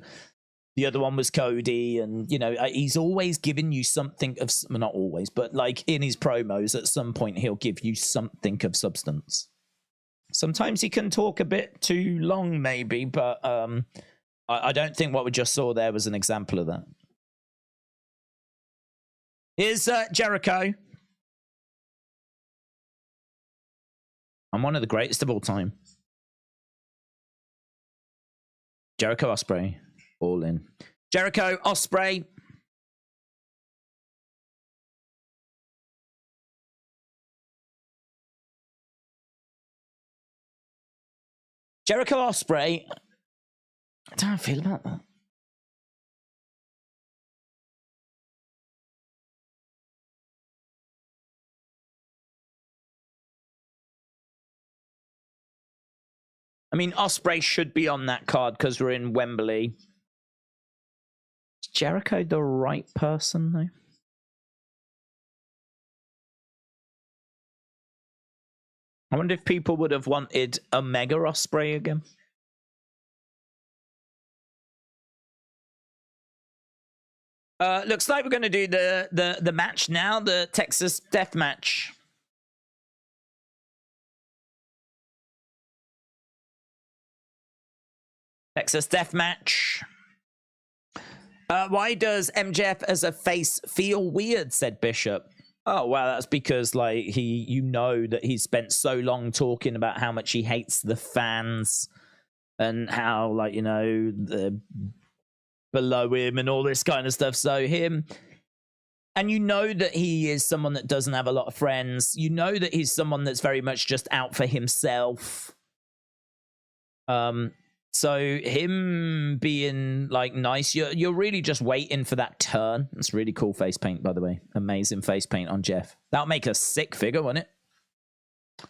the other one was Cody. And, you know, he's always giving you something of, well, not always, but like in his promos at some point, he'll give you something of substance. Sometimes he can talk a bit too long, maybe, but I don't think what we just saw there was an example of that. Here's Jericho. I'm one of the greatest of all time. Jericho Ospreay, All In. Jericho Ospreay. Jericho Ospreay. I don't know how I feel about that. I mean, Ospreay should be on that card because we're in Wembley. Is Jericho the right person, though? I wonder if people would have wanted Omega Ospreay again. Looks like we're going to do the match now, the Texas Death Match. Texas Death Match. Why does MJF as a face feel weird, said Bishop. Oh, well, that's because, like, you know that he's spent so long talking about how much he hates the fans and how, like, you know, the below him and all this kind of stuff. So him, and you know that he is someone that doesn't have a lot of friends. You know that he's someone that's very much just out for himself. So him being like nice, you're really just waiting for that turn. That's really cool face paint, by the way. Amazing face paint on Jeff. That'll make a sick figure, won't it?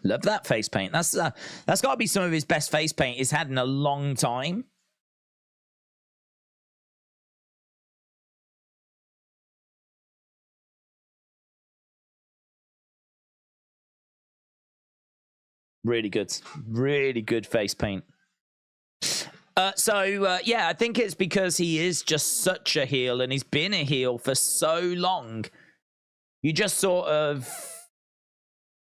Love that face paint. That's got to be some of his best face paint he's had in a long time. Really good face paint. Yeah, I think it's because he is just such a heel and he's been a heel for so long. You just sort of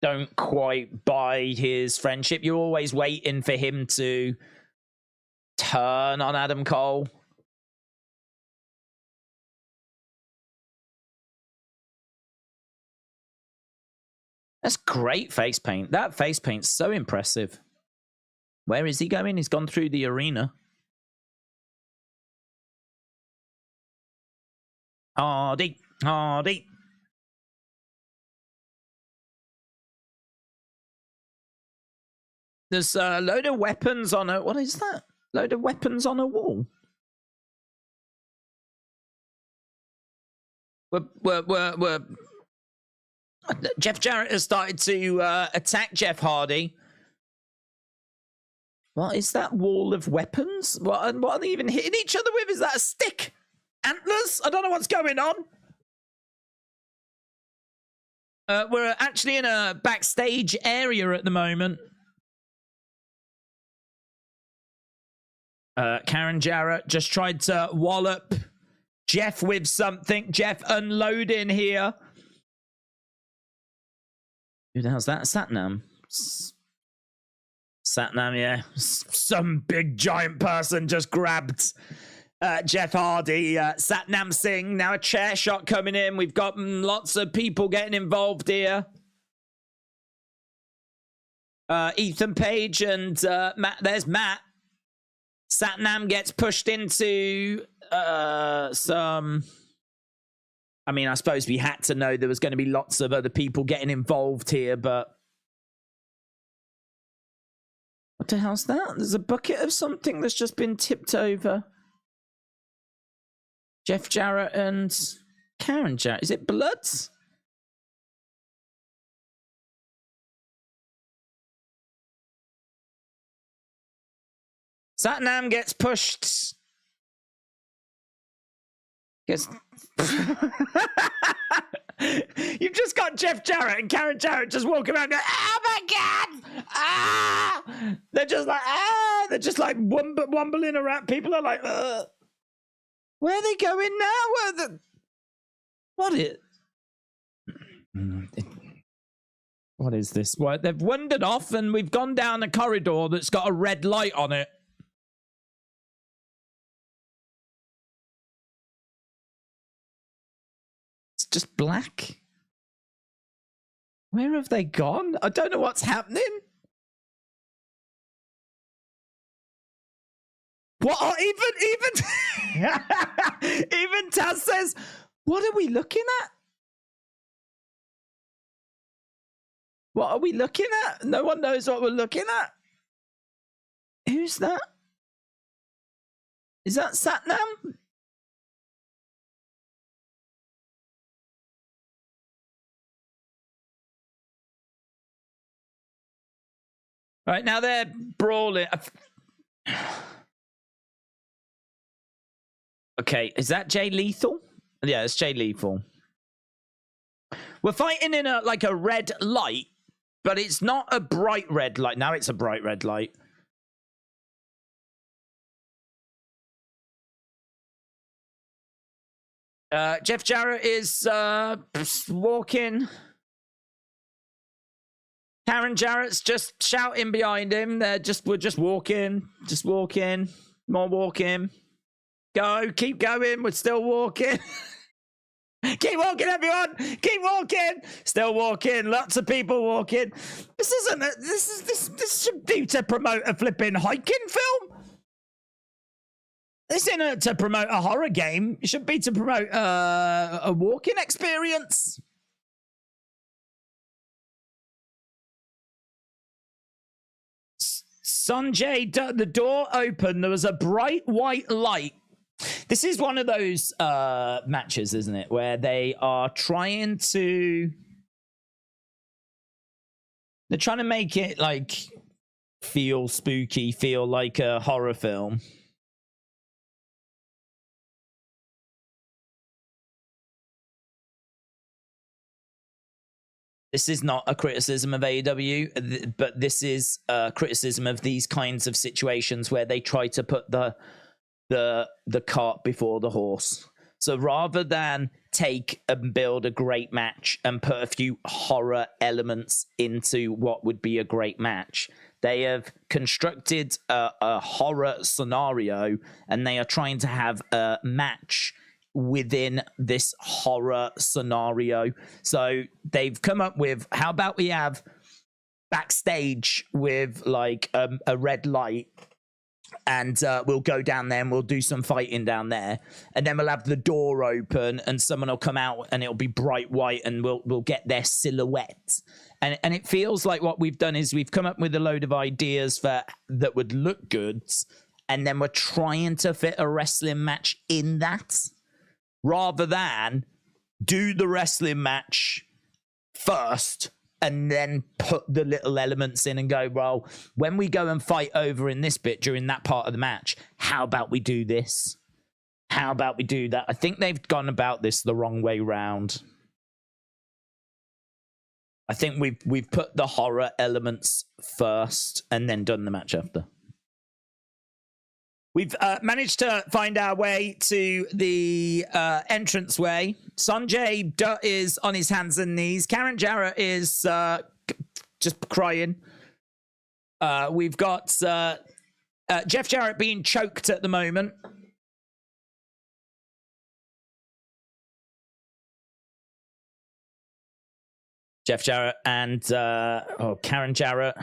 don't quite buy his friendship. You're always waiting for him to turn on Adam Cole. That's great face paint. That face paint's so impressive. Where is he going? He's gone through the arena. Hardy. There's a load of weapons on a... What is that? Load of weapons on a wall. We're Jeff Jarrett has started to attack Jeff Hardy. What is that wall of weapons? What are they even hitting each other with? Is that a stick? Antlers? I don't know what's going on. We're actually in a backstage area at the moment. Karen Jarrett just tried to wallop Jeff with something. Jeff unloading here. Who the hell's that? Satnam. Satnam, yeah. Some big giant person just grabbed Jeff Hardy. Satnam Singh. Now a chair shot coming in. We've got lots of people getting involved here. Ethan Page and Matt. There's Matt. Satnam gets pushed into some... I mean, I suppose we had to know there was going to be lots of other people getting involved here, but... What the hell's that? There's a bucket of something that's just been tipped over. Jeff Jarrett and Karen Jarrett. Is it blood? Satnam gets pushed. Gets... You've just got Jeff Jarrett and Karen Jarrett just walking around going, oh my God! Ah! They're just like, ah! They're just like wombling around. People are like, where are they going now? What is this? What, they've wandered off and we've gone down a corridor that's got a red light on it. Just black. Where have they gone? I don't know what's happening. What? Even even Taz says, what are we looking at? What are we looking at? No one knows what we're looking at. Who's that? Is that Satnam? Right, now they're brawling. Okay, is that Jay Lethal? Yeah, it's Jay Lethal. We're fighting in a like a red light, but it's not a bright red light. Now it's a bright red light. Jeff Jarrett is walking. Karen Jarrett's just shouting behind him. We're just walking, more walking. Go, keep going. We're still walking. Keep walking, everyone. Keep walking. Still walking. Lots of people walking. This isn't. This should be to promote a flipping hiking film. This isn't to promote a horror game. It should be to promote a walking experience. Sanjay, the door opened. There was a bright white light. This is one of those matches, isn't it? Where they are trying to... They're trying to make it, like, feel spooky, feel like a horror film. This is not a criticism of AEW, but this is a criticism of these kinds of situations where they try to put the cart before the horse. So rather than take and build a great match and put a few horror elements into what would be a great match, they have constructed a horror scenario and they are trying to have a match within this horror scenario. So they've come up with, how about we have backstage with like a red light And we'll go down there and we'll do some fighting down there. And then we'll have the door open and someone will come out and it'll be bright white and we'll get their silhouette. And it feels like what we've done is we've come up with a load of ideas that would look good. And then we're trying to fit a wrestling match in that rather than do the wrestling match first and then put the little elements in and go, well, when we go and fight over in this bit during that part of the match, how about we do this? How about we do that? I think they've gone about this the wrong way round. I think we've put the horror elements first and then done the match after. We've managed to find our way to the entranceway. Sanjay Dutt is on his hands and knees. Karen Jarrett is just crying. We've got Jeff Jarrett being choked at the moment. Jeff Jarrett and Karen Jarrett.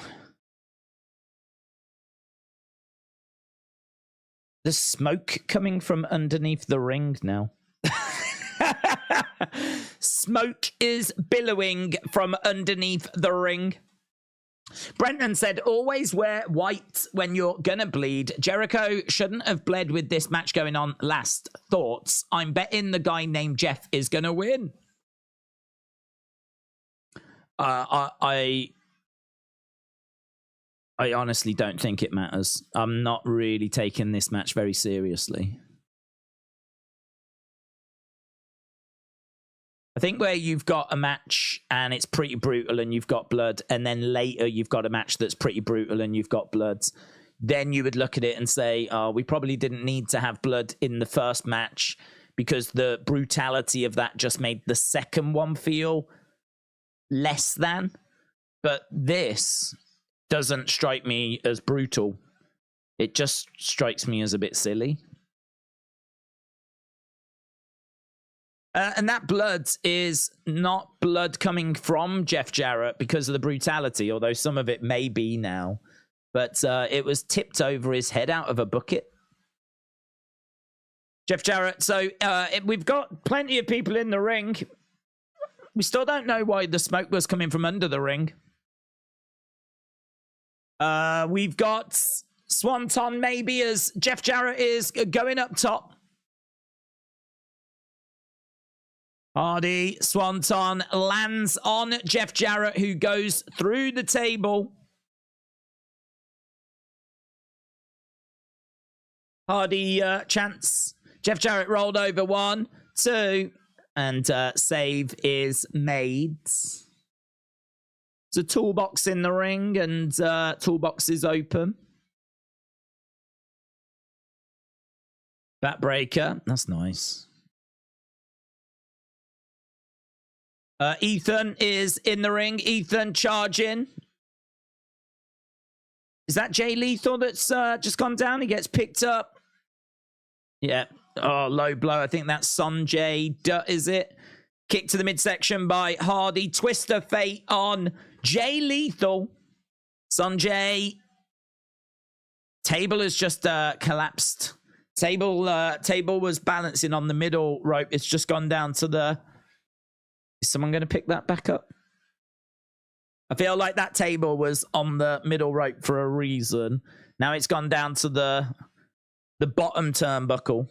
There's smoke coming from underneath the ring now. Smoke is billowing from underneath the ring. Brenton said, always wear white when you're gonna bleed. Jericho shouldn't have bled with this match going on. Last thoughts. I'm betting the guy named Jeff is gonna win. I honestly don't think it matters. I'm not really taking this match very seriously. I think where you've got a match and it's pretty brutal and you've got blood, and then later you've got a match that's pretty brutal and you've got blood, then you would look at it and say, oh, we probably didn't need to have blood in the first match because the brutality of that just made the second one feel less than. But this doesn't strike me as brutal. It just strikes me as a bit silly. And that blood is not blood coming from Jeff Jarrett because of the brutality, although some of it may be now. But it was tipped over his head out of a bucket. Jeff Jarrett. So we've got plenty of people in the ring. We still don't know why the smoke was coming from under the ring. We've got Swanton maybe as Jeff Jarrett is going up top. Hardy, Swanton lands on Jeff Jarrett, who goes through the table. Hardy chants. Jeff Jarrett rolled over 1, 2, and save is made. There's a toolbox in the ring, and toolbox is open. Backbreaker, that's nice. Ethan is in the ring. Ethan charging. Is that Jay Lethal that's just gone down? He gets picked up. Yeah. Oh, low blow. I think that's Sanjay Dutt, is it? Kick to the midsection by Hardy. Twist of fate on Jay Lethal. Sanjay. Table has just collapsed. Table was balancing on the middle rope. It's just gone down to the... Is someone going to pick that back up? I feel like that table was on the middle rope for a reason. Now it's gone down to the bottom turnbuckle.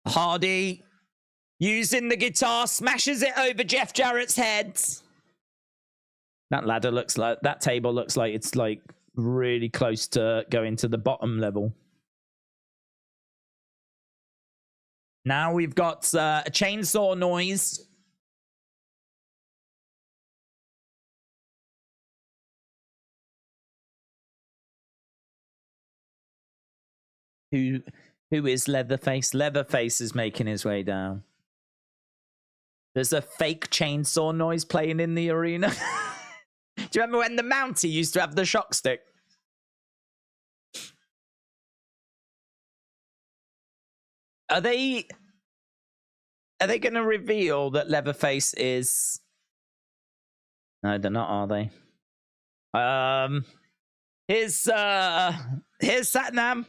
Hardy using the guitar, smashes it over Jeff Jarrett's head. That ladder looks like, that table looks like it's like really close to going to the bottom level. Now we've got a chainsaw noise. Who is Leatherface? Leatherface is making his way down. There's a fake chainsaw noise playing in the arena. Do you remember when the Mountie used to have the shock stick? Are they going to reveal that Leatherface is... No, they're not, are they? Here's Satnam.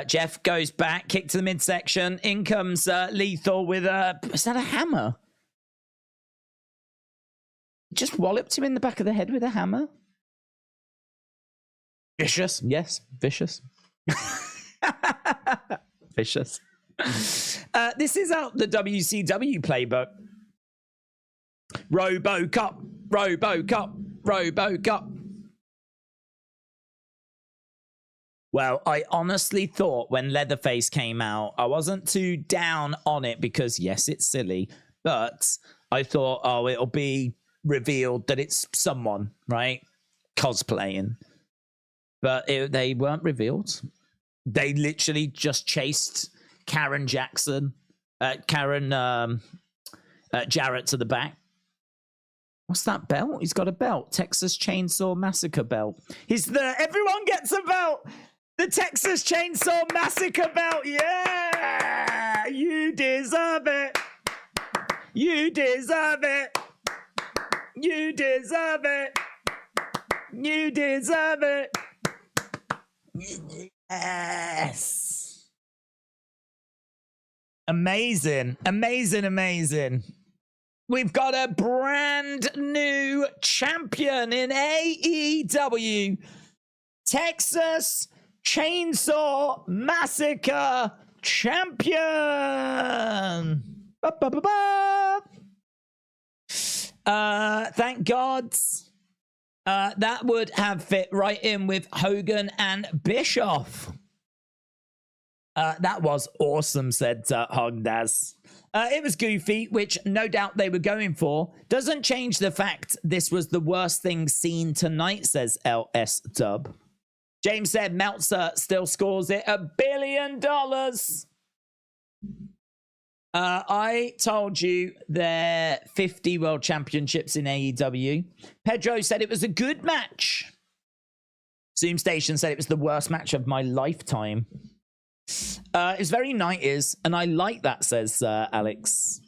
Jeff goes back, kick to the midsection. In comes Lethal with is that a hammer? Just walloped him in the back of the head with a hammer. Vicious. Yes, vicious. Vicious. This is out the WCW playbook. RoboCop, RoboCop, RoboCop. Well, I honestly thought when Leatherface came out, I wasn't too down on it because, yes, it's silly, but I thought, oh, it'll be revealed that it's someone, right? Cosplaying. But they weren't revealed. They literally just chased Karen Jarrett to the back. What's that belt? He's got a belt. Texas Chainsaw Massacre belt. Everyone gets a belt. The Texas Chainsaw Massacre belt. Yeah! You deserve it. You deserve it. You deserve it. You deserve it. Yes. Amazing. Amazing, amazing. We've got a brand new champion in AEW. Texas Chainsaw Massacre champion. Ba, ba, ba, ba. Thank God. That would have fit right in with Hogan and Bischoff. That was awesome, said Hogdaz. It was goofy, which no doubt they were going for. Doesn't change the fact this was the worst thing seen tonight, says LS Dub. James said Meltzer still scores it $1 billion. I told you there are 50 world championships in AEW. Pedro said it was a good match. Zoom Station said it was the worst match of my lifetime. It's very 90s, and I like that, says Alex.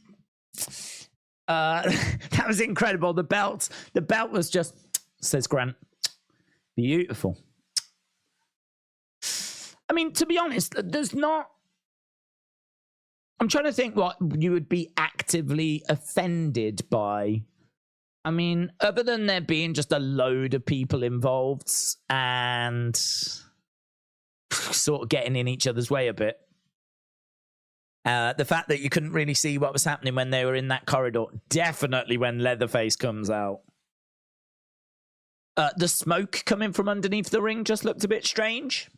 That was incredible. The belt was just, says Grant, beautiful. I mean, to be honest, there's not... I'm trying to think what you would be actively offended by. I mean, other than there being just a load of people involved and sort of getting in each other's way a bit. The fact that you couldn't really see what was happening when they were in that corridor. Definitely when Leatherface comes out. The smoke coming from underneath the ring just looked a bit strange.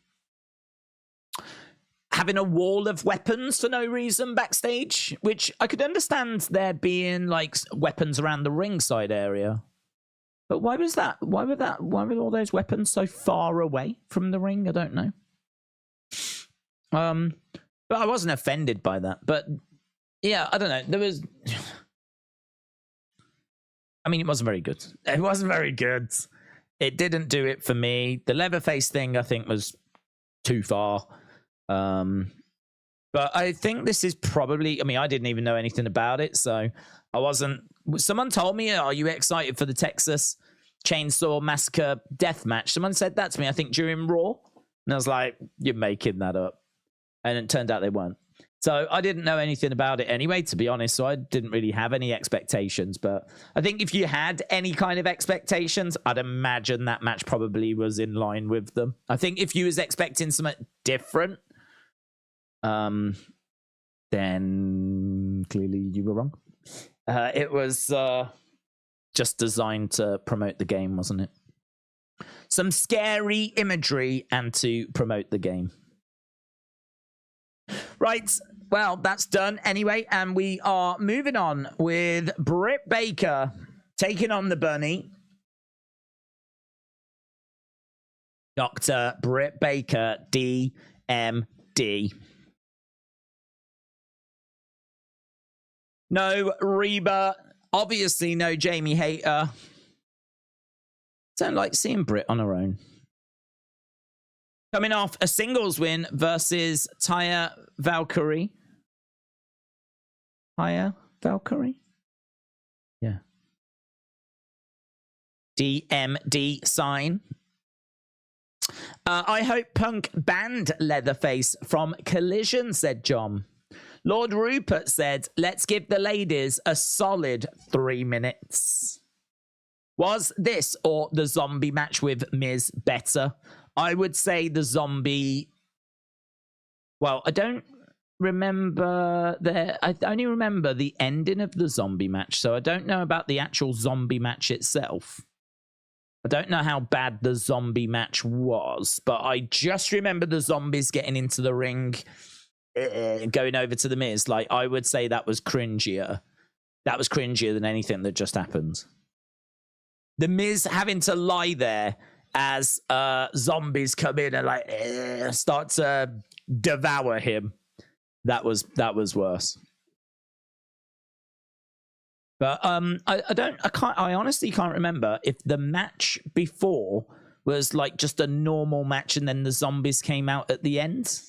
Having a wall of weapons for no reason backstage, which I could understand there being like weapons around the ringside area. But why was that? Why were all those weapons so far away from the ring? I don't know. But I wasn't offended by that. But yeah, I don't know. There was... I mean, it wasn't very good. It wasn't very good. It didn't do it for me. The Leatherface thing, I think, was too far. But I think this is probably... I mean, I didn't even know anything about it, so I wasn't... Someone told me, are you excited for the Texas Chainsaw Massacre death match? Someone said that to me, I think, during Raw. And I was like, you're making that up. And it turned out they weren't. So I didn't know anything about it anyway, to be honest. So I didn't really have any expectations. But I think if you had any kind of expectations, I'd imagine that match probably was in line with them. I think if you was expecting something different, then clearly you were wrong. It was just designed to promote the game, wasn't it? Some scary imagery and to promote the game. Right, well, that's done anyway, and we are moving on with Britt Baker taking on the Bunny. Dr. Britt Baker, D.M.D. No Reba, obviously no Jamie Hayter. Don't like seeing Britt on her own. Coming off a singles win versus Taya Valkyrie. Taya Valkyrie? Yeah. D.M.D. sign. I hope Punk banned Leatherface from Collision, said John. Lord Rupert said, let's give the ladies a solid 3 minutes. Was this or the zombie match with Miz better? I would say the zombie... Well, I don't remember... I only remember the ending of the zombie match, so I don't know about the actual zombie match itself. I don't know how bad the zombie match was, but I just remember the zombies getting into the ring, going over to the Miz. Like, I would say that was cringier. That was cringier than anything that just happened. The Miz having to lie there as zombies come in and like start to devour him. That was worse. But I honestly can't remember if the match before was like just a normal match and then the zombies came out at the end.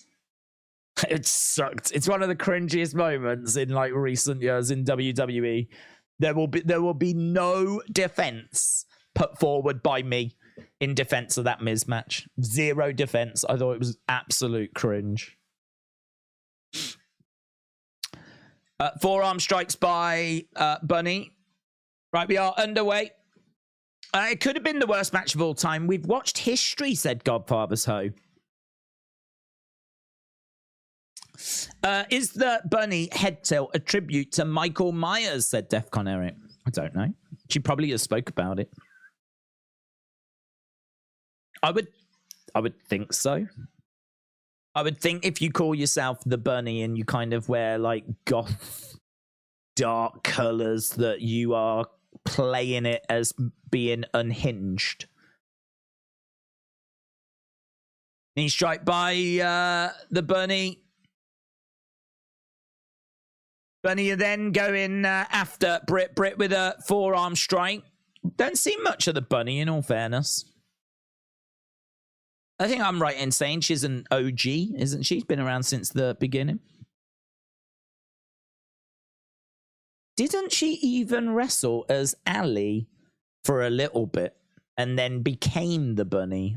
It sucked. It's one of the cringiest moments in like recent years in WWE. There will be no defense put forward by me in defense of that Miz match. Zero defense. I thought it was absolute cringe. Forearm strikes by Bunny. Right, we are underway. It could have been the worst match of all time. We've watched history, said Godfather's Ho. Is the Bunny head tilt a tribute to Michael Myers, said Defcon Eric. I don't know. She probably just spoke about it. I would think so. I would think if you call yourself the Bunny and you kind of wear like goth dark colors that you are playing it as being unhinged. Knee strike by the Bunny. Bunny then going after Britt. Britt with a forearm strike. Don't see much of the Bunny in all fairness. I think I'm right in saying she's an OG, isn't she? She's been around since the beginning. Didn't she even wrestle as Ali for a little bit and then became the Bunny?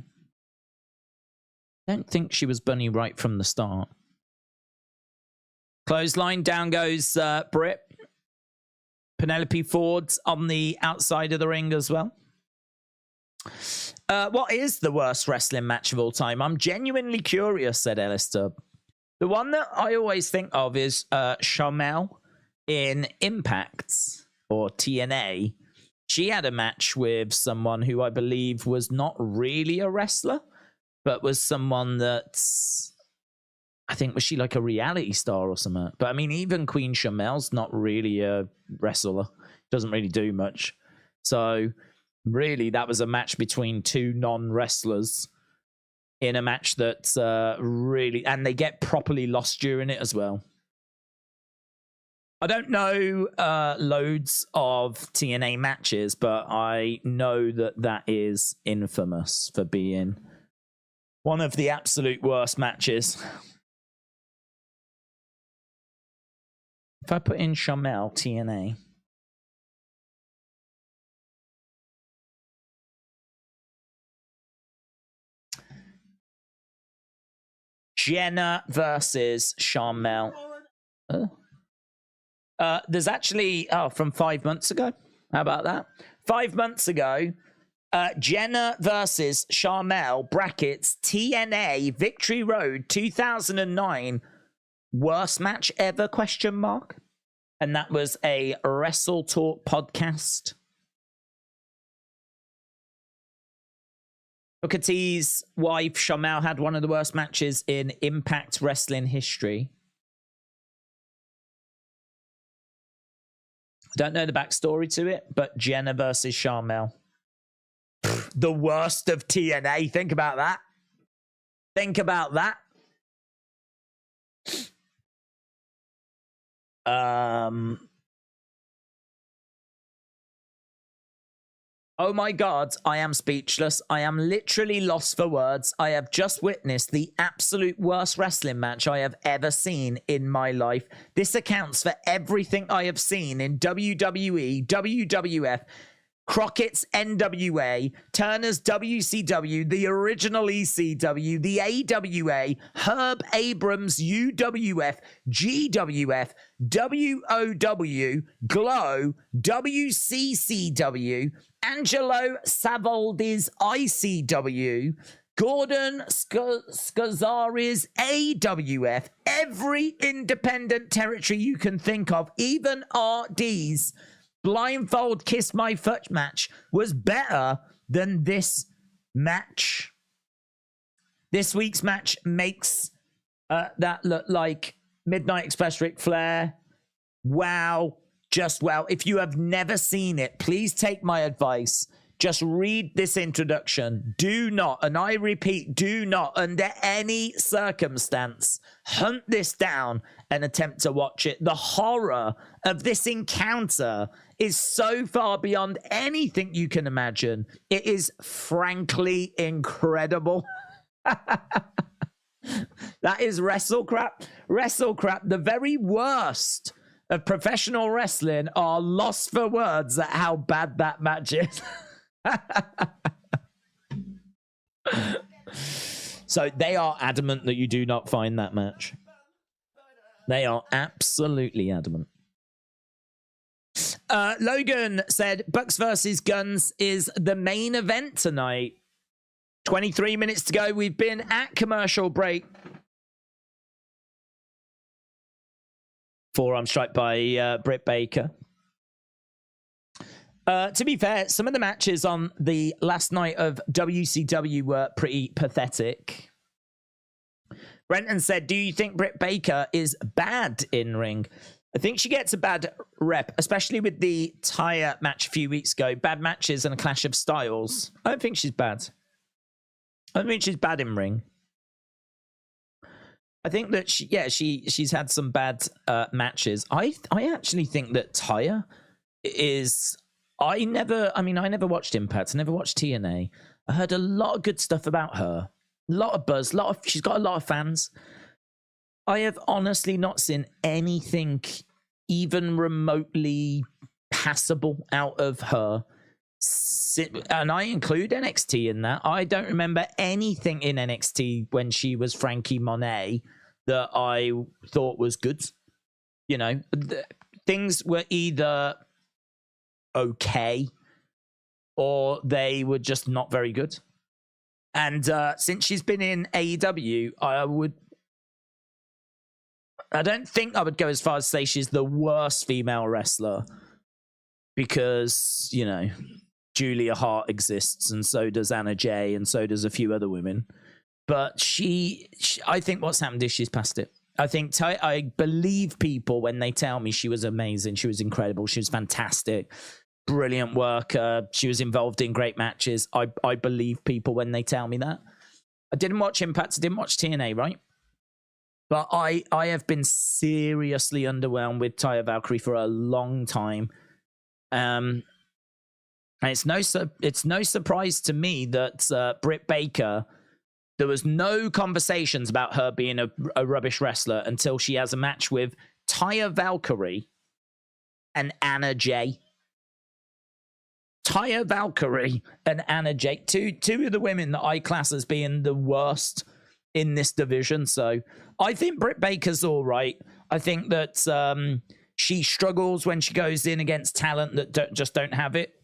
I don't think she was Bunny right from the start. Clothesline, down goes Britt. Penelope Ford's on the outside of the ring as well. What is the worst wrestling match of all time? I'm genuinely curious, said Alistair. The one that I always think of is Shamel in Impact or TNA. She had a match with someone who I believe was not really a wrestler, but was someone that's... I think, was she like a reality star or something? But I mean, even Queen Shamel's not really a wrestler. Doesn't really do much. So... really, that was a match between two non-wrestlers in a match that really... and they get properly lost during it as well. I don't know loads of TNA matches, but I know that that is infamous for being one of the absolute worst matches. If I put in Shamel TNA... Jenna versus Shamel. There's actually, from 5 months ago. How about that? 5 months ago, Jenna versus Shamel, brackets, TNA, Victory Road, 2009. Worst match ever, question mark? And that was a Wrestle Talk podcast. Booker T's wife, Shamel, had one of the worst matches in Impact Wrestling history. I don't know the backstory to it, but Jenna versus Shamel. The worst of TNA. Think about that. Think about that. Oh my God, I am speechless. I am literally lost for words. I have just witnessed the absolute worst wrestling match I have ever seen in my life. This accounts for everything I have seen in WWE, WWF, Crockett's NWA, Turner's WCW, the original ECW, the AWA, Herb Abrams UWF, GWF, WOW, Glow, WCCW, Angelo Savoldi's ICW, Gordon Scazzari's AWF, every independent territory you can think of, even RD's blindfold kiss my foot match was better than this match. This week's match makes that look like Midnight Express Ric Flair. Wow. Just wow. If you have never seen it, please take my advice. Just read this introduction. Do not, and I repeat, do not, under any circumstance, hunt this down and attempt to watch it. The horror of this encounter is so far beyond anything you can imagine. It is frankly incredible. That is wrestle crap. Wrestle crap. The very worst of professional wrestling are lost for words at how bad that match is. So they are adamant that you do not find that match. They are absolutely adamant. Logan said Bucks versus Guns is the main event tonight. 23 minutes to go. We've been at commercial break. Forearm strike by Britt Baker. To be fair, some of the matches on the last night of WCW were pretty pathetic. Brenton said, do you think Britt Baker is bad in ring? I think she gets a bad rep, especially with the Taya match a few weeks ago. Bad matches and a clash of styles. I don't think she's bad. I don't think she's bad in ring. I think that she's had some bad matches. I actually think that Taya is... I never watched Impact. I never watched TNA. I heard a lot of good stuff about her. A lot of buzz. She's got a lot of fans. I have honestly not seen anything even remotely passable out of her. And I include NXT in that. I don't remember anything in NXT when she was Frankie Monet that I thought was good. You know, things were either okay or they were just not very good. And since she's been in AEW, I don't think I would go as far as say she's the worst female wrestler, because, you know, Julia Hart exists, and so does Anna Jay, and so does a few other women. But I think what's happened is she's past it. I believe people when they tell me she was amazing, she was incredible, she was fantastic, brilliant worker, she was involved in great matches. I believe people when they tell me that. I didn't watch Impact, I didn't watch TNA, right? But I have been seriously underwhelmed with Taya Valkyrie for a long time. And it's no surprise to me that Britt Baker, there was no conversations about her being a rubbish wrestler until she has a match with Taya Valkyrie and Anna Jay. Taya Valkyrie and Anna Jay, two of the women that I class as being the worst in this division. So I think Britt Baker's all right. I think that she struggles when she goes in against talent that just don't have it.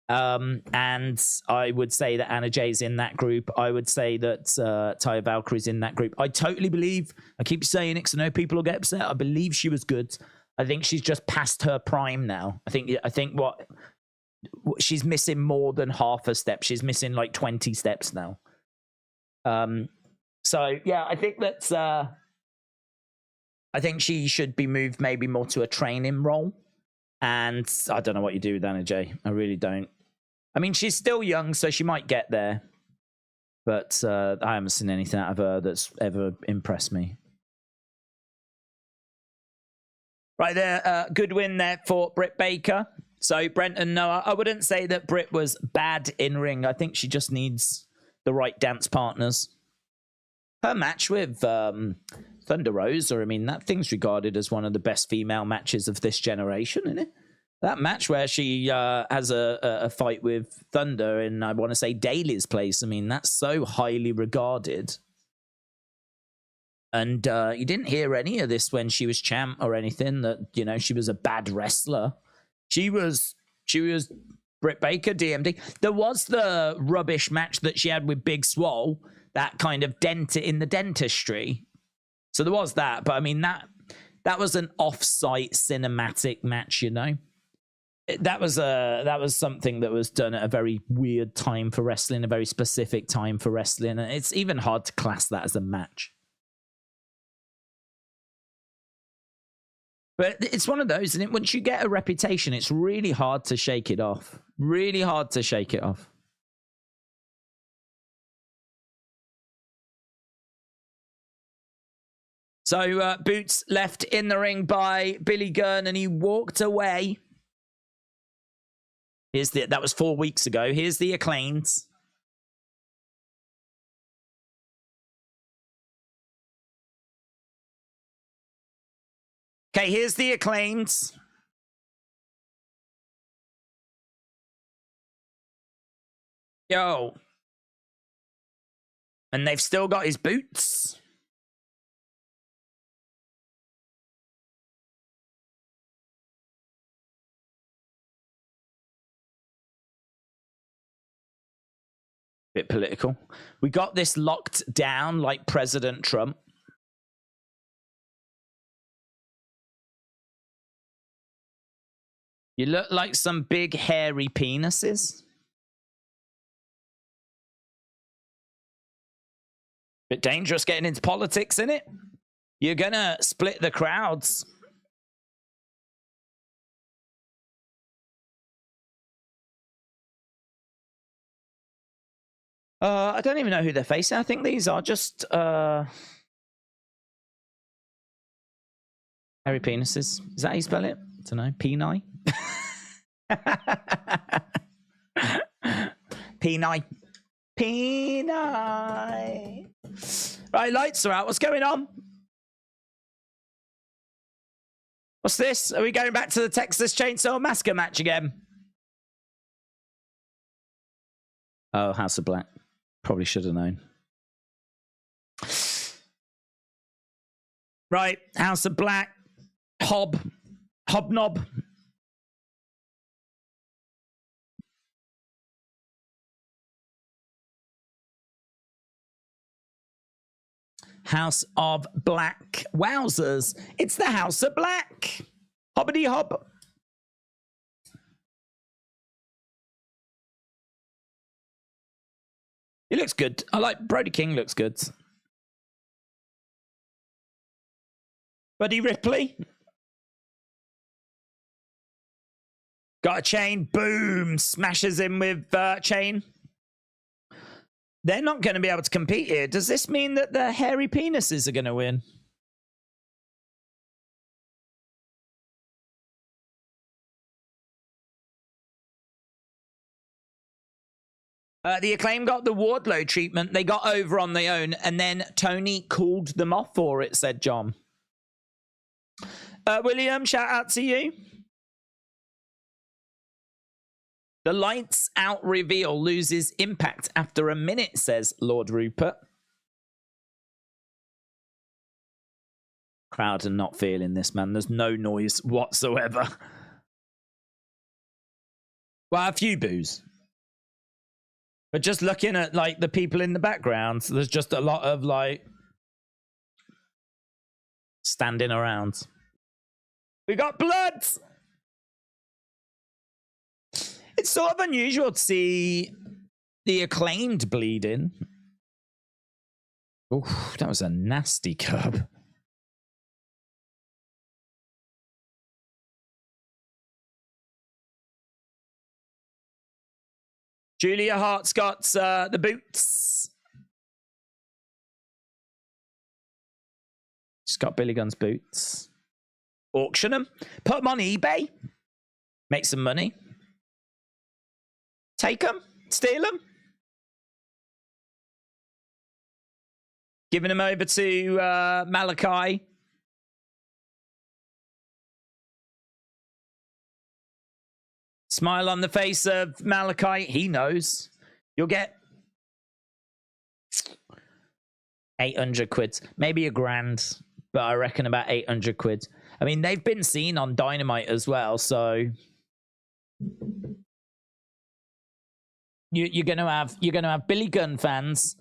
And I would say that Anna Jay's in that group. I would say that Taya Valkyrie's in that group. I totally believe, I keep saying it because I know people will get upset, I believe she was good. I think she's just past her prime now. I think what she's missing more than half a step. She's missing like 20 steps now. So yeah, I think that's I think she should be moved maybe more to a training role. And I don't know what you do with Anna Jay. I really don't. I mean, she's still young, so she might get there. But I haven't seen anything out of her that's ever impressed me. Right there, good win there for Britt Baker. So Brenton, no, I wouldn't say that Britt was bad in ring. I think she just needs the right dance partners. Her match with Thunder Rosa, I mean, that thing's regarded as one of the best female matches of this generation, isn't it? That match where she has a fight with Thunder in, I want to say, Daly's place. I mean, that's so highly regarded. And you didn't hear any of this when she was champ or anything, that, you know, she was a bad wrestler. She was Britt Baker, D.M.D. There was the rubbish match that she had with Big Swole, that kind of dent in the dentistry. So there was that. But I mean, that was an off-site cinematic match, you know. That was something that was done at a very weird time for wrestling, a very specific time for wrestling. And it's even hard to class that as a match. But it's one of those, and once you get a reputation, it's really hard to shake it off. Really hard to shake it off. So Boots left in the ring by Billy Gunn, and he walked away. That was 4 weeks ago. Here's the Acclaimed. Okay, here's the Acclaimed. Yo. And they've still got his boots. Bit political. We got this locked down like President Trump. You look like some big hairy penises. Bit dangerous getting into politics, isn't it? You're gonna split the crowds. I don't even know who they're facing. I think these are just hairy penises. Is that how you spell it? I don't know. Peni? Peni. Peni. Right, lights are out. What's going on? What's this? Are we going back to the Texas Chainsaw Massacre match again? Oh, House of Black. Probably should have known. Right, House of Black. Hobnob. House of Black. Wowzers. It's the House of Black. Hobbity hob. He looks good. I like Brody King looks good. Buddy Ripley. Got a chain. Boom. Smashes him with chain. They're not going to be able to compete here. Does this mean that the hairy penises are going to win? The Acclaim got the Wardlow treatment. They got over on their own, and then Tony called them off for it, said John. William, shout out to you. The lights out reveal loses impact after a minute, says Lord Rupert. Crowd are not feeling this, man. There's no noise whatsoever. Well, a few boos. But just looking at, like, the people in the background, there's just a lot of, like, standing around. We got blood! It's sort of unusual to see the Acclaimed bleeding. Oh, that was a nasty curb. Julia Hart's got the boots. She's got Billy Gunn's boots. Auction them. Put them on eBay. Make some money. Take them. Steal them. Giving them over to Malachi. Smile on the face of Malachi. He knows. You'll get 800 quid. Maybe $1,000, but I reckon about 800 quid. I mean, they've been seen on Dynamite as well, so you're gonna have Billy Gunn fans,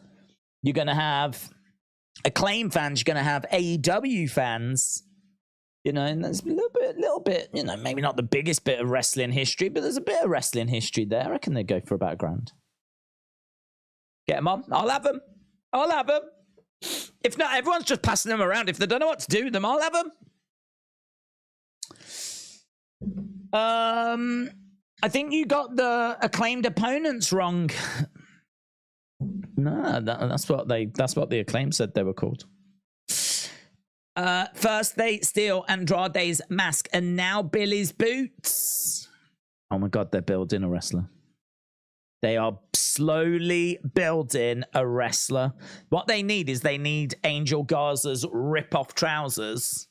you're gonna have Acclaim fans, you're gonna have AEW fans. You know, and there's a little bit, you know, maybe not the biggest bit of wrestling history, but there's a bit of wrestling history there. I reckon they go for about $1,000. Get them on. I'll have them. If not, everyone's just passing them around. If they don't know what to do with them, I'll have them. I think you got the Acclaimed opponents wrong. No, that's what the Acclaimed said they were called. First they steal Andrade's mask and now Billy's boots. Oh my God, they're building a wrestler. They are slowly building a wrestler. What they need is Angel Garza's rip-off trousers.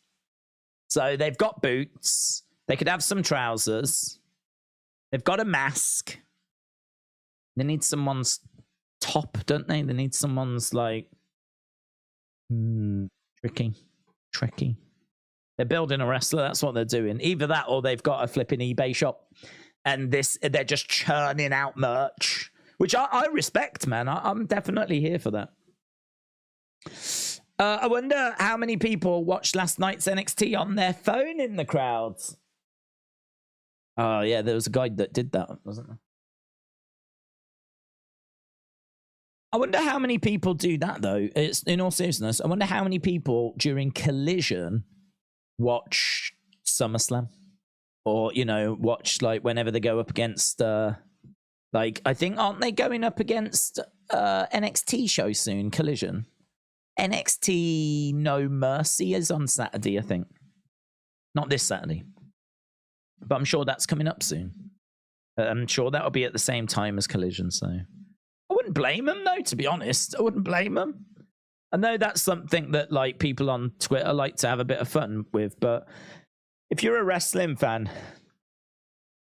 So they've got boots. They could have some trousers. They've got a mask. They need someone's top, don't they? They need someone's like tricky. They're building a wrestler. That's what they're doing. Either that or they've got a flipping eBay shop. And they're just churning out merch, which I respect, man. I'm definitely here for that. I wonder how many people watched last night's NXT on their phone in the crowds. Oh, yeah, there was a guy that did that, wasn't there? I wonder how many people do that, though. It's in all seriousness. I wonder how many people during Collision watch SummerSlam. Or, you know, watch, like, whenever they go up against, like, I think, aren't they going up against NXT show soon, Collision? NXT No Mercy is on Saturday, I think. Not this Saturday. But I'm sure that's coming up soon. I'm sure that'll be at the same time as Collision, so... I wouldn't blame them, though, to be honest. I wouldn't blame them. I know that's something that, like, people on Twitter like to have a bit of fun with, but... If you're a wrestling fan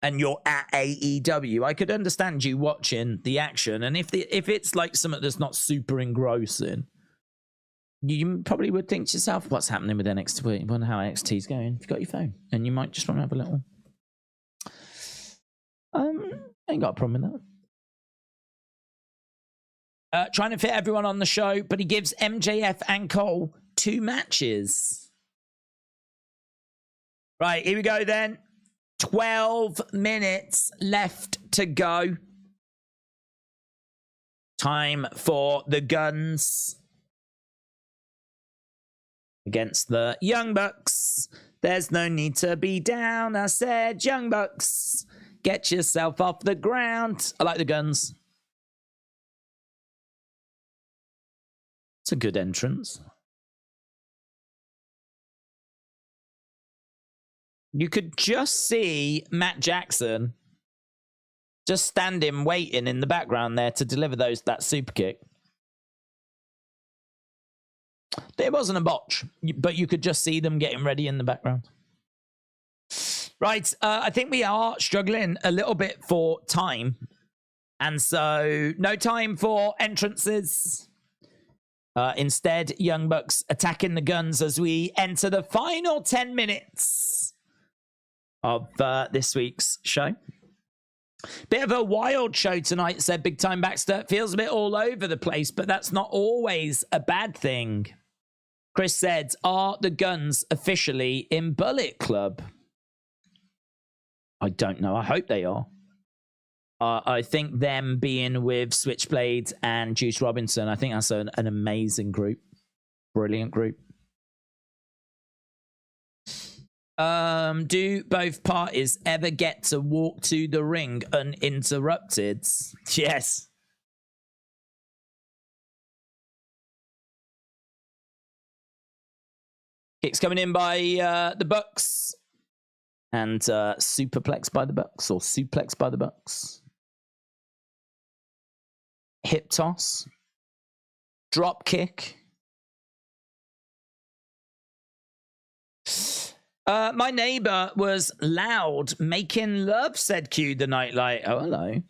and you're at AEW, I could understand you watching the action. And if it's like something that's not super engrossing, you probably would think to yourself, what's happening with NXT? You wonder how NXT's going. You've got your phone. And you might just want to have a little... I ain't got a problem with that. Trying to fit everyone on the show, but he gives MJF and Cole 2 matches. Right, here we go then. 12 minutes left to go. Time for the Guns against the Young Bucks. There's no need to be down. I said, Young Bucks, get yourself off the ground. I like the Guns. It's a good entrance. You could just see Matt Jackson just standing, waiting in the background there to deliver that super kick. It wasn't a botch, but you could just see them getting ready in the background. Right, I think we are struggling a little bit for time. And so, no time for entrances. Instead, Young Bucks attacking the Guns as we enter the final 10 minutes of this week's show. Bit of a wild show tonight, said Big Time Baxter. Feels a bit all over the place, but that's not always a bad thing. Chris said, are the Guns officially in Bullet Club? I don't know. I hope they are. I think them being with Switchblade and Juice Robinson, I think that's an amazing group. Brilliant group. Do both parties ever get to walk to the ring uninterrupted? Yes. Kicks coming in by the Bucks. And superplex by the Bucks, or suplex by the Bucks. Hip toss. Drop kick. My neighbor was loud making love, said Q the Nightlight. Oh, hello.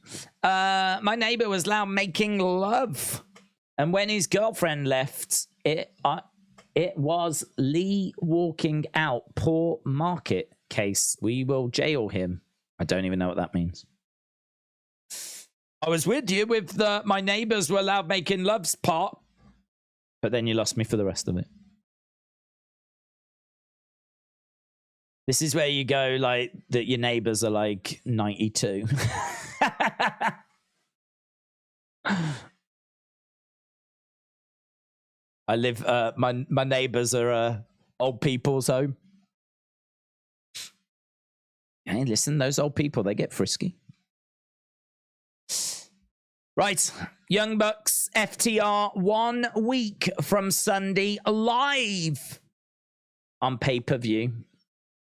My neighbor was loud making love. And when his girlfriend left, it was Lee walking out. Poor market case. We will jail him. I don't even know what that means. I was with you with the my neighbors were loud making love's part. But then you lost me for the rest of it. This is where you go, like, that your neighbors are, like, 92. I live, my neighbors are old people's home. Hey, listen, those old people, they get frisky. Right, Young Bucks, FTR, 1 week from Sunday, live on pay-per-view.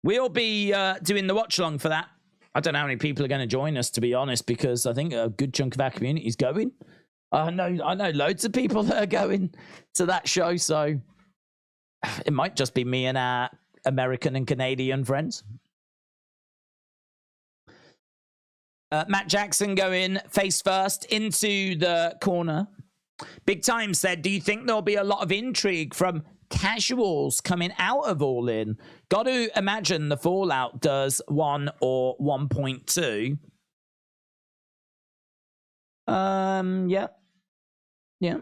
We'll be doing the watch-along for that. I don't know how many people are going to join us, to be honest, because I think a good chunk of our community is going. I know loads of people that are going to that show, so it might just be me and our American and Canadian friends. Matt Jackson going face first into the corner. Big Time said, do you think there'll be a lot of intrigue from casuals coming out of All In? Got to imagine the Fallout does 1 or 1.2. Yeah.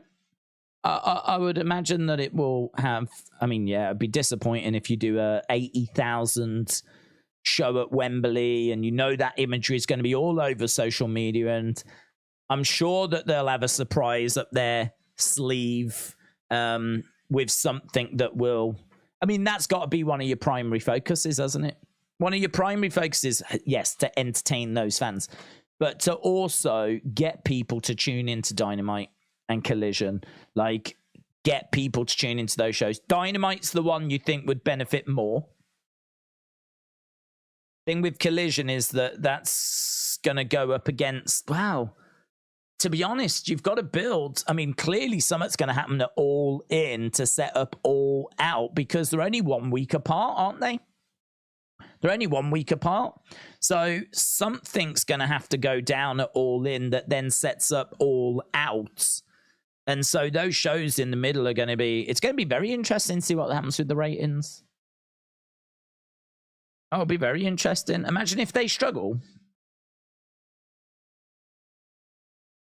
I would imagine that it will have. I mean, yeah, it'd be disappointing if you do a 80,000 show at Wembley, and you know that imagery is going to be all over social media, and I'm sure that they'll have a surprise up their sleeve. With something that will, I mean, that's got to be one of your primary focuses, hasn't it? One of your primary focuses, yes, to entertain those fans, but to also get people to tune into Dynamite and Collision, like get people to tune into those shows. Dynamite's the one you think would benefit more. Thing with Collision is that that's going to go up against, wow, to be honest, you've got to build. I mean, clearly something's going to happen at All In to set up All Out, because they're only 1 week apart, aren't they? They're only 1 week apart. So something's going to have to go down at All In that then sets up All Out. And so those shows in the middle are going to be, it's going to be very interesting to see what happens with the ratings. Oh, it'll be very interesting. Imagine if they struggle.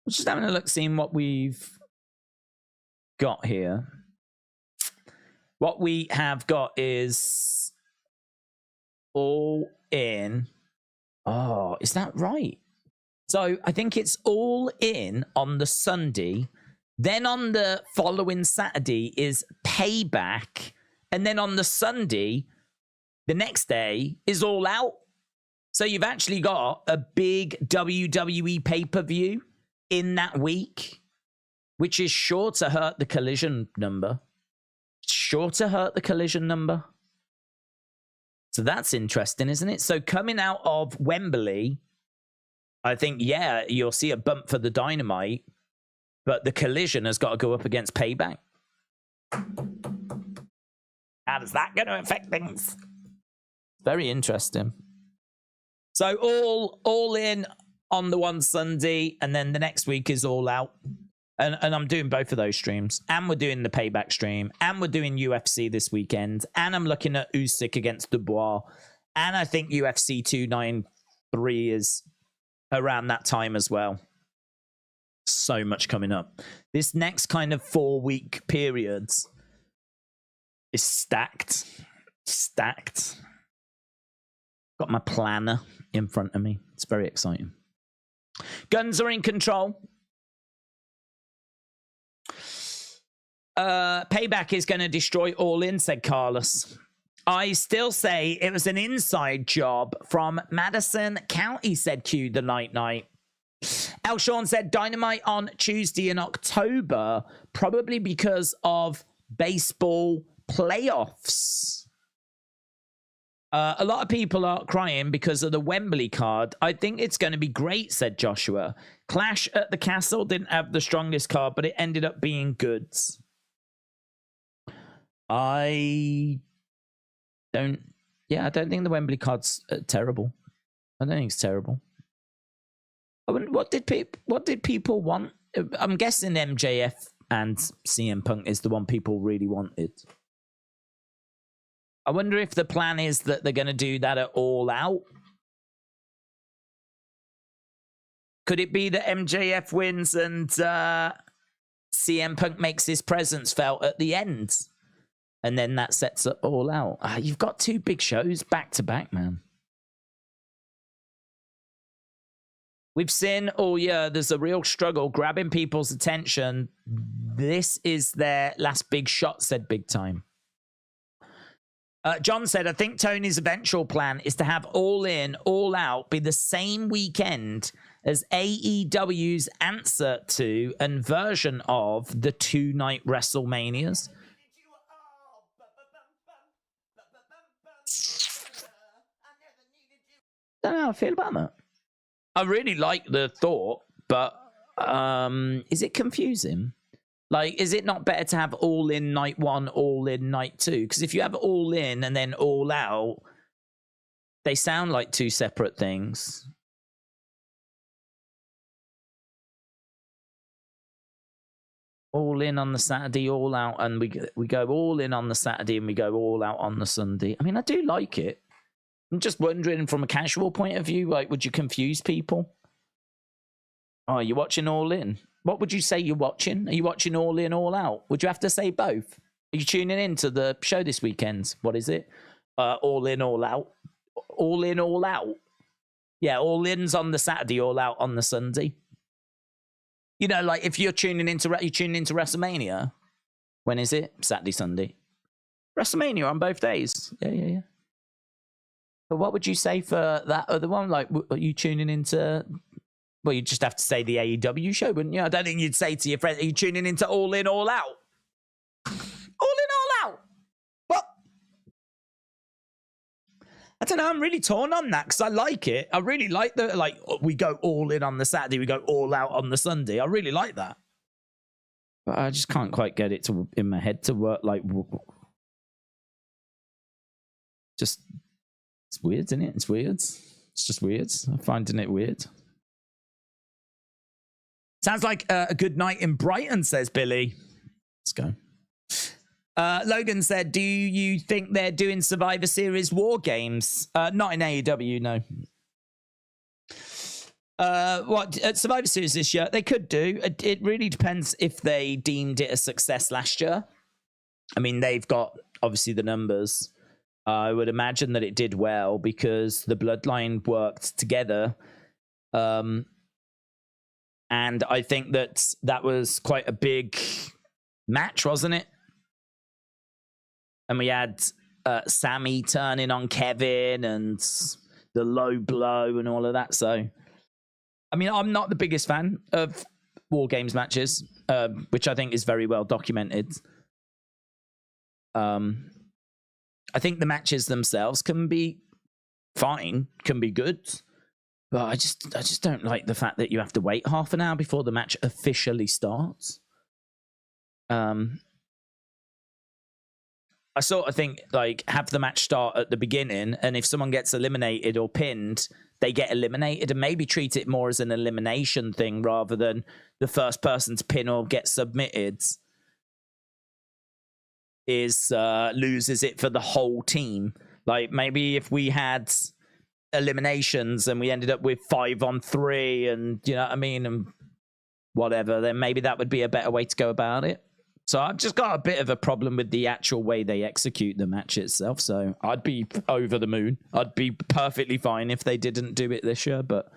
Just having a look, seeing what we've got here. What we have got is All In. Oh, is that right? So I think it's All In on the Sunday. Then on the following Saturday is Payback. And then on the Sunday, the next day is All Out. So you've actually got a big WWE pay-per-view in that week, which is sure to hurt the Collision number. Sure to hurt the Collision number. So that's interesting, isn't it? So coming out of Wembley, I think, yeah, you'll see a bump for the Dynamite, but the Collision has got to go up against Payback. How is that going to affect things? Very interesting. So all in on the one Sunday, and then the next week is All Out. And I'm doing both of those streams. And we're doing the Payback stream. And we're doing UFC this weekend. And I'm looking at Usyk against Dubois. And I think UFC 293 is around that time as well. So much coming up. This next kind of 4-week period is stacked. Stacked. Got my planner in front of me. It's very exciting. Guns are in control. Payback is going to destroy All In, said Carlos. I still say it was an inside job from Madison County, said Q the Night. Al Sean said Dynamite on Tuesday in October, probably because of baseball playoffs. A lot of people are crying because of the Wembley card. I think it's going to be great, said Joshua. Clash at the Castle didn't have the strongest card, but it ended up being goods. I don't Yeah, I don't think the Wembley card's terrible. I don't think it's terrible. I wonder, what did people want? I'm guessing MJF and CM Punk is the one people really wanted. I wonder if the plan is that they're going to do that at All Out. Could it be that MJF wins and CM Punk makes his presence felt at the end? And then that sets up All Out. You've got two big shows back to back, man. We've seen all year there's a real struggle grabbing people's attention. This is their last big shot, said Big Time. John said, I think Tony's eventual plan is to have All In, All Out be the same weekend as AEW's answer to and version of the 2-night WrestleManias. I don't know how I feel about that. I really like the thought, but is it confusing? Like, is it not better to have All In night 1, All In night 2? Because if you have All In and then All Out, they sound like two separate things. All In on the Saturday, All Out, and we go All In on the Saturday and we go All Out on the Sunday. I mean, I do like it. I'm just wondering from a casual point of view, like, would you confuse people? Oh, you're watching All In. What would you say you're watching? Are you watching All In, All Out? Would you have to say both? Are you tuning in to the show this weekend? What is it? All In, All Out. All In, All Out. Yeah, All In's on the Saturday, All Out on the Sunday. You know, like if you're tuning into WrestleMania, when is it? Saturday, Sunday. WrestleMania on both days. Yeah. But what would you say for that other one? Like, are you tuning into... Well, you'd just have to say the AEW show, wouldn't you? I don't think you'd say to your friend, are you tuning into All In, All Out? All In, All Out? What? I don't know. I'm really torn on that because I like it. I really like we go All In on the Saturday, we go All Out on the Sunday. I really like that. But I just can't quite get it in my head to work like... Just... It's weird, isn't it? It's weird. It's just weird. I'm finding it weird. Sounds like a good night in Brighton, says Billy. Let's go. Logan said, do you think they're doing Survivor Series War Games? Not in AEW, no. At Survivor Series this year? They could do. It really depends if they deemed it a success last year. I mean, they've got, obviously, the numbers. I would imagine that it did well because the Bloodline worked together. And I think that was quite a big match, wasn't it? And we had Sammy turning on Kevin and the low blow and all of that. So, I mean, I'm not the biggest fan of War Games matches, which I think is very well documented. I think the matches themselves can be fine, can be good. But I just don't like the fact that you have to wait half an hour before the match officially starts. I sort of think, like, have the match start at the beginning, and if someone gets eliminated or pinned, they get eliminated, and maybe treat it more as an elimination thing rather than the first person to pin or get submitted loses it for the whole team. Like, maybe if we had eliminations and we ended up with 5-on-3 and, you know what I mean, and whatever, then maybe that would be a better way to go about it. So I've just got a bit of a problem with the actual way they execute the match itself. So I'd be over the moon. I'd be perfectly fine if they didn't do it this year, but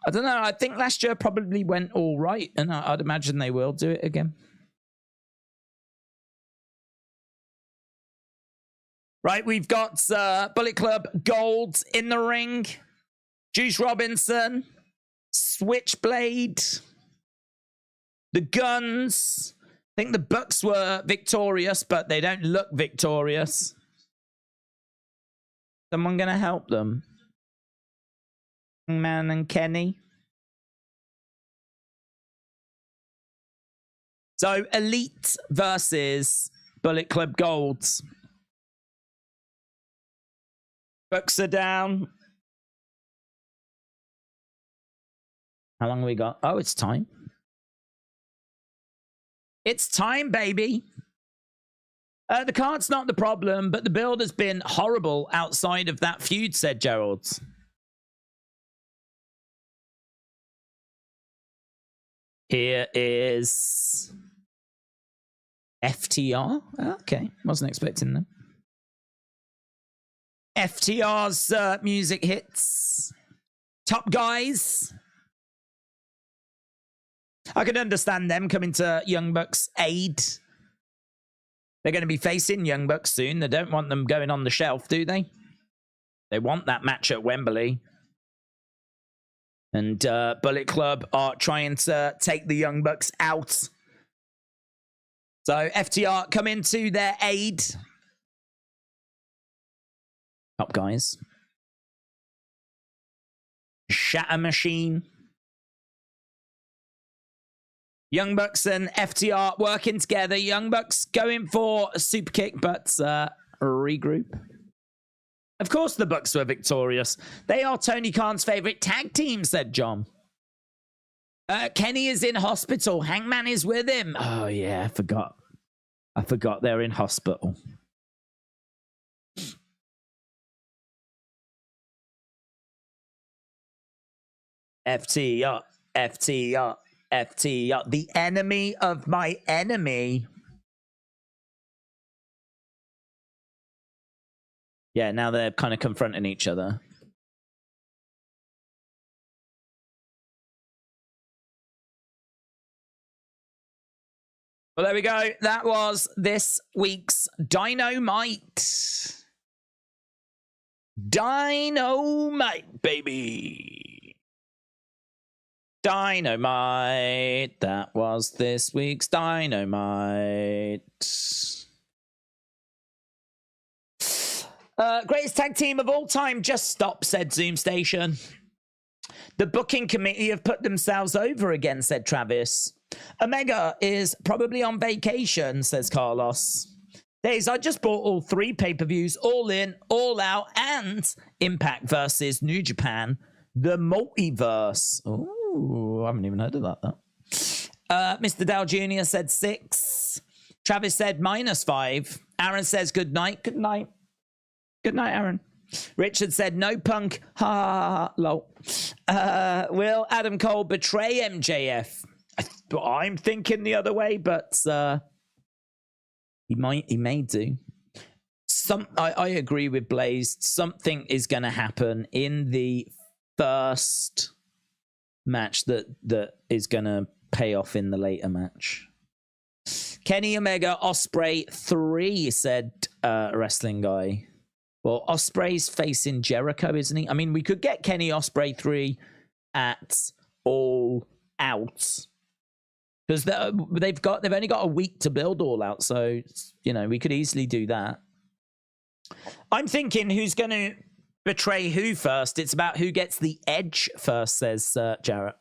I don't know. I think last year probably went all right, and I'd imagine they will do it again. Right, we've got Bullet Club Gold in the ring. Juice Robinson, Switchblade, the Guns. I think the Bucks were victorious, but they don't look victorious. Someone gonna help them? Man and Kenny. So Elite versus Bullet Club Gold. Bucks are down. How long have we got? Oh, it's time. It's time, baby. The card's not the problem, but the build has been horrible outside of that feud, said Gerald. Here is FTR. Okay, wasn't expecting them. FTR's music hits. Top guys. I can understand them coming to Young Bucks' aid. They're going to be facing Young Bucks soon. They don't want them going on the shelf, do they? They want that match at Wembley. And Bullet Club are trying to take the Young Bucks out. So FTR coming to their aid. Up, guys. Shatter Machine. Young Bucks and FTR working together. Young Bucks going for a super kick, but regroup. Of course the Bucks were victorious. They are Tony Khan's favorite tag team, said John. Kenny is in hospital. Hangman is with him. Oh, yeah, I forgot they're in hospital. FTR, FTR. FTR, the enemy of my enemy. Yeah, now they're kind of confronting each other. Well, there we go. That was this week's Dynamite. Dynamite, baby. Dynamite. That was this week's Dynamite. Greatest tag team of all time. Just stop, said Zoom Station. The booking committee have put themselves over again, said Travis. Omega is probably on vacation, says Carlos. Days, I just bought all 3 pay-per-views, All In, All Out, and Impact versus New Japan, the Multiverse. Ooh, I haven't even heard of that, though. Mr. Dow Jr. said 6. Travis said -5. Aaron says good night. Good night. Good night, Aaron. Richard said no Punk. Ha ha ha. Lol. Will Adam Cole betray MJF? I'm thinking the other way, but he may do. I agree with Blaze. Something is going to happen in the first match that is going to pay off in the later match. Kenny Omega Ospreay 3, said wrestling guy. Well, Ospreay's facing Jericho, isn't he? I mean, we could get Kenny Ospreay 3 at All Out, because they've only got a week to build All Out, so you know we could easily do that. I'm thinking who's going to betray who first. It's about who gets the edge first, says Jarrett.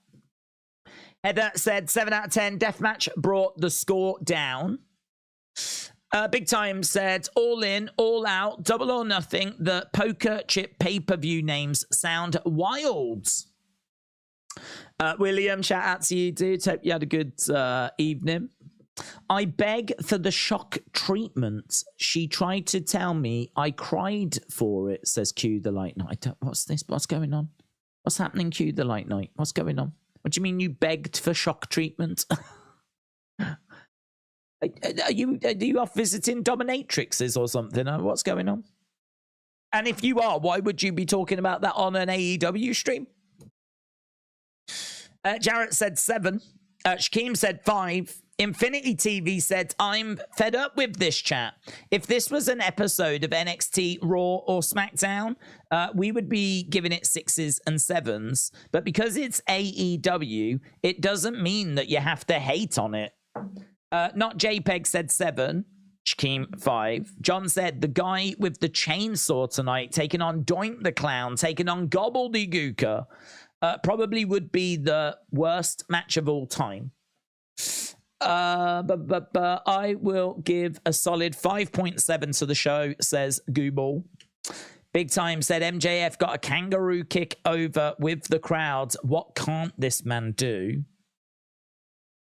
Heather said 7 out of 10. Deathmatch brought the score down. Big Time said All In, All Out, Double or Nothing. The poker chip pay-per-view names sound wild. William, shout out to you, dude. Hope you had a good evening. I beg for the shock treatment. She tried to tell me I cried for it, says Q the Light Knight. What's this? What's going on? What's happening, Q the Light Knight? What's going on? What do you mean you begged for shock treatment? Are you off visiting dominatrixes or something? What's going on? And if you are, why would you be talking about that on an AEW stream? Jarrett said 7. Shaquem said 5. Infinity TV said, I'm fed up with this chat. If this was an episode of NXT, Raw, or SmackDown, we would be giving it 6s and 7s. But because it's AEW, it doesn't mean that you have to hate on it. Not JPEG said 7. Shaquem 5. John said, the guy with the chainsaw tonight, taking on Doink the Clown, taking on Gobbledygooker, probably would be the worst match of all time. But I will give a solid 5.7 to the show, says Gooball. Big Time said MJF got a kangaroo kick over with the crowd. What can't this man do?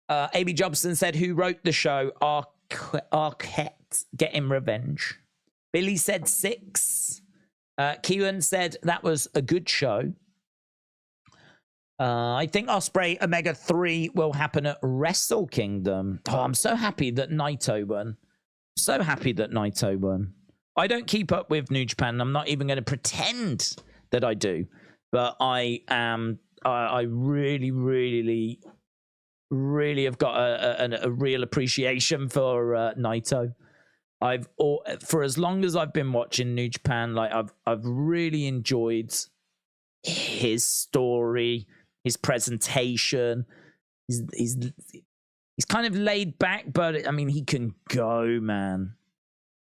A.B. Jobson said, who wrote the show? Arquette getting revenge. Billy said 6. Keelan said that was a good show. I think Ospreay Omega 3 will happen at Wrestle Kingdom. Oh, I'm so happy that Naito won. So happy that Naito won. I don't keep up with New Japan. I'm not even going to pretend that I do. But I really, really, really have got a real appreciation for Naito. For as long as I've been watching New Japan, like I've really enjoyed his story, his presentation. He's kind of laid back, but I mean, he can go, man.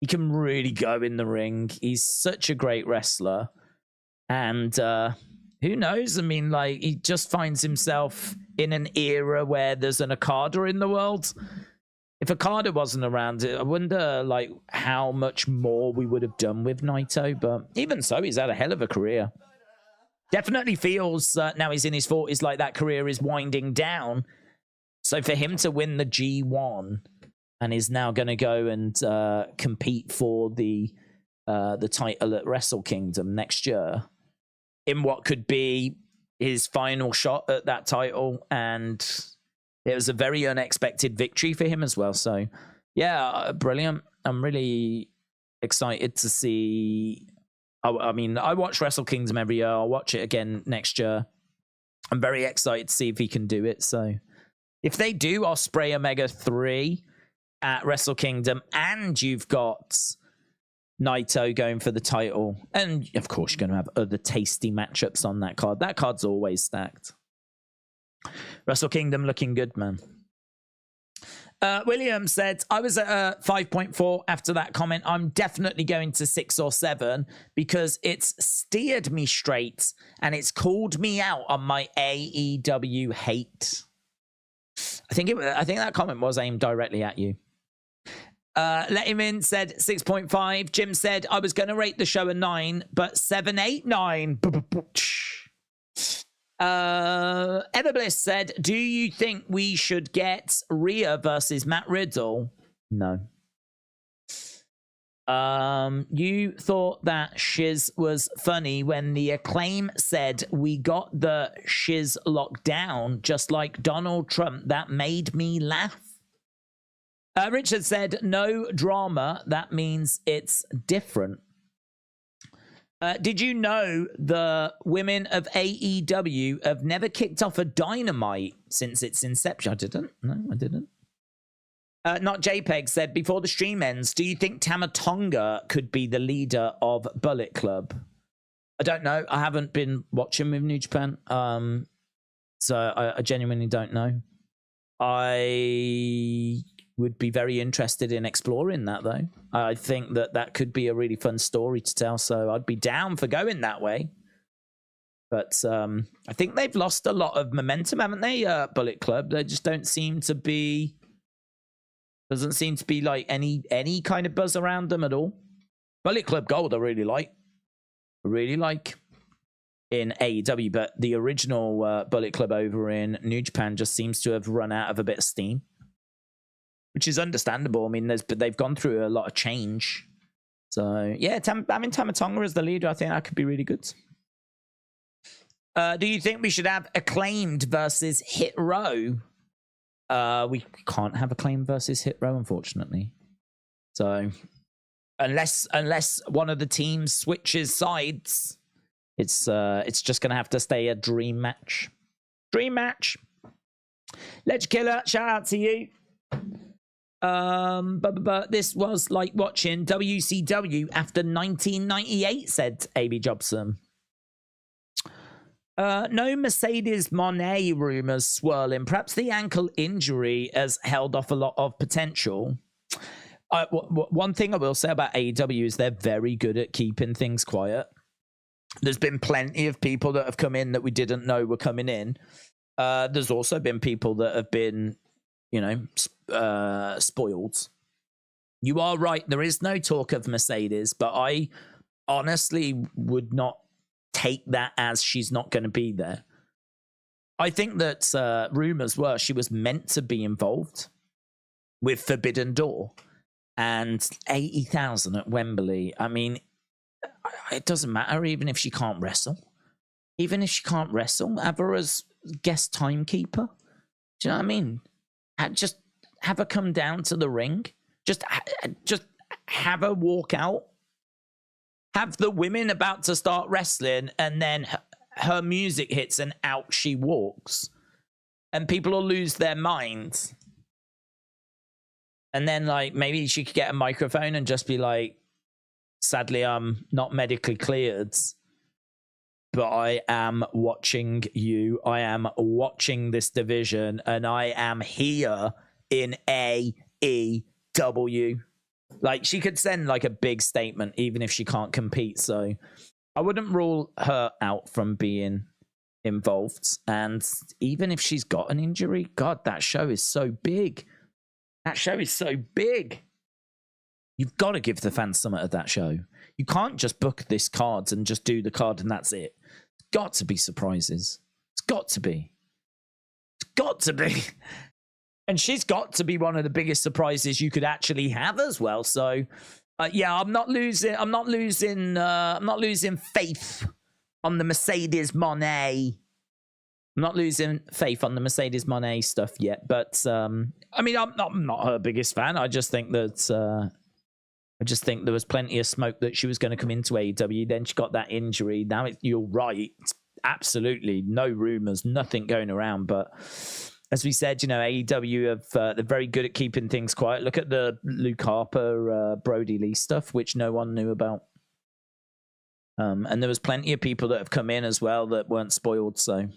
He can really go in the ring. He's such a great wrestler. And who knows? I mean, like, he just finds himself in an era where there's an Okada in the world. If Okada wasn't around, I wonder, like, how much more we would have done with Naito. But even so, he's had a hell of a career. Definitely feels now he's in his 40s like that career is winding down. So for him to win the G1 and is now going to go and compete for the title at Wrestle Kingdom next year in what could be his final shot at that title, and it was a very unexpected victory for him as well. So yeah, brilliant. I'm really excited to see. I mean, I watch Wrestle Kingdom every year. I'll watch it again next year. I'm very excited to see if he can do it. So if they do Ospreay Omega 3 at Wrestle Kingdom, and you've got Naito going for the title, and of course you're going to have other tasty matchups on that card. That card's always stacked. Wrestle Kingdom looking good, man. William said, I was at 5.4 after that comment. I'm definitely going to 6 or 7 because it's steered me straight and it's called me out on my AEW hate. I think that comment was aimed directly at you. Let him in said 6.5. Jim said, I was going to rate the show a 9, but 7, 8, 9. Everbliss said, do you think we should get Rhea versus Matt Riddle? No. You thought that shiz was funny when the Acclaim said we got the shiz locked down, just like Donald Trump. That made me laugh. Richard said, no drama. That means it's different. Did you know the women of AEW have never kicked off a Dynamite since its inception? I didn't. No, I didn't. Not JPEG said, before the stream ends, do you think Tama Tonga could be the leader of Bullet Club? I don't know. I haven't been watching with New Japan. So I genuinely don't know. I would be very interested in exploring that, though. I think that could be a really fun story to tell, so I'd be down for going that way. But I think they've lost a lot of momentum, haven't they, Bullet Club? They just don't seem to be... Doesn't seem to be like any kind of buzz around them at all. Bullet Club Gold I really like. In AEW, but the original Bullet Club over in New Japan just seems to have run out of a bit of steam. Which is understandable. I mean, they've gone through a lot of change. So, yeah, having Tama Tonga as the leader, I think that could be really good. Do you think we should have Acclaimed versus Hit Row? We can't have Acclaimed versus Hit Row, unfortunately. So, unless one of the teams switches sides, it's just going to have to stay a dream match. Dream match. Ledge Killer, shout out to you. But this was like watching WCW after 1998, said AB Jobson. No Mercedes Moné rumors swirling. Perhaps the ankle injury has held off a lot of potential. One thing I will say about AEW is they're very good at keeping things quiet. There's been plenty of people that have come in that we didn't know were coming in. There's also been people that have been, spoiled. You are right. There is no talk of Mercedes, but I honestly would not take that as she's not going to be there. I think that rumors were she was meant to be involved with Forbidden Door and 80,000 at Wembley. I mean, it doesn't matter even if she can't wrestle. Even if she can't wrestle, have her as guest timekeeper. Do you know what I mean? Just have her come down to the ring. Just have her walk out. Have the women about to start wrestling, and then her music hits and out she walks. And people will lose their minds. And then, like, maybe she could get a microphone and just be like, sadly, I'm not medically cleared, but I am watching you. I am watching this division, and I am here in AEW. Like, she could send like a big statement even if she can't compete. So I wouldn't rule her out from being involved. And even if she's got an injury, God, that show is so big. That show is so big. You've got to give the fans something of that show. You can't just book this card and just do the card and that's it. It's got to be surprises. It's got to be. It's got to be. And she's got to be one of the biggest surprises you could actually have as well. So, yeah, I'm not losing faith on the Mercedes Moné. I'm not losing faith on the Mercedes Moné stuff yet. But I mean, I'm not her biggest fan. I just think that there was plenty of smoke that she was going to come into AEW. Then she got that injury. Now you're right. It's absolutely no rumors, nothing going around. But as we said, you know, AEW they're very good at keeping things quiet. Look at the Luke Harper, Brody Lee stuff, which no one knew about. And there was plenty of people that have come in as well that weren't spoiled. So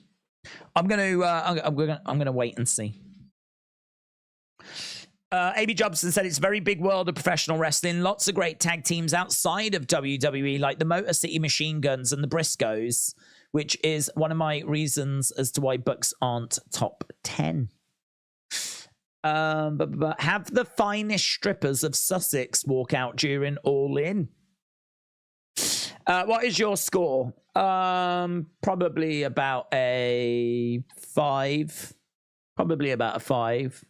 I'm gonna wait and see. AB Jobson said it's a very big world of professional wrestling. Lots of great tag teams outside of WWE, like the Motor City Machine Guns and the Briscoes, which is one of my reasons as to why Bucks aren't top 10. But have the finest strippers of Sussex walk out during All In. What is your score? Probably about a 5. Probably about a 5.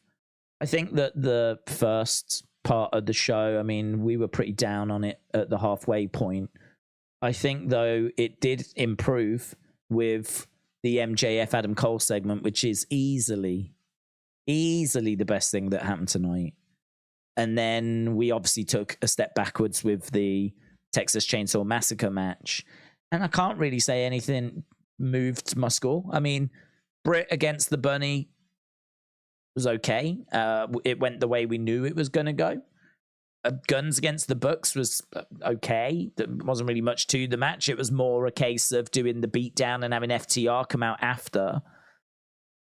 I think that the first part of the show, I mean, we were pretty down on it at the halfway point. I think, though, it did improve with the MJF Adam Cole segment, which is easily the best thing that happened tonight. And then we obviously took a step backwards with the Texas Chainsaw Massacre match. And I can't really say anything moved my score. I mean, Britt against the Bunny was okay. It went the way we knew it was going to go. Guns against the Bucks was okay. There wasn't really much to the match. It was more a case of doing the beatdown and having FTR come out after.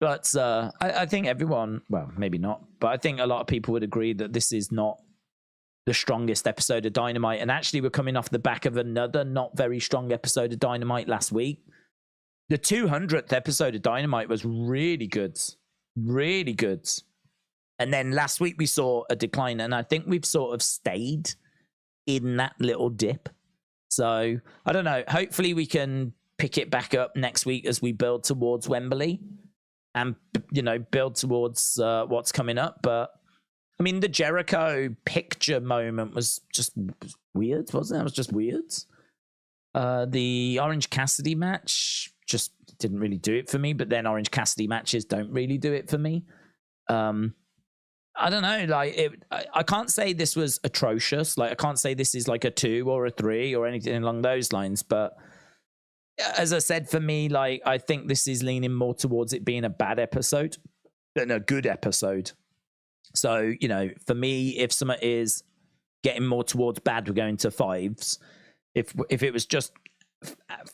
But I think everyone, well, maybe not, but I think a lot of people would agree that this is not the strongest episode of Dynamite. And actually, we're coming off the back of another not very strong episode of Dynamite last week. The 200th episode of Dynamite was really good. Really good. And then last week we saw a decline, and I think we've sort of stayed in that little dip. So I don't know. Hopefully we can pick it back up next week as we build towards Wembley and, you know, build towards what's coming up. But I mean, the Jericho picture moment was just weird, wasn't it? It was just weird. The Orange Cassidy match just didn't really do it for me, but then Orange Cassidy matches don't really do it for me. I don't know, like I can't say this was atrocious. Like I can't say this is like a 2 or a 3 or anything along those lines. But as I said, for me, like I think this is leaning more towards it being a bad episode than a good episode. So, you know, for me, if something is getting more towards bad, we're going to 5s. If it was just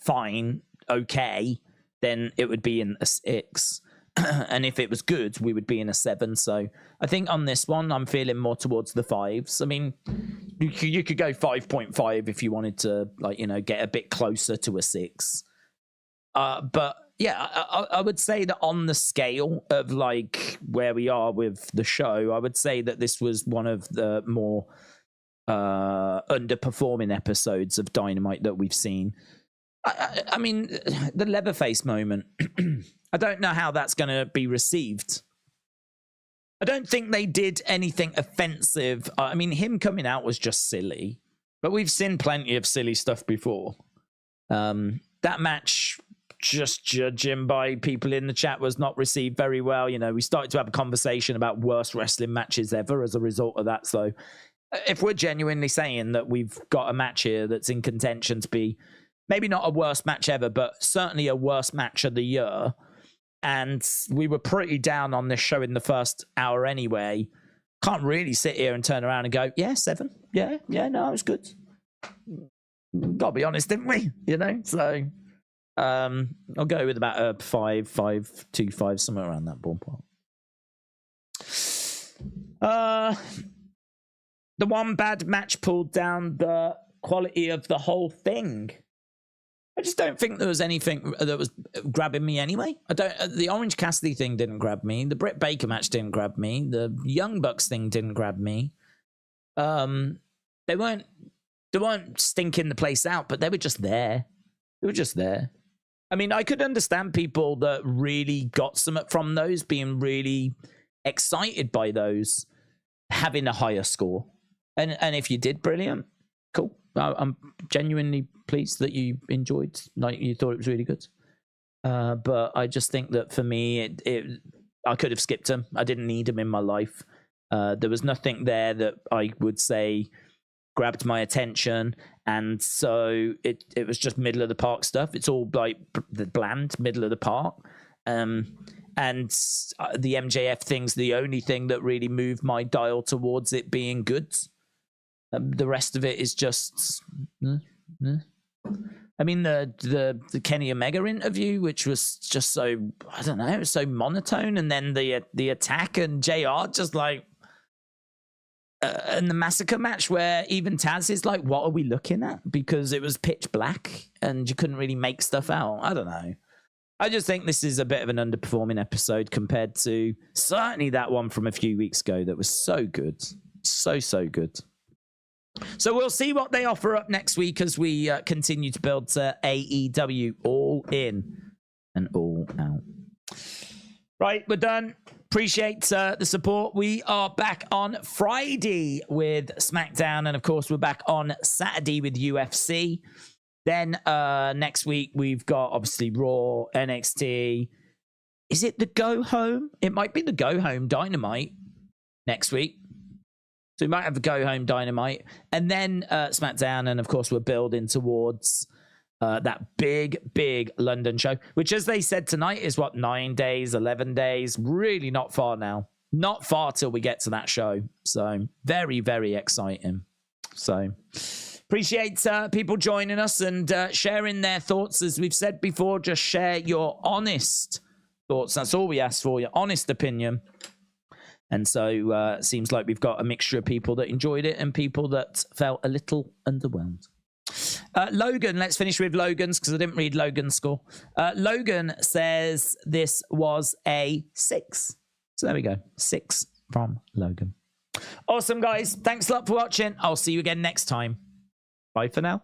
fine, okay, then it would be in a 6. And if it was good, we would be in a 7. So I think on this one, I'm feeling more towards the 5s. I mean, you could go 5.5 if you wanted to, like, you know, get a bit closer to a 6. But yeah, I would say that on the scale of like where we are with the show, I would say that this was one of the more underperforming episodes of Dynamite that we've seen. I mean, the Leatherface moment, I don't know how that's going to be received. I don't think they did anything offensive. I mean, him coming out was just silly, but we've seen plenty of silly stuff before. That match, just judging by people in the chat, was not received very well. You know, we started to have a conversation about worst wrestling matches ever as a result of that. So if we're genuinely saying that we've got a match here that's in contention to be maybe not a worst match ever, but certainly a worst match of the year, and we were pretty down on this show in the first hour anyway, can't really sit here and turn around and go, yeah, 7. Yeah, no, it was good. Gotta be honest, didn't we? You know, so I'll go with about a 5.5, somewhere around that ballpark. The one bad match pulled down the quality of the whole thing. I just don't think there was anything that was grabbing me anyway. The Orange Cassidy thing didn't grab me. The Britt Baker match didn't grab me. The Young Bucks thing didn't grab me. They weren't stinking the place out, but they were just there. They were just there. I mean, I could understand people that really got something from those, being really excited by those, having a higher score. And if you did, brilliant. Cool. I'm genuinely pleased that you enjoyed, like you thought it was really good. But I just think that for me, I could have skipped him. I didn't need him in my life. There was nothing there that I would say grabbed my attention, and so it was just middle of the park stuff. It's all like the bland middle of the park. And the MJF thing's the only thing that really moved my dial towards it being good. The rest of it is just... I mean, the Kenny Omega interview, which was just so, I don't know, it was so monotone. And then the attack and JR just like... and the Massacre match where even Taz is like, what are we looking at? Because it was pitch black and you couldn't really make stuff out. I don't know. I just think this is a bit of an underperforming episode compared to certainly that one from a few weeks ago that was so good. So good. So we'll see what they offer up next week as we continue to build to AEW All In and All Out. Right, we're done. Appreciate the support. We are back on Friday with SmackDown, and of course we're back on Saturday with UFC. Then next week we've got obviously Raw, NXT. Is it the Go Home? It might be the Go Home Dynamite next week. So we might have a Go Home Dynamite, and then SmackDown, and of course we're building towards that big London show, which, as they said tonight, is what, 9 days, 11 days, really not far now. Not far till we get to that show. So very, very exciting. So appreciate people joining us and sharing their thoughts. As we've said before, just share your honest thoughts. That's all we ask for, your honest opinion. And so it seems like we've got a mixture of people that enjoyed it and people that felt a little underwhelmed. Logan, let's finish with Logan's because I didn't read Logan's score. Logan says this was a 6. So there we go. 6 from Logan. Awesome, guys. Thanks a lot for watching. I'll see you again next time. Bye for now.